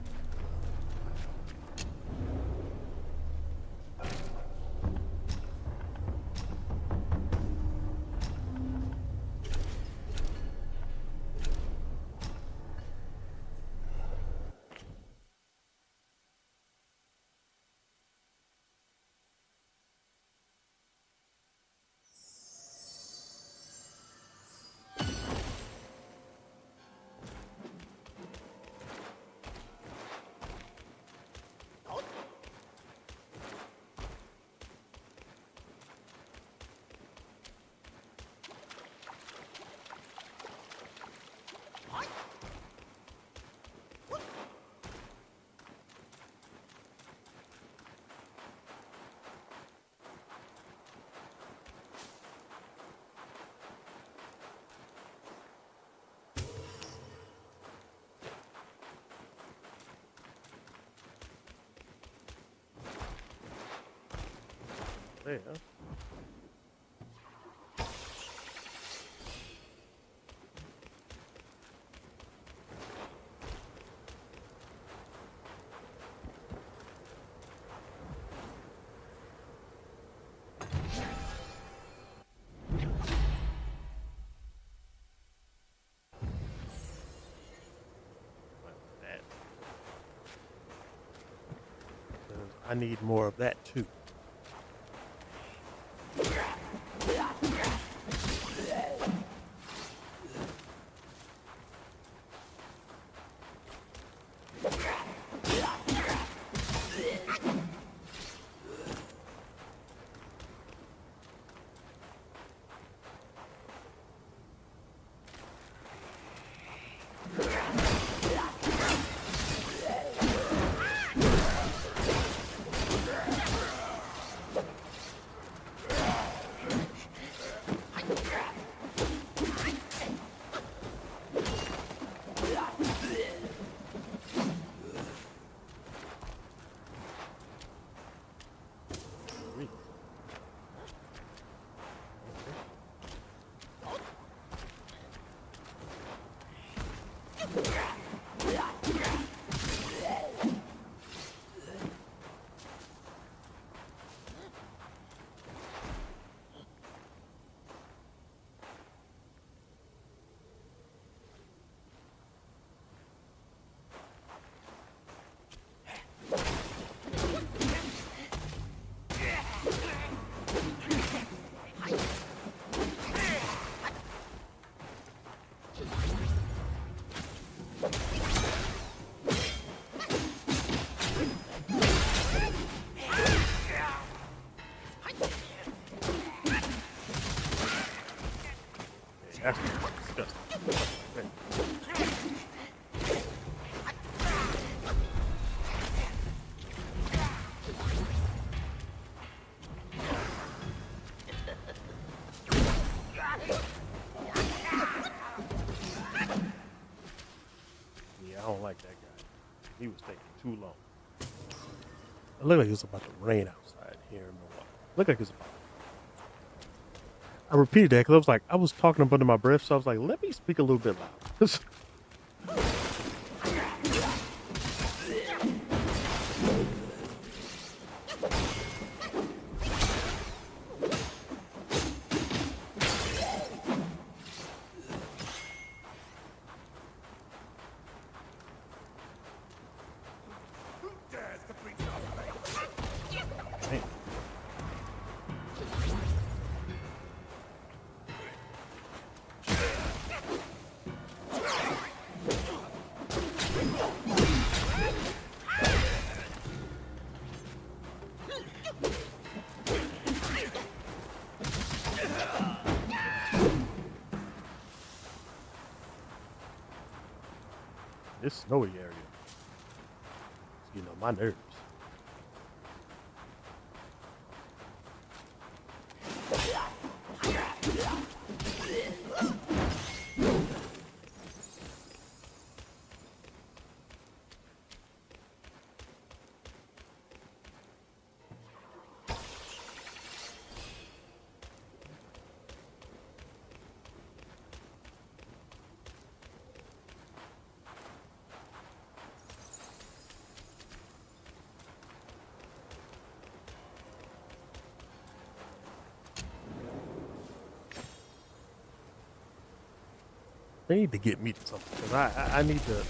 There. That. I need more of that too. That's disgusting. Yeah, I don't like that guy. He was taking too long. It looked like it was about to rain outside here in Milwaukee. Looked like it was about. I repeated that because I was talking up under my breath, so I was like, let me speak a little bit louder. This snowy area. It's getting on my nerves. They need to get me to something because I need to.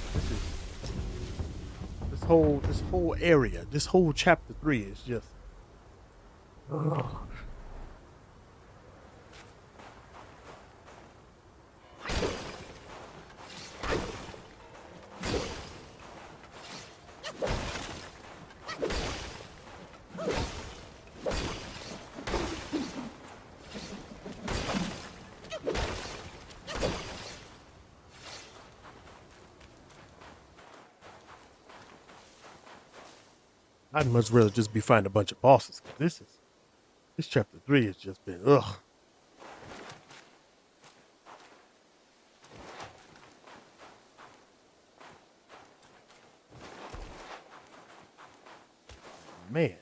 This whole area, this whole chapter 3 is just. Ugh. I'd much rather just be fighting a bunch of bosses. This chapter 3 has just been ugh. Man.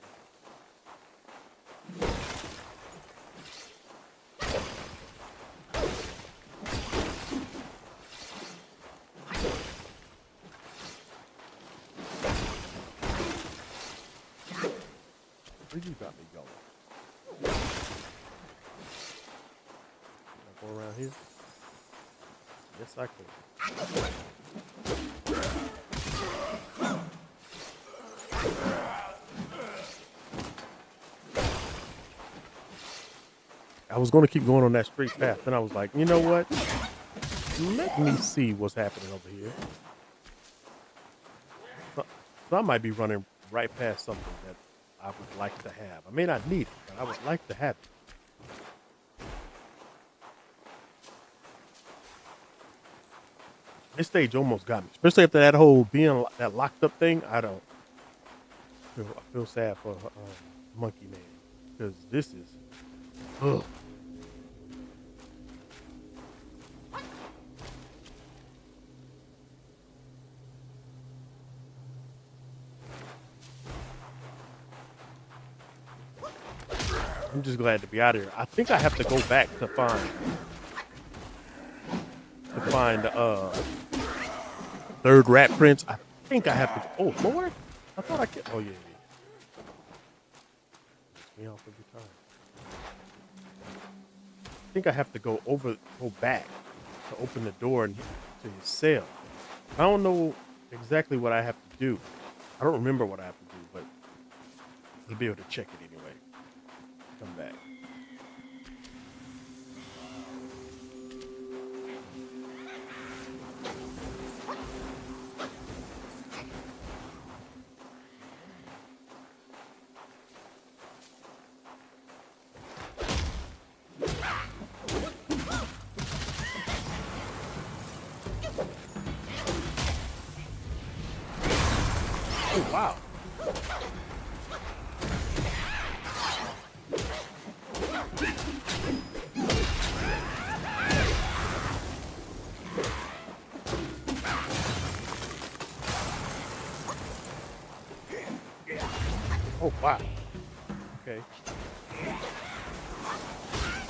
Where you got me going? Can I go around here? Yes, I can. I was going to keep going on that straight path, and I was like, you know what? Let me see what's happening over here. So I might be running right past something that I would like to have. I may not need it, but I would like to have it. This stage almost got me, especially after that whole being that locked up thing. I feel sad for Monkey Man because this is. Ugh. I'm just glad to be out of here. I think I have to go back to find third rat prince. I think I have to. Oh Lord, I thought I could. Oh yeah, me off every time. I think I have to go back to open the door and to his cell. I don't know exactly what I have to do. I don't remember what I have to do, but I'll be able to check it anyway. Come back. Oh, wow. Oh, wow. Okay.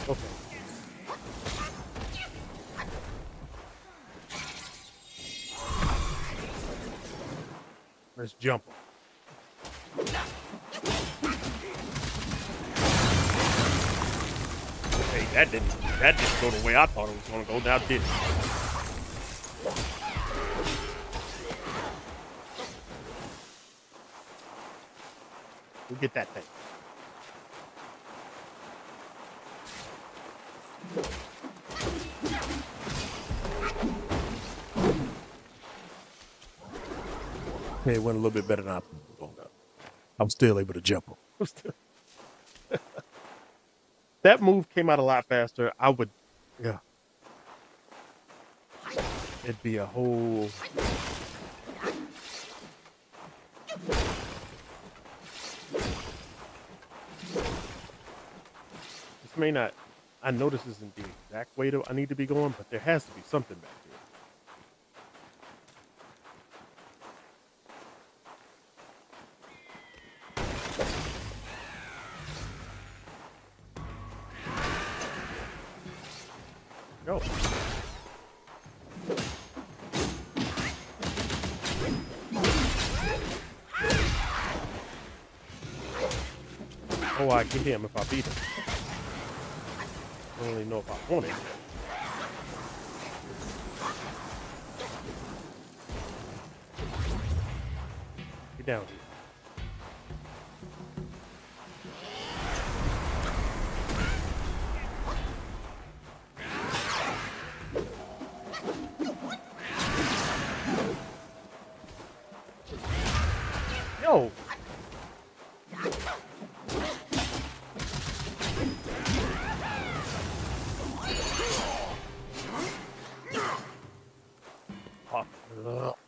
Okay. Let's jump him. Hey, that didn't go the way I thought it was gonna go. Now did it? We'll get that thing. Okay, it went a little bit better than I thought. I'm still able to jump him. That move came out a lot faster. I would, yeah. It'd be a whole may not. I know this isn't the exact way I need to be going, but there has to be something back here. Go. Oh, I get him if I beat him. I don't really know if I want it. Get down here. Yo! Oh,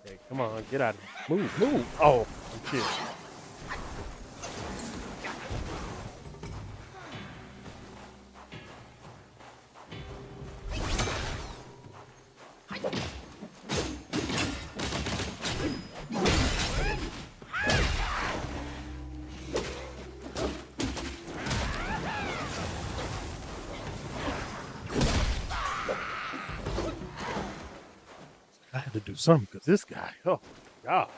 hey, come on, get out of here. Move, move. Oh, I'm shit. I had to do something because this guy, oh my God.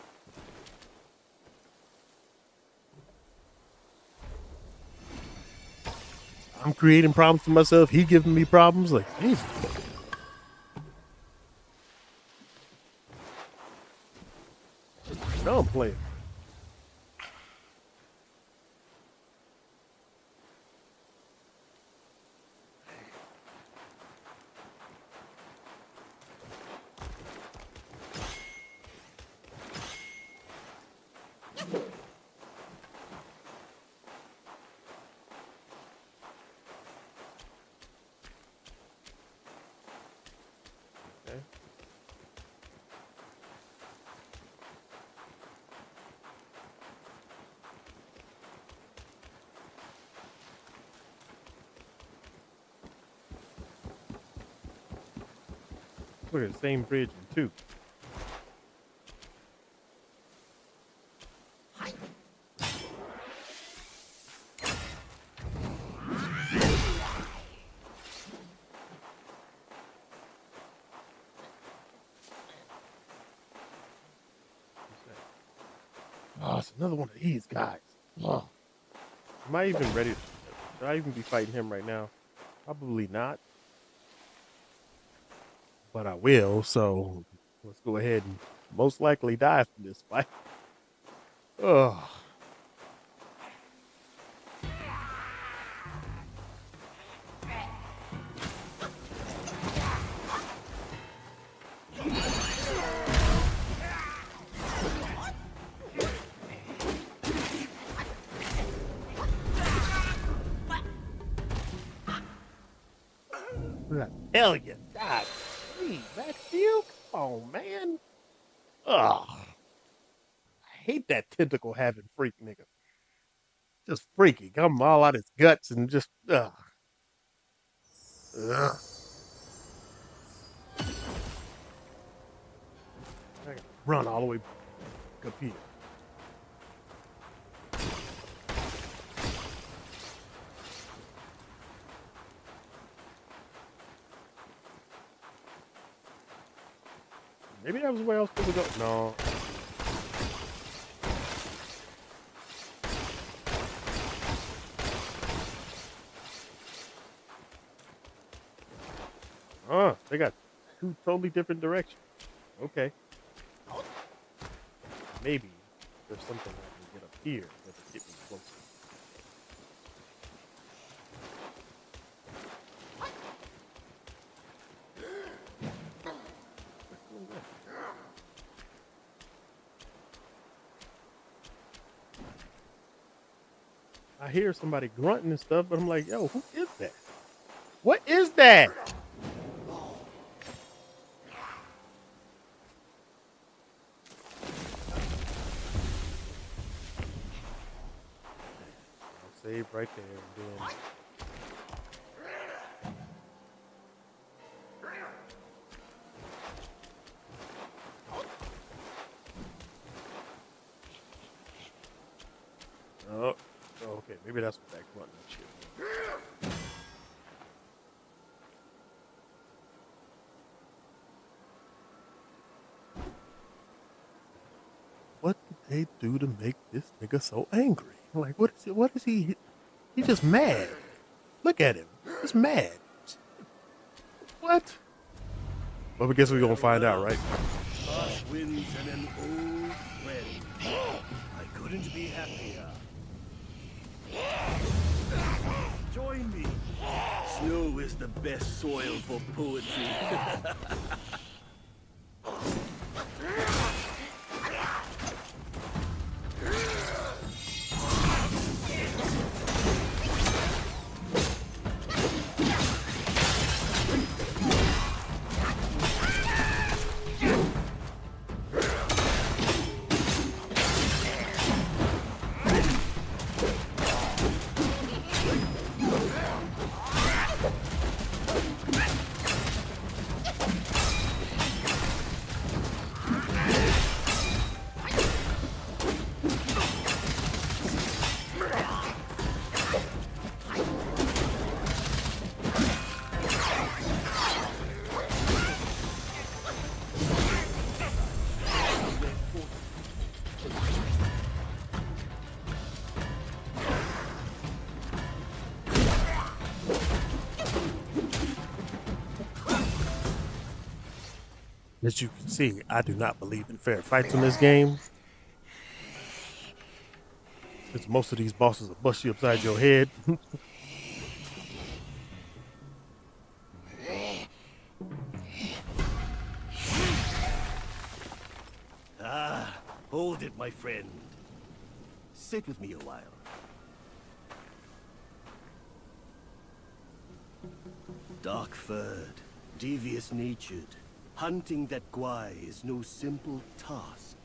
I'm creating problems for myself. He giving me problems. Like, Jesus. No, I'm playing. Okay. Look at the same bridge in two. Oh, it's another one of these guys. Oh. Am I even ready? Should I even be fighting him right now? Probably not. But I will, so let's go ahead and most likely die from this fight. Oh. What the hell you God, please, Backfield? Come on, man. Ugh. I hate that tentacle having freak nigga. Just freaky. Come all out his guts and just ugh. Ugh. I gotta run all the way up here. Maybe that was where I was supposed to go. No. They got two totally different directions. Okay. Maybe there's something I can get up here that will get me closer. I hear somebody grunting and stuff, but I'm like, yo, who is that? What is that? I'll save right there and then. Oh, okay. Maybe that's what that grunting shit was. What did they do to make this nigga so angry? Like, what is it? What is he? He just mad. Look at him. He's mad. What? Well, I guess we're gonna find out, right? Harsh winds and an old friend. I couldn't be happier. Join me. Snow is the best soil for poetry. As you can see, I do not believe in fair fights in this game. Because most of these bosses will bust you upside your head. Hold it, my friend. Sit with me a while. Dark-furred, devious-natured, hunting that Gwai is no simple task.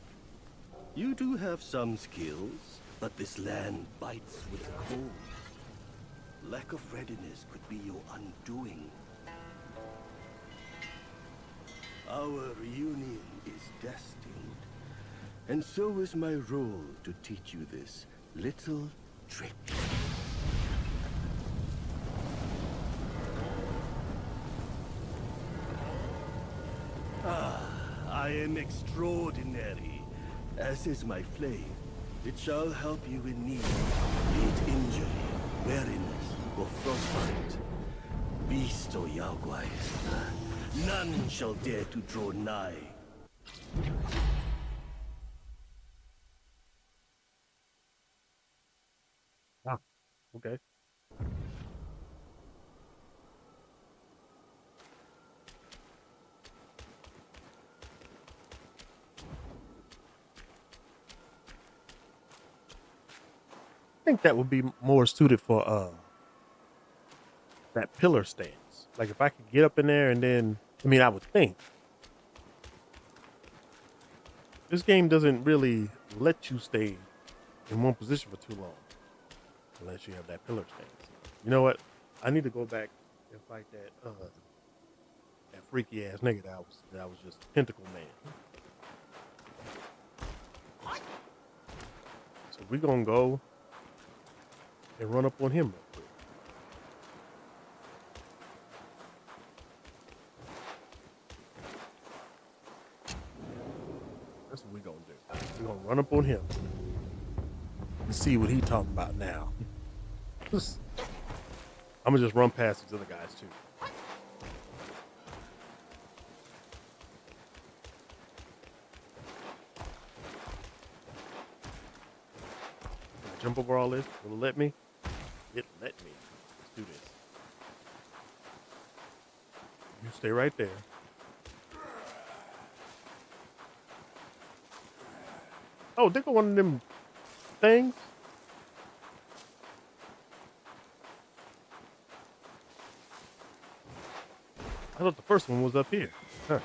You do have some skills, but this land bites with cold. Lack of readiness could be your undoing. Our reunion is destined, and so is my role to teach you this little trick. I am extraordinary, as is my flame. It shall help you in need, be it injury, weariness, or frostbite. Beast or Yaogwai, none shall dare to draw nigh. Ah, okay. I think that would be more suited for that pillar stance. Like if I could get up in there and then, I mean, I would think this game doesn't really let you stay in one position for too long unless you have that pillar stance. You know what? I need to go back and fight that freaky ass nigga that was just Tentacle Man. So we're gonna go and run up on him real quick. That's what we're gonna do. We're gonna run up on him and see what he talking about now. I'm gonna just run past these other guys too. jump over all this? Will it let me? It let me. Let's do this. You stay right there. Oh, they got one of them things. I thought the first one was up here. Huh.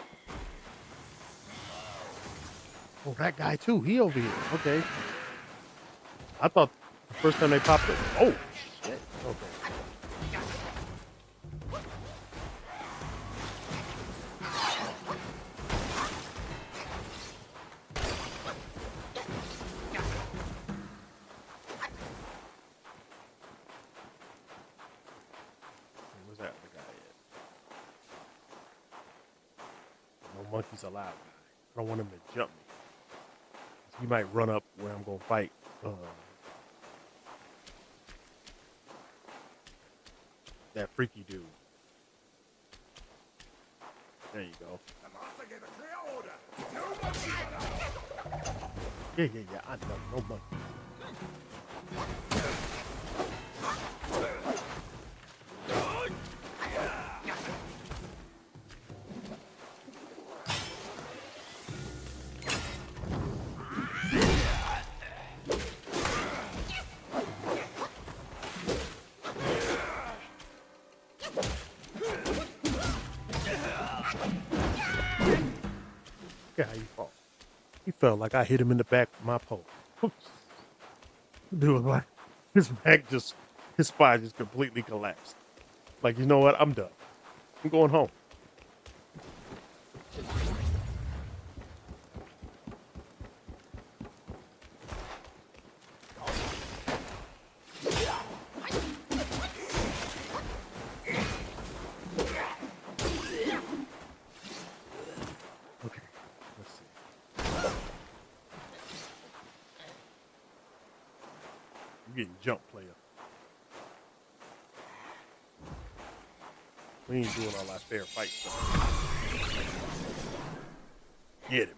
Oh, that guy too. He over here. Okay. I thought the first time they popped up. Oh, shit. Okay. Where's that other guy at? No monkey's allowed. I don't want him to jump me. He might run up where I'm gonna fight. That freaky dude. There you go. Yeah. I know. No monkey. Look at how he fall. He felt like I hit him in the back with my pole. Dude was like, his spine just completely collapsed. Like, you know what? I'm done. I'm going home. Okay, let's see. You're getting jumped, player. We ain't doing all that fair fight stuff. Get him.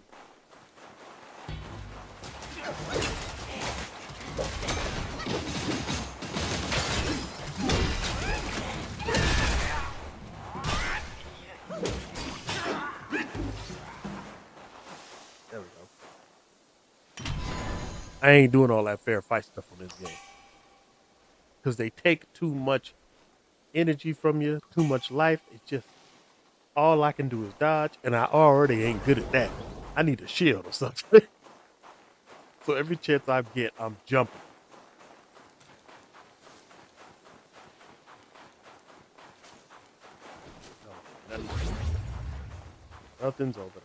There we go. I ain't doing all that fair fight stuff on this game. Because they take too much energy from you, too much life. It's just, all I can do is dodge, and I already ain't good at that. I need a shield or something. So every chance I get, I'm jumping. No, nothing's over there.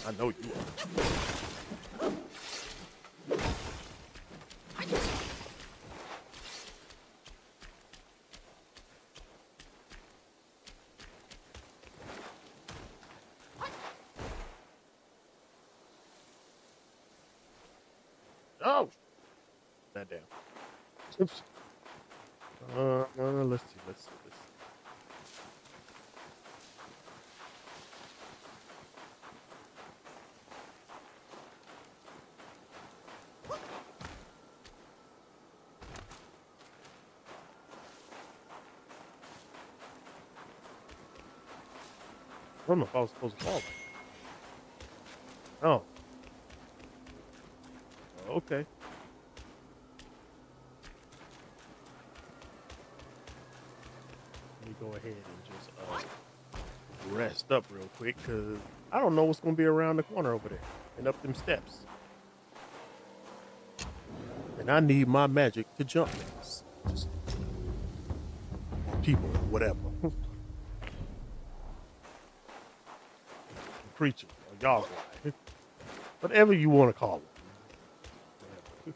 I know you are. Oh, that down. Oops. Let's see. I don't know if I was supposed to fall. Oh. Okay. Let me go ahead and just rest up real quick, because I don't know what's going to be around the corner over there and up them steps. And I need my magic to jump things. Just people, whatever. Creatures, or y'all, whatever you want to call them.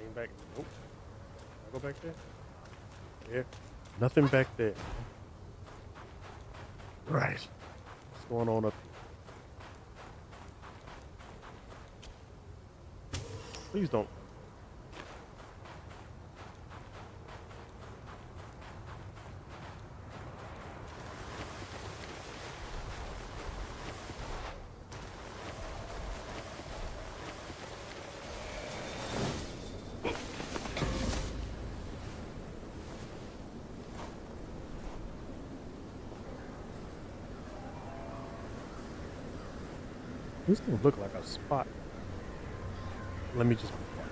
Anything back? Nope. Can I go back there? Yeah. Nothing back there. Right. What's going on up here? Please don't. This thing look like a spot. Let me just be quiet.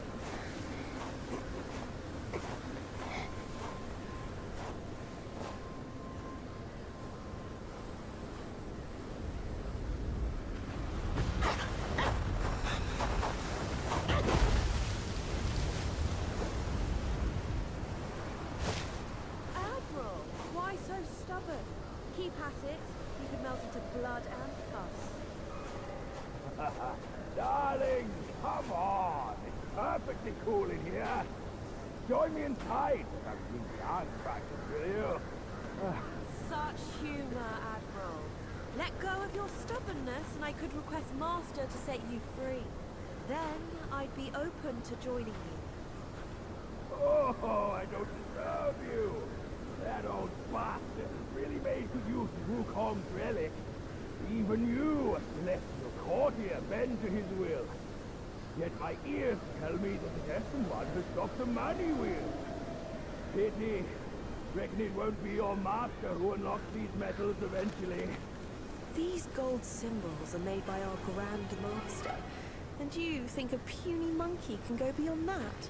Admiral, why so stubborn? Keep at it. You could melt into blood and pus. Darling, come on. It's perfectly cool in here. Join me inside. I've been dance practice with you. Such humor, Admiral. Let go of your stubbornness and I could request Master to set you free. Then I'd be open to joining you. Oh, I don't deserve you. That old bastard really made good use of Wukong's relic. Even you, celestial courtier, bend to his will. Yet my ears tell me that the destined one has stopped the money wheel. Pity. Reckon it won't be your master who unlocks these metals eventually. These gold symbols are made by our Grand Master. And you think a puny monkey can go beyond that?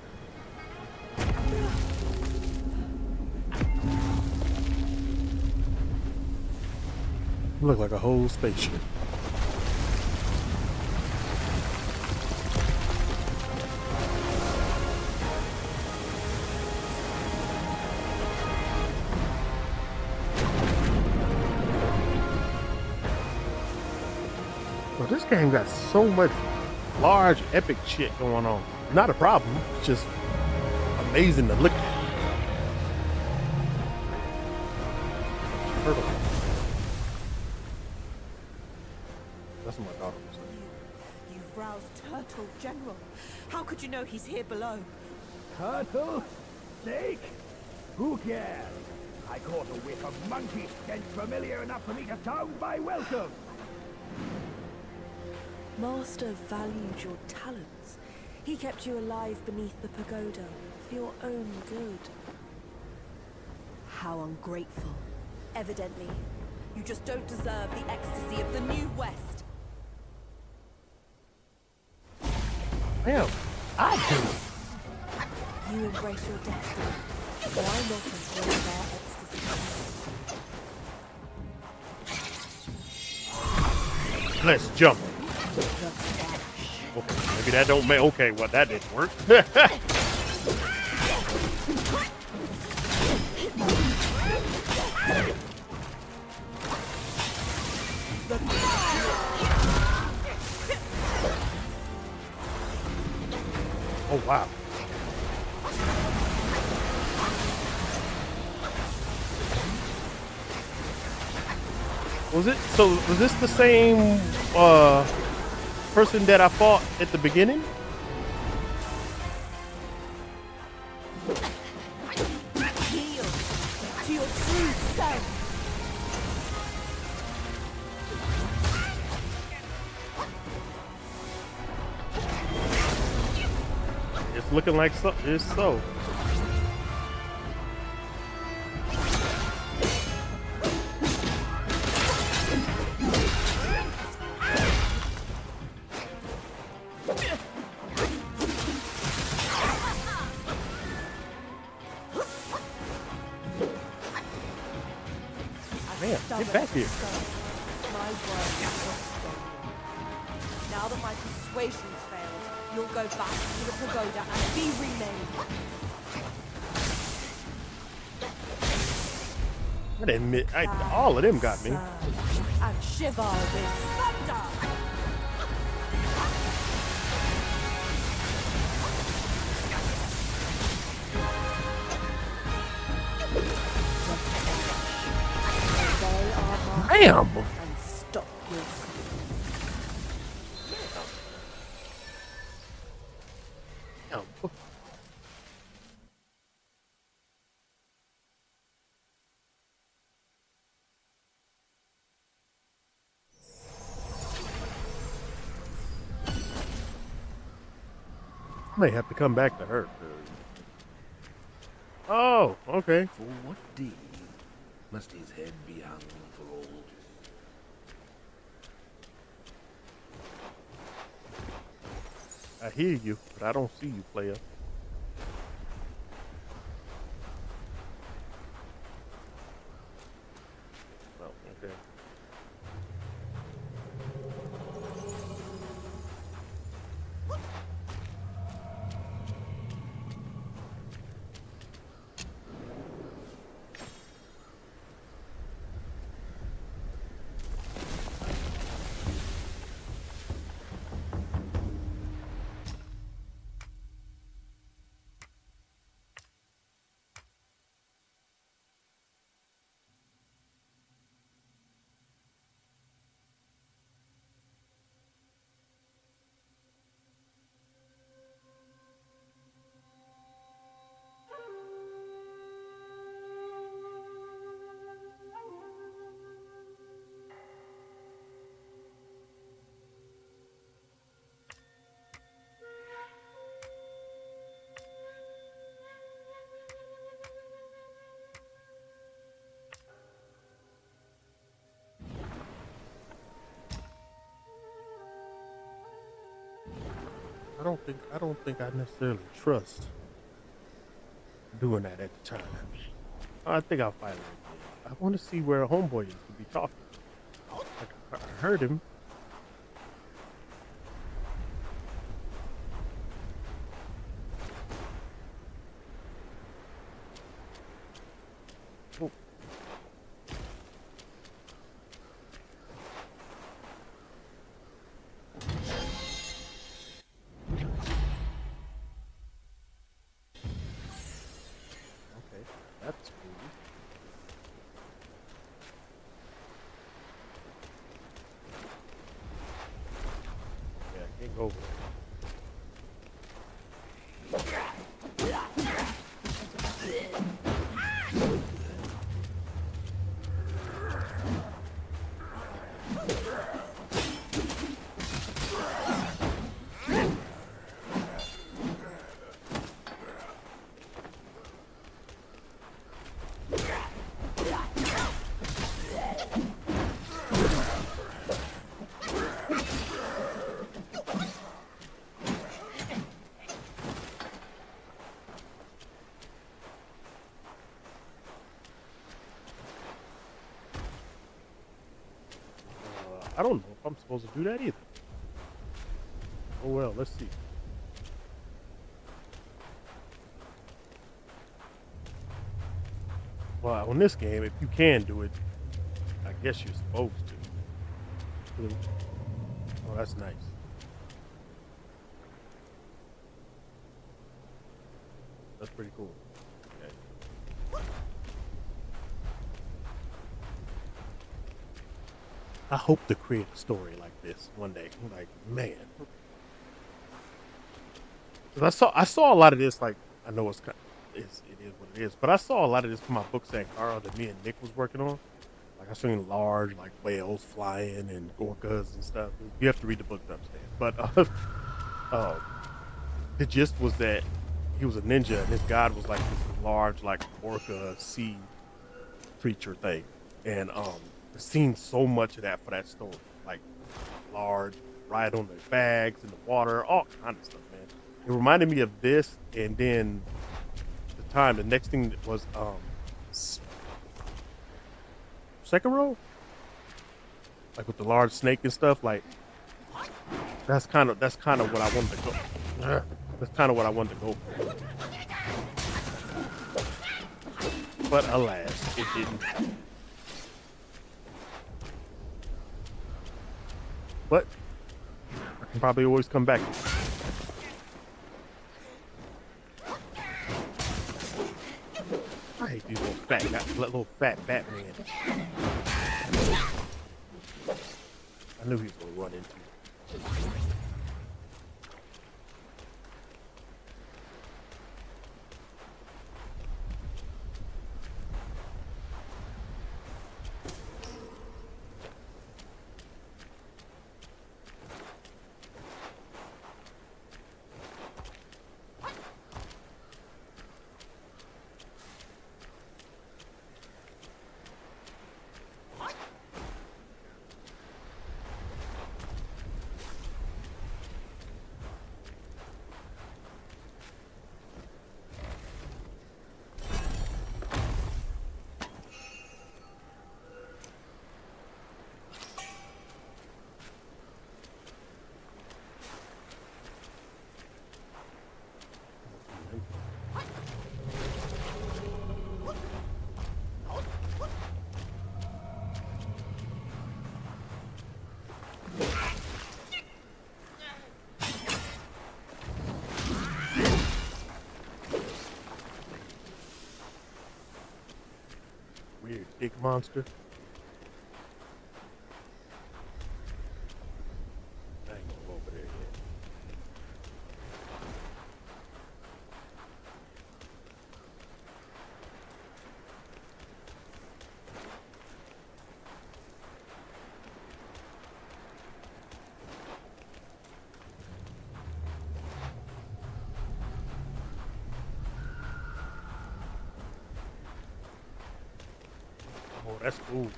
Look like a whole spaceship. Well, this game got so much large, epic shit going on. Not a problem. It's just amazing to look at. Turtle. That's what my daughter was saying. You've roused Turtle, General. How could you know he's here below? Turtle? Snake? Who cares? I caught a whiff of monkey stench familiar enough for me to sound my welcome. Master valued your talents. He kept you alive beneath the pagoda for your own good. How ungrateful. Evidently, you just don't deserve the ecstasy of the New West. Damn, I do. You embrace your destiny. Why not enjoy their ecstasy? Let's jump. The Bash. Okay, maybe that don't make. Okay, well that didn't work. Oh wow. Was this the same person that I fought at the beginning? Yield to your true self. It's looking like so. It's so. Man, get back here. My word is spoken. Now that my persuasion's failed, you'll go back to the pagoda and be remade. I didn't admit, all of them got me. And shiver with thunder. Damn. and stop your Damn. I may have to come back to her. Oh, okay. For what deed must his head be hung for all? I hear you, but I don't see you, player. Oh, okay. I don't think I necessarily trust doing that at the time. I think I'll fight him. I want to see where a homeboy is to be talking. Like, I heard him. Oh. Okay, that's cool. Yeah, I can't go over there. I don't know if I'm supposed to do that either. Oh well, let's see. Well, on this game, if you can do it, I guess you're supposed to. Oh, that's nice. That's pretty cool. Okay. I hope to create a story like this one day. Like, man. 'Cause I saw a lot of this, like, I know it is what it is, but I saw a lot of this from my book Sankara that me and Nick was working on. Like I seen large like whales flying and orcas and stuff. You have to read the book to understand. But uh, the gist was that he was a ninja and his god was like this large like orca sea creature thing. And I've seen so much of that for that story. Like large, ride on their bags in the water, all kind of stuff, man. It reminded me of this, and then the next thing was Sekiro, like with the large snake and stuff. Like that's kind of what I wanted to go. That's kind of what I wanted to go for. But alas, it didn't. But I can probably always come back. I hate these little fat Batman. I knew he was gonna run into it. Weird big monster. I ain't gonna go over there yet. Oh, that's cool.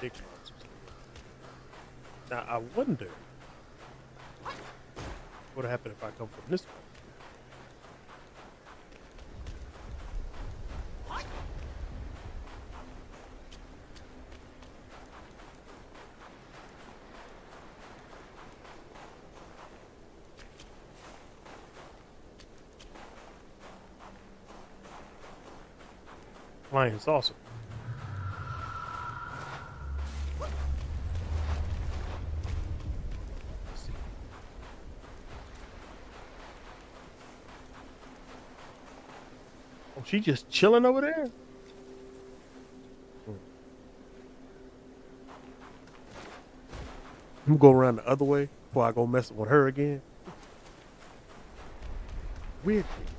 Big monsters. Now I wonder what'll happen if I come from this way. Flying saucer. Let's see. Oh, she just chilling over there? I'm gonna go around the other way before I go messing with her again. Weird things.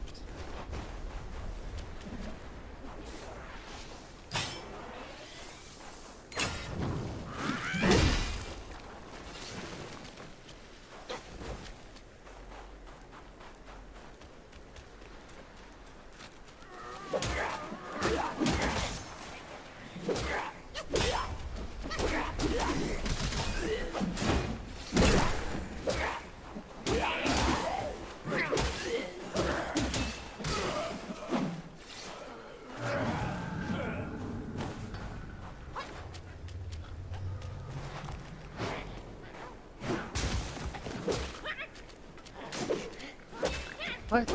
What?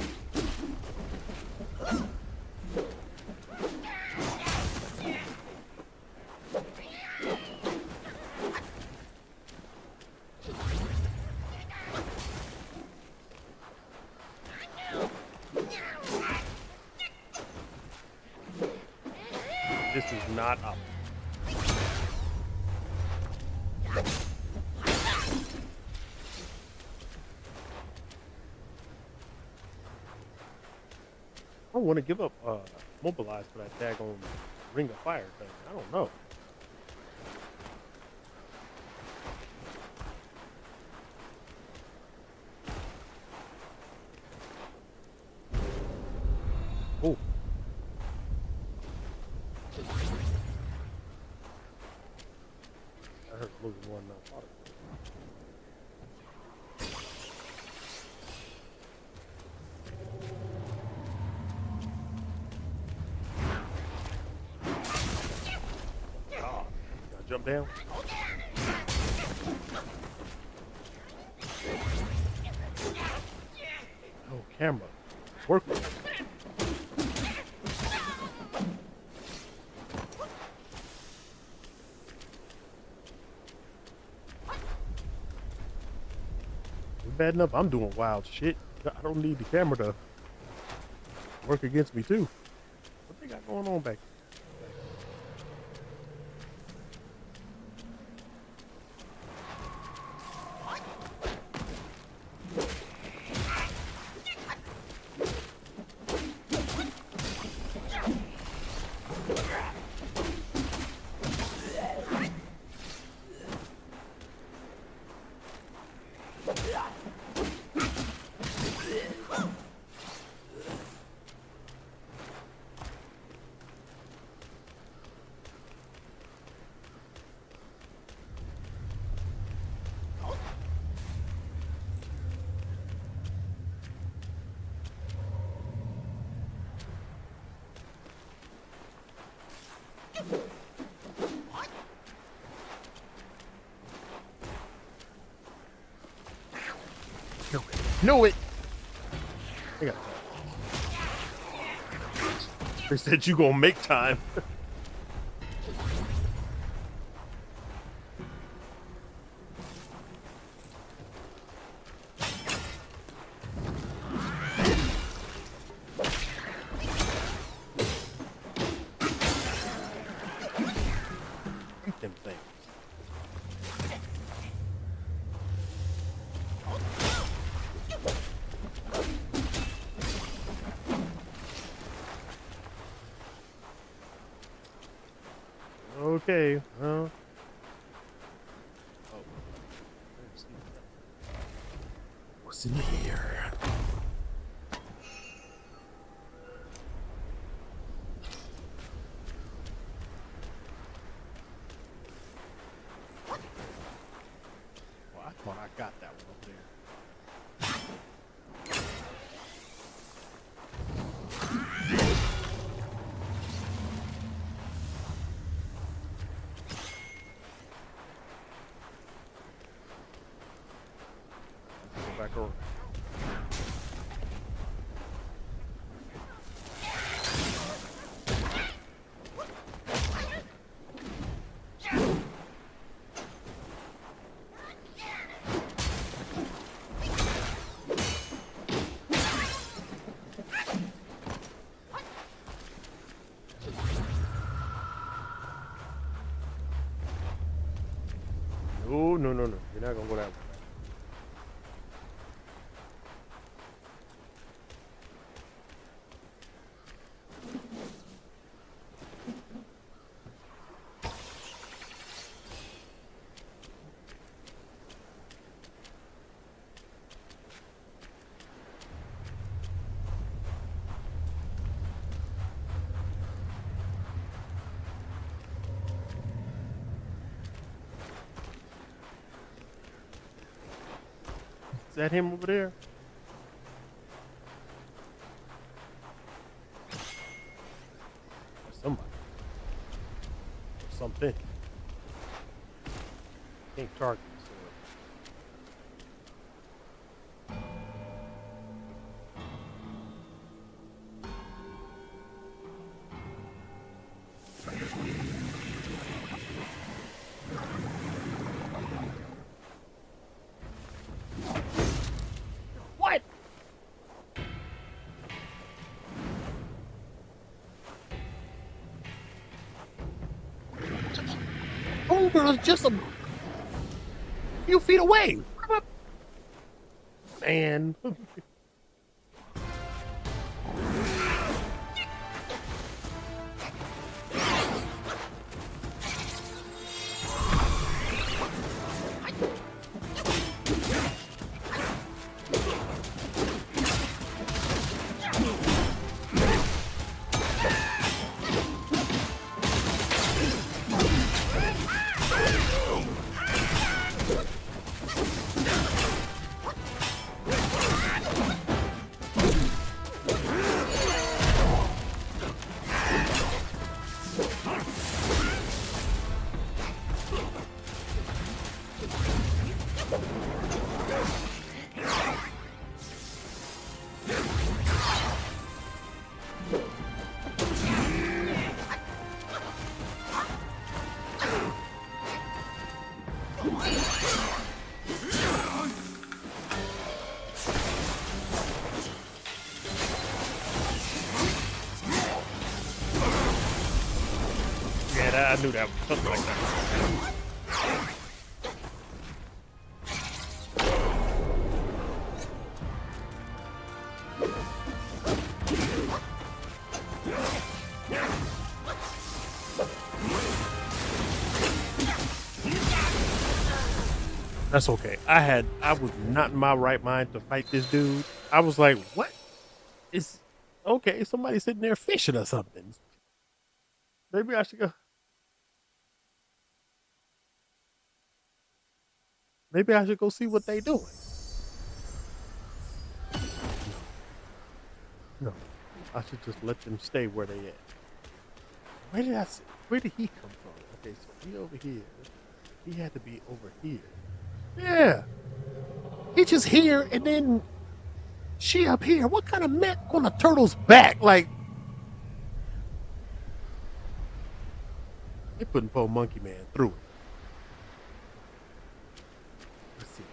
This is not up. I don't want to give up mobilize for that daggone ring of fire thing. I don't know. Oh. I heard losing one now. Jump down. camera. Work with it. Bad enough I'm doing wild shit. I don't need the camera to work against me too. What they got going on back there? Knew it! They got They said you gonna make time. Eat them things. Okay, well. Oh. What's in here? Well, I thought I got that one up there. Go back over. No, no, no, no. You're not gonna go that way. Is that him over there? Somebody. Something. Can't target. What? Oh, girl, it's just a few feet away. Man. I knew that was something like that. That's okay. I was not in my right mind to fight this dude. I was like, what? It's okay. Somebody sitting there fishing or something. Maybe I should go. Maybe I should go see what they doing. No, I should just let them stay where they at. Where did I see? Where did he come from? Okay, so he over here. He had to be over here. Yeah, he just here, and then she up here. What kind of met on a turtle's back? Like they putting poor Monkey Man through it. Let's see.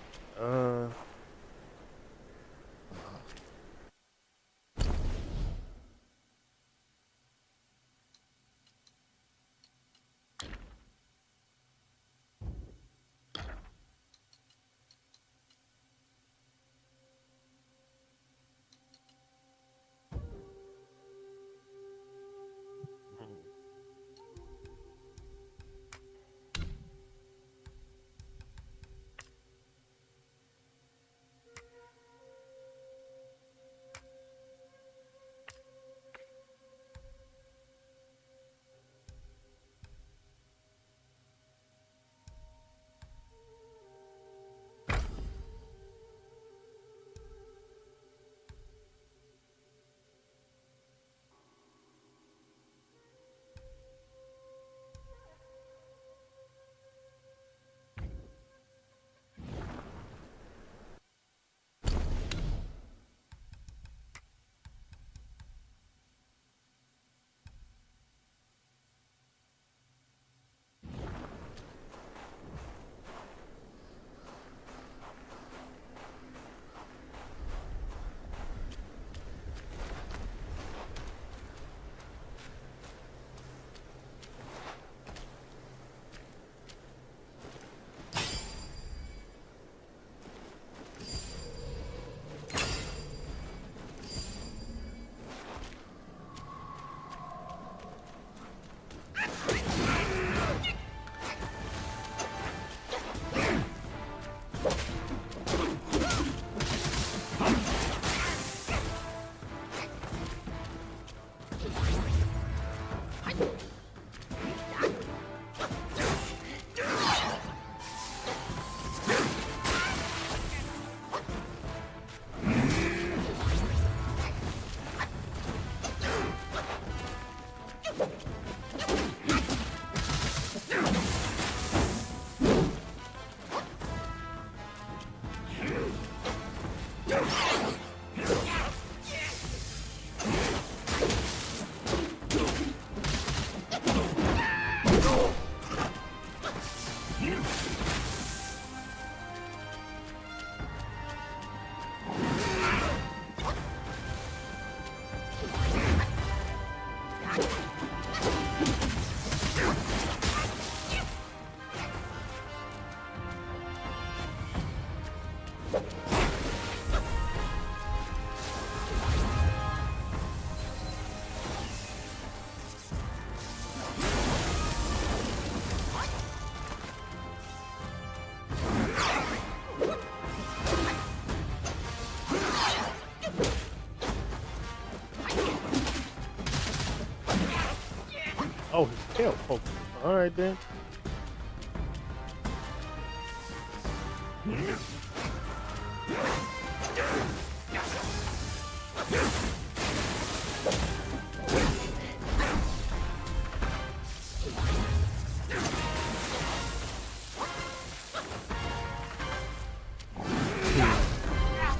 Oh, his tail poking. All right then.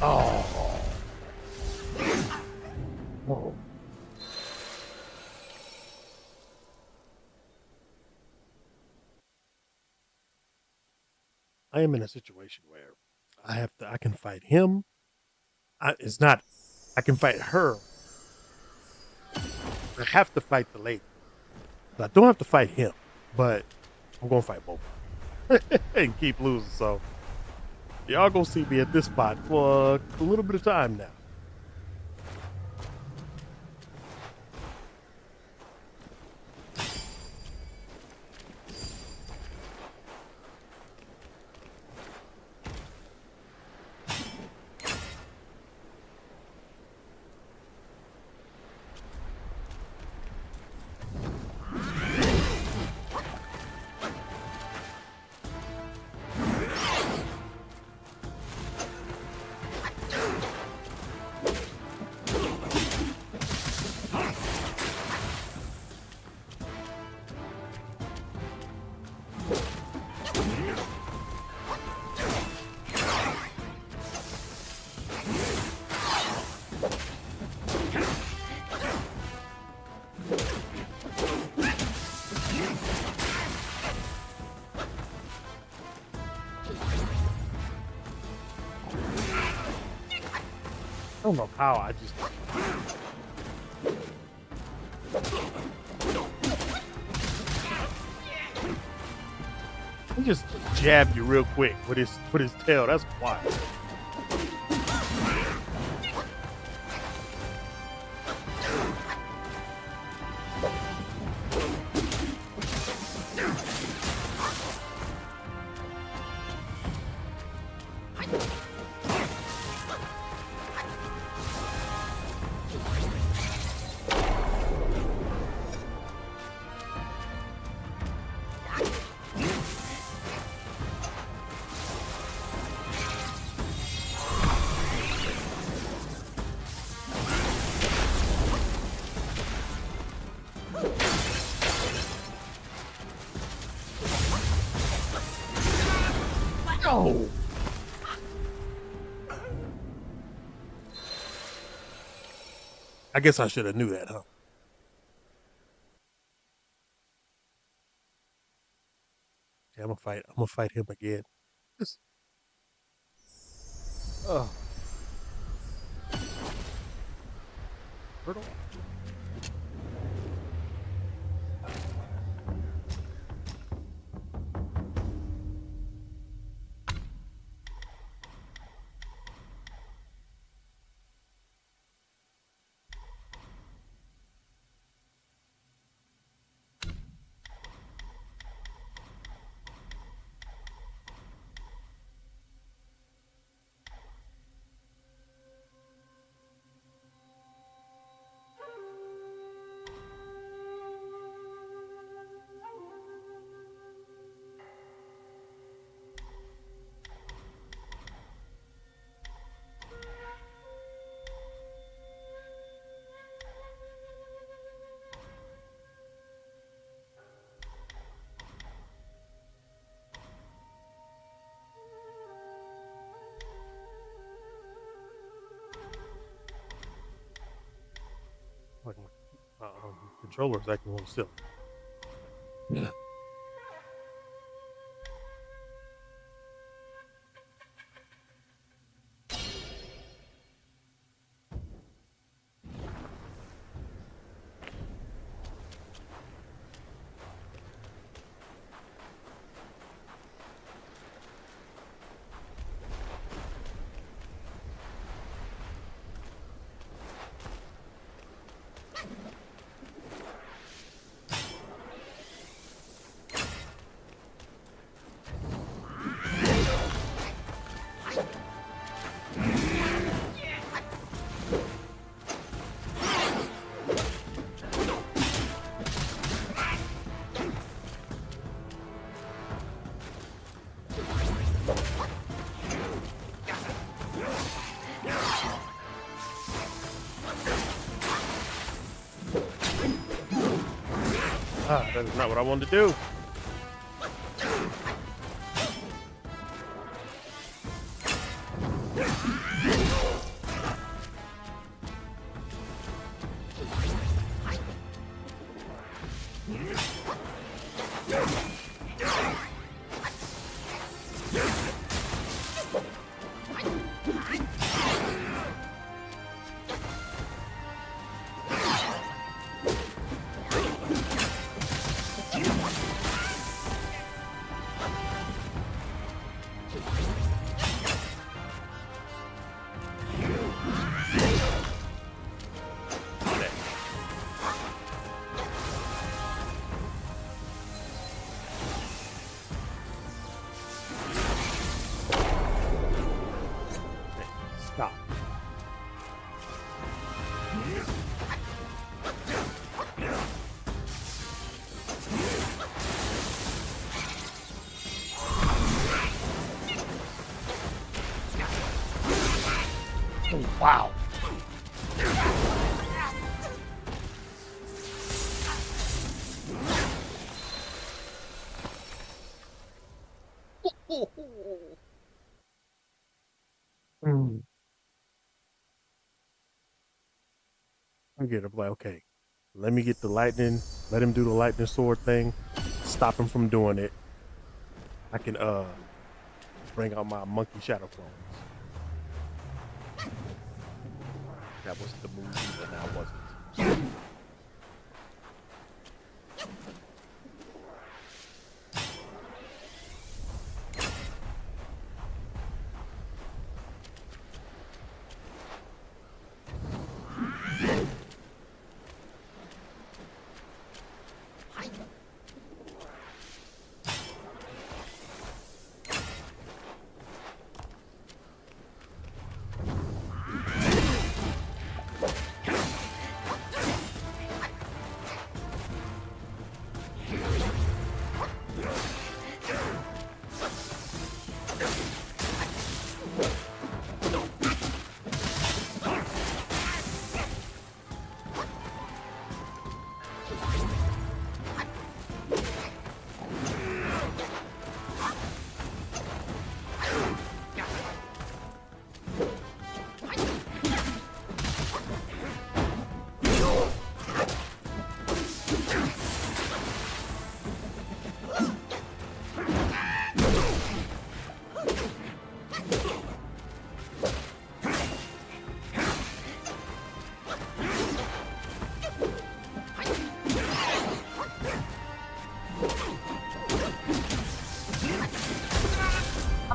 Oh. Whoa. I am in a situation where I can fight him. It's not, I can fight her. I have to fight the lady. But I don't have to fight him. but I'm gonna fight both and keep losing. So y'all gonna see me at this spot for a little bit of time now. I don't know how I just. He just jabbed you real quick with his tail. That's wild. No. I guess I should have knew that, huh? Yeah, I'm gonna fight him again. Oh. Turtle. Like my controller's acting a little silly. Yeah. Ah, that is not what I wanted to do. Stop. Oh, wow. Mm. I get it. Like, okay, let me get the lightning. Let him do the lightning sword thing. Stop him from doing it. I can bring out my monkey shadow clones. That was the movie, but now wasn't.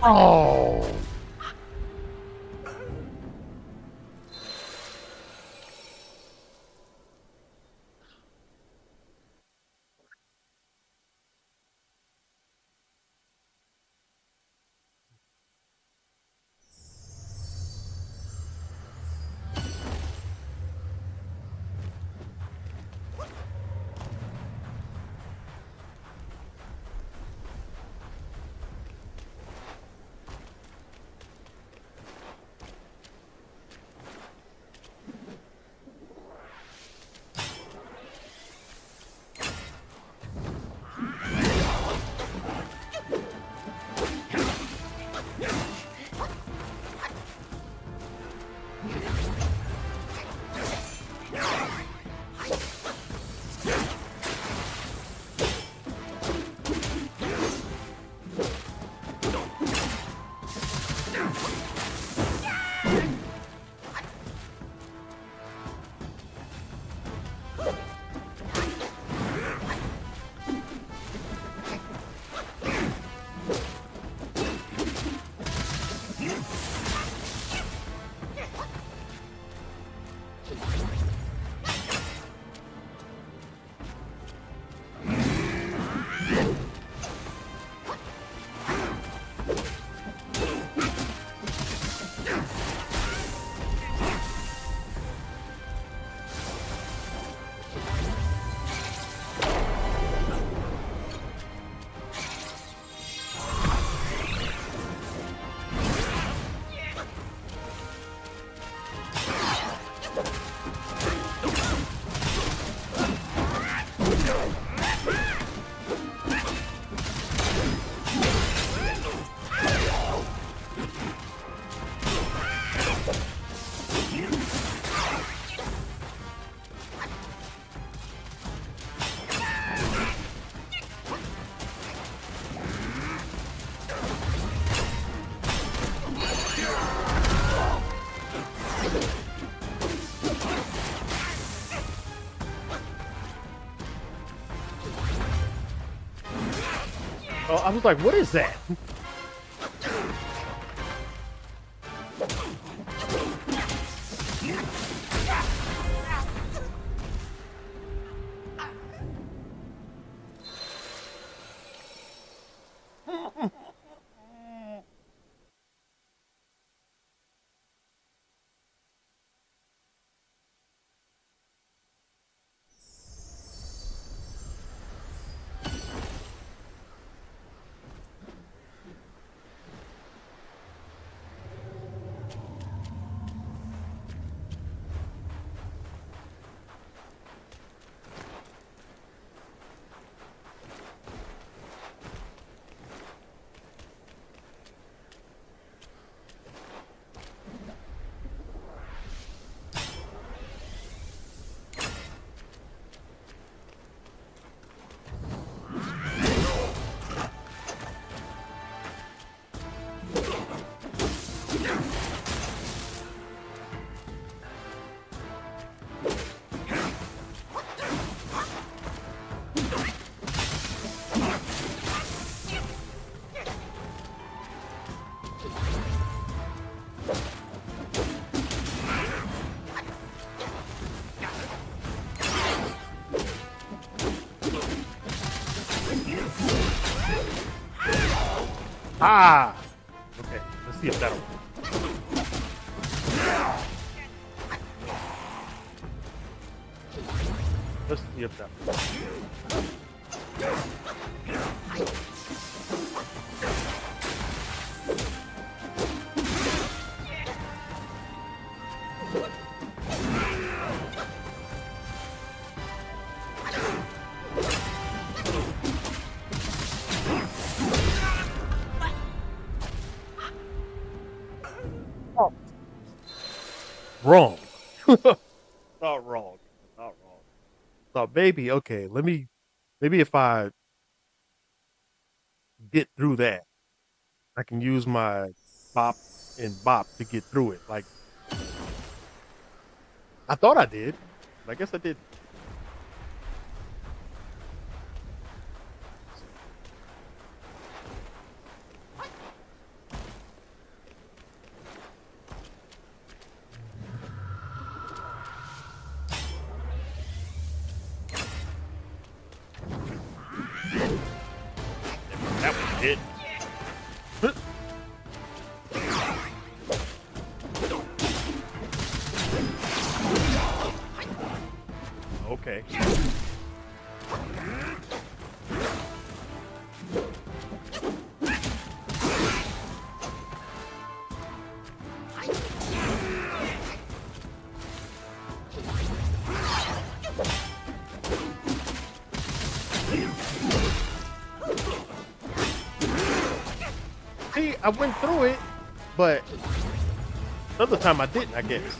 Oh. Oh, I was like, what is that? Ah! Okay, let's see if that'll work. Let's see if that works. Oh, wrong. Not wrong. Not wrong. So maybe, okay, maybe if I get through that, I can use my bop and bop to get through it. Like, I thought I did, but I guess I didn't. That was it. Okay. See, I went through it, but another time I didn't, I guess.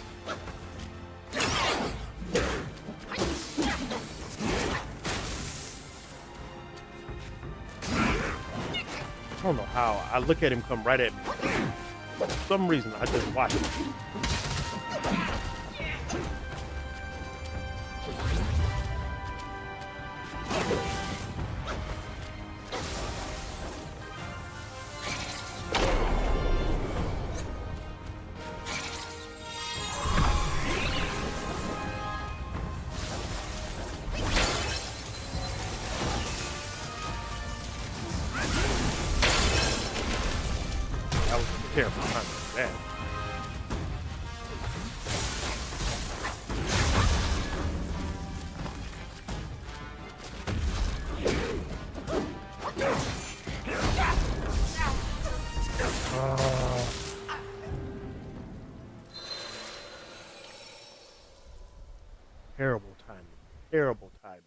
I don't know how. I look at him come right at me. For some reason, I just watch him. That was a terrible time for that. Terrible timing. Terrible timing.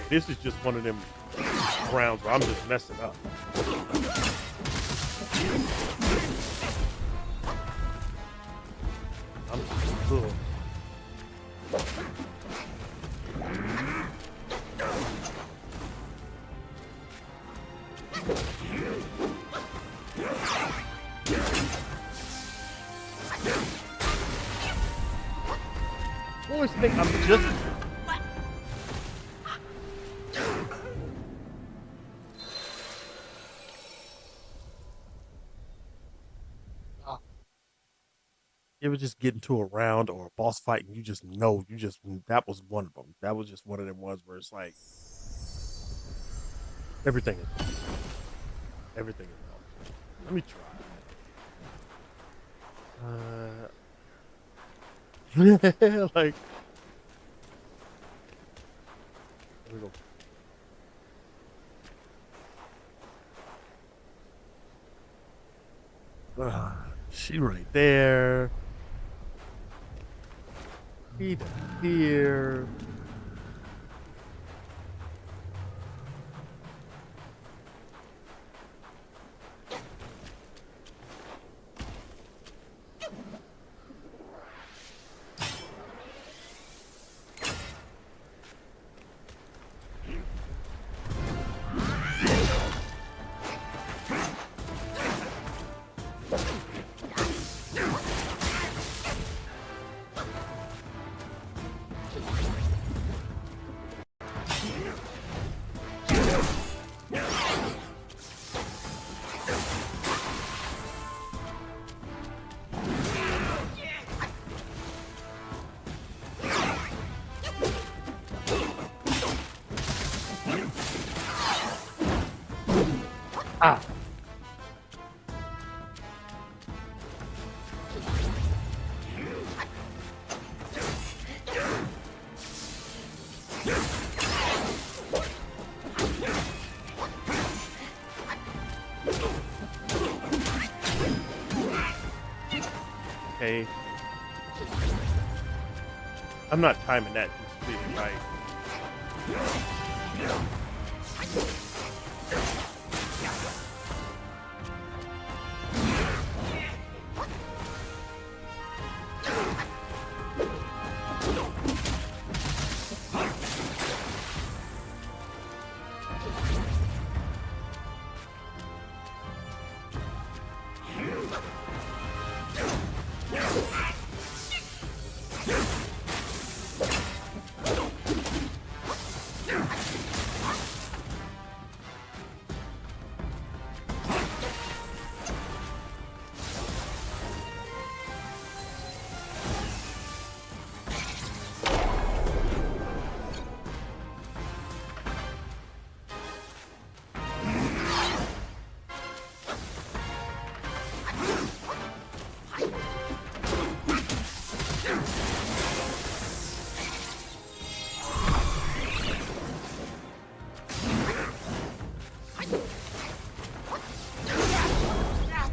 This is just one of them rounds where I'm just messing up. I'm just cool. I always think I'm just. You ever just get into a round or a boss fight and you just know that was one of them. That was just one of them ones where it's like everything is everything is off. Let me try. Like here we go. She right there. He down here. Ah. Okay. I'm not timing that completely right.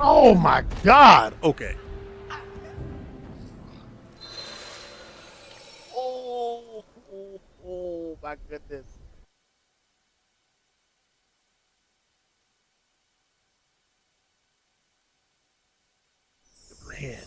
Oh my God. Okay. Oh my goodness. Man.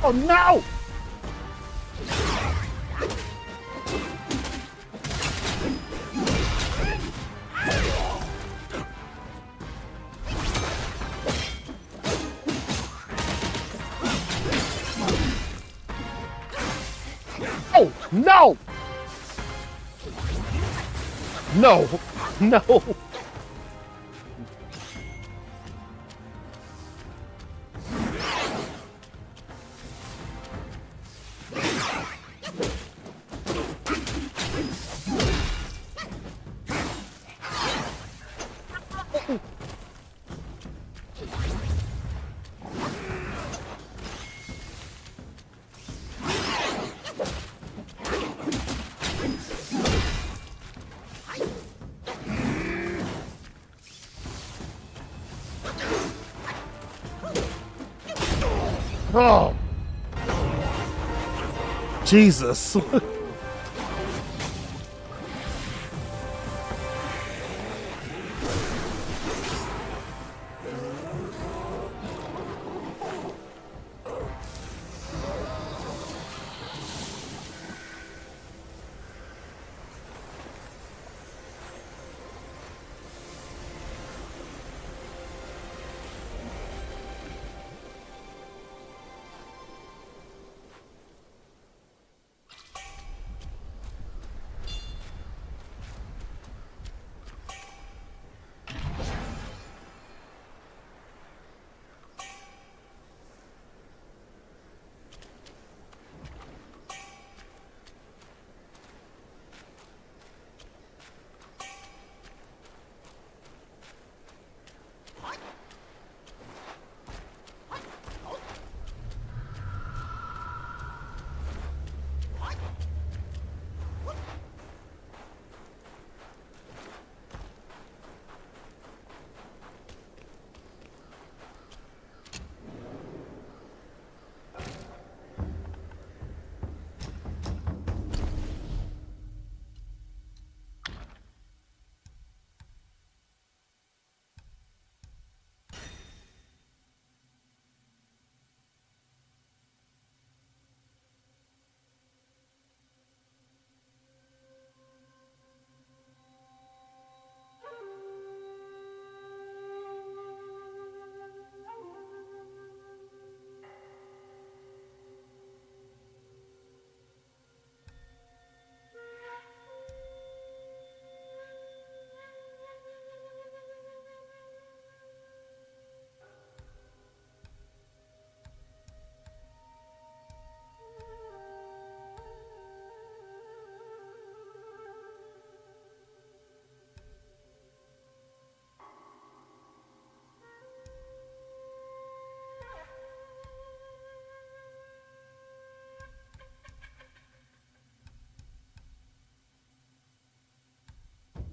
Oh no! No! No! No! Oh, Jesus.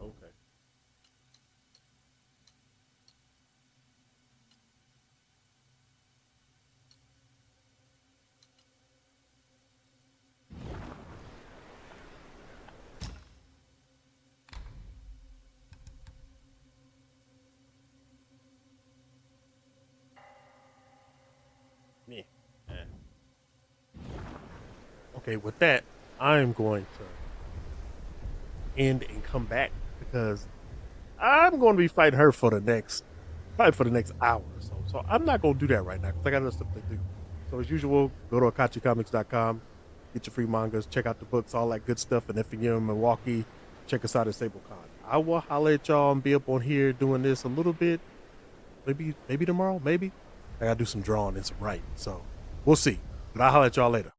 Okay. Yeah. Okay, with that, I'm going to end and come back because I'm going to be fighting her for the next, probably for the next hour or so. So I'm not going to do that right now because I got other stuff to do. So as usual, go to akachicomics.com, get your free mangas, check out the books, all that good stuff. And if you're in Milwaukee, check us out at SableCon. I will holler at y'all and be up on here doing this a little bit. Maybe tomorrow, maybe. I got to do some drawing and some writing. So we'll see. But I'll holler at y'all later.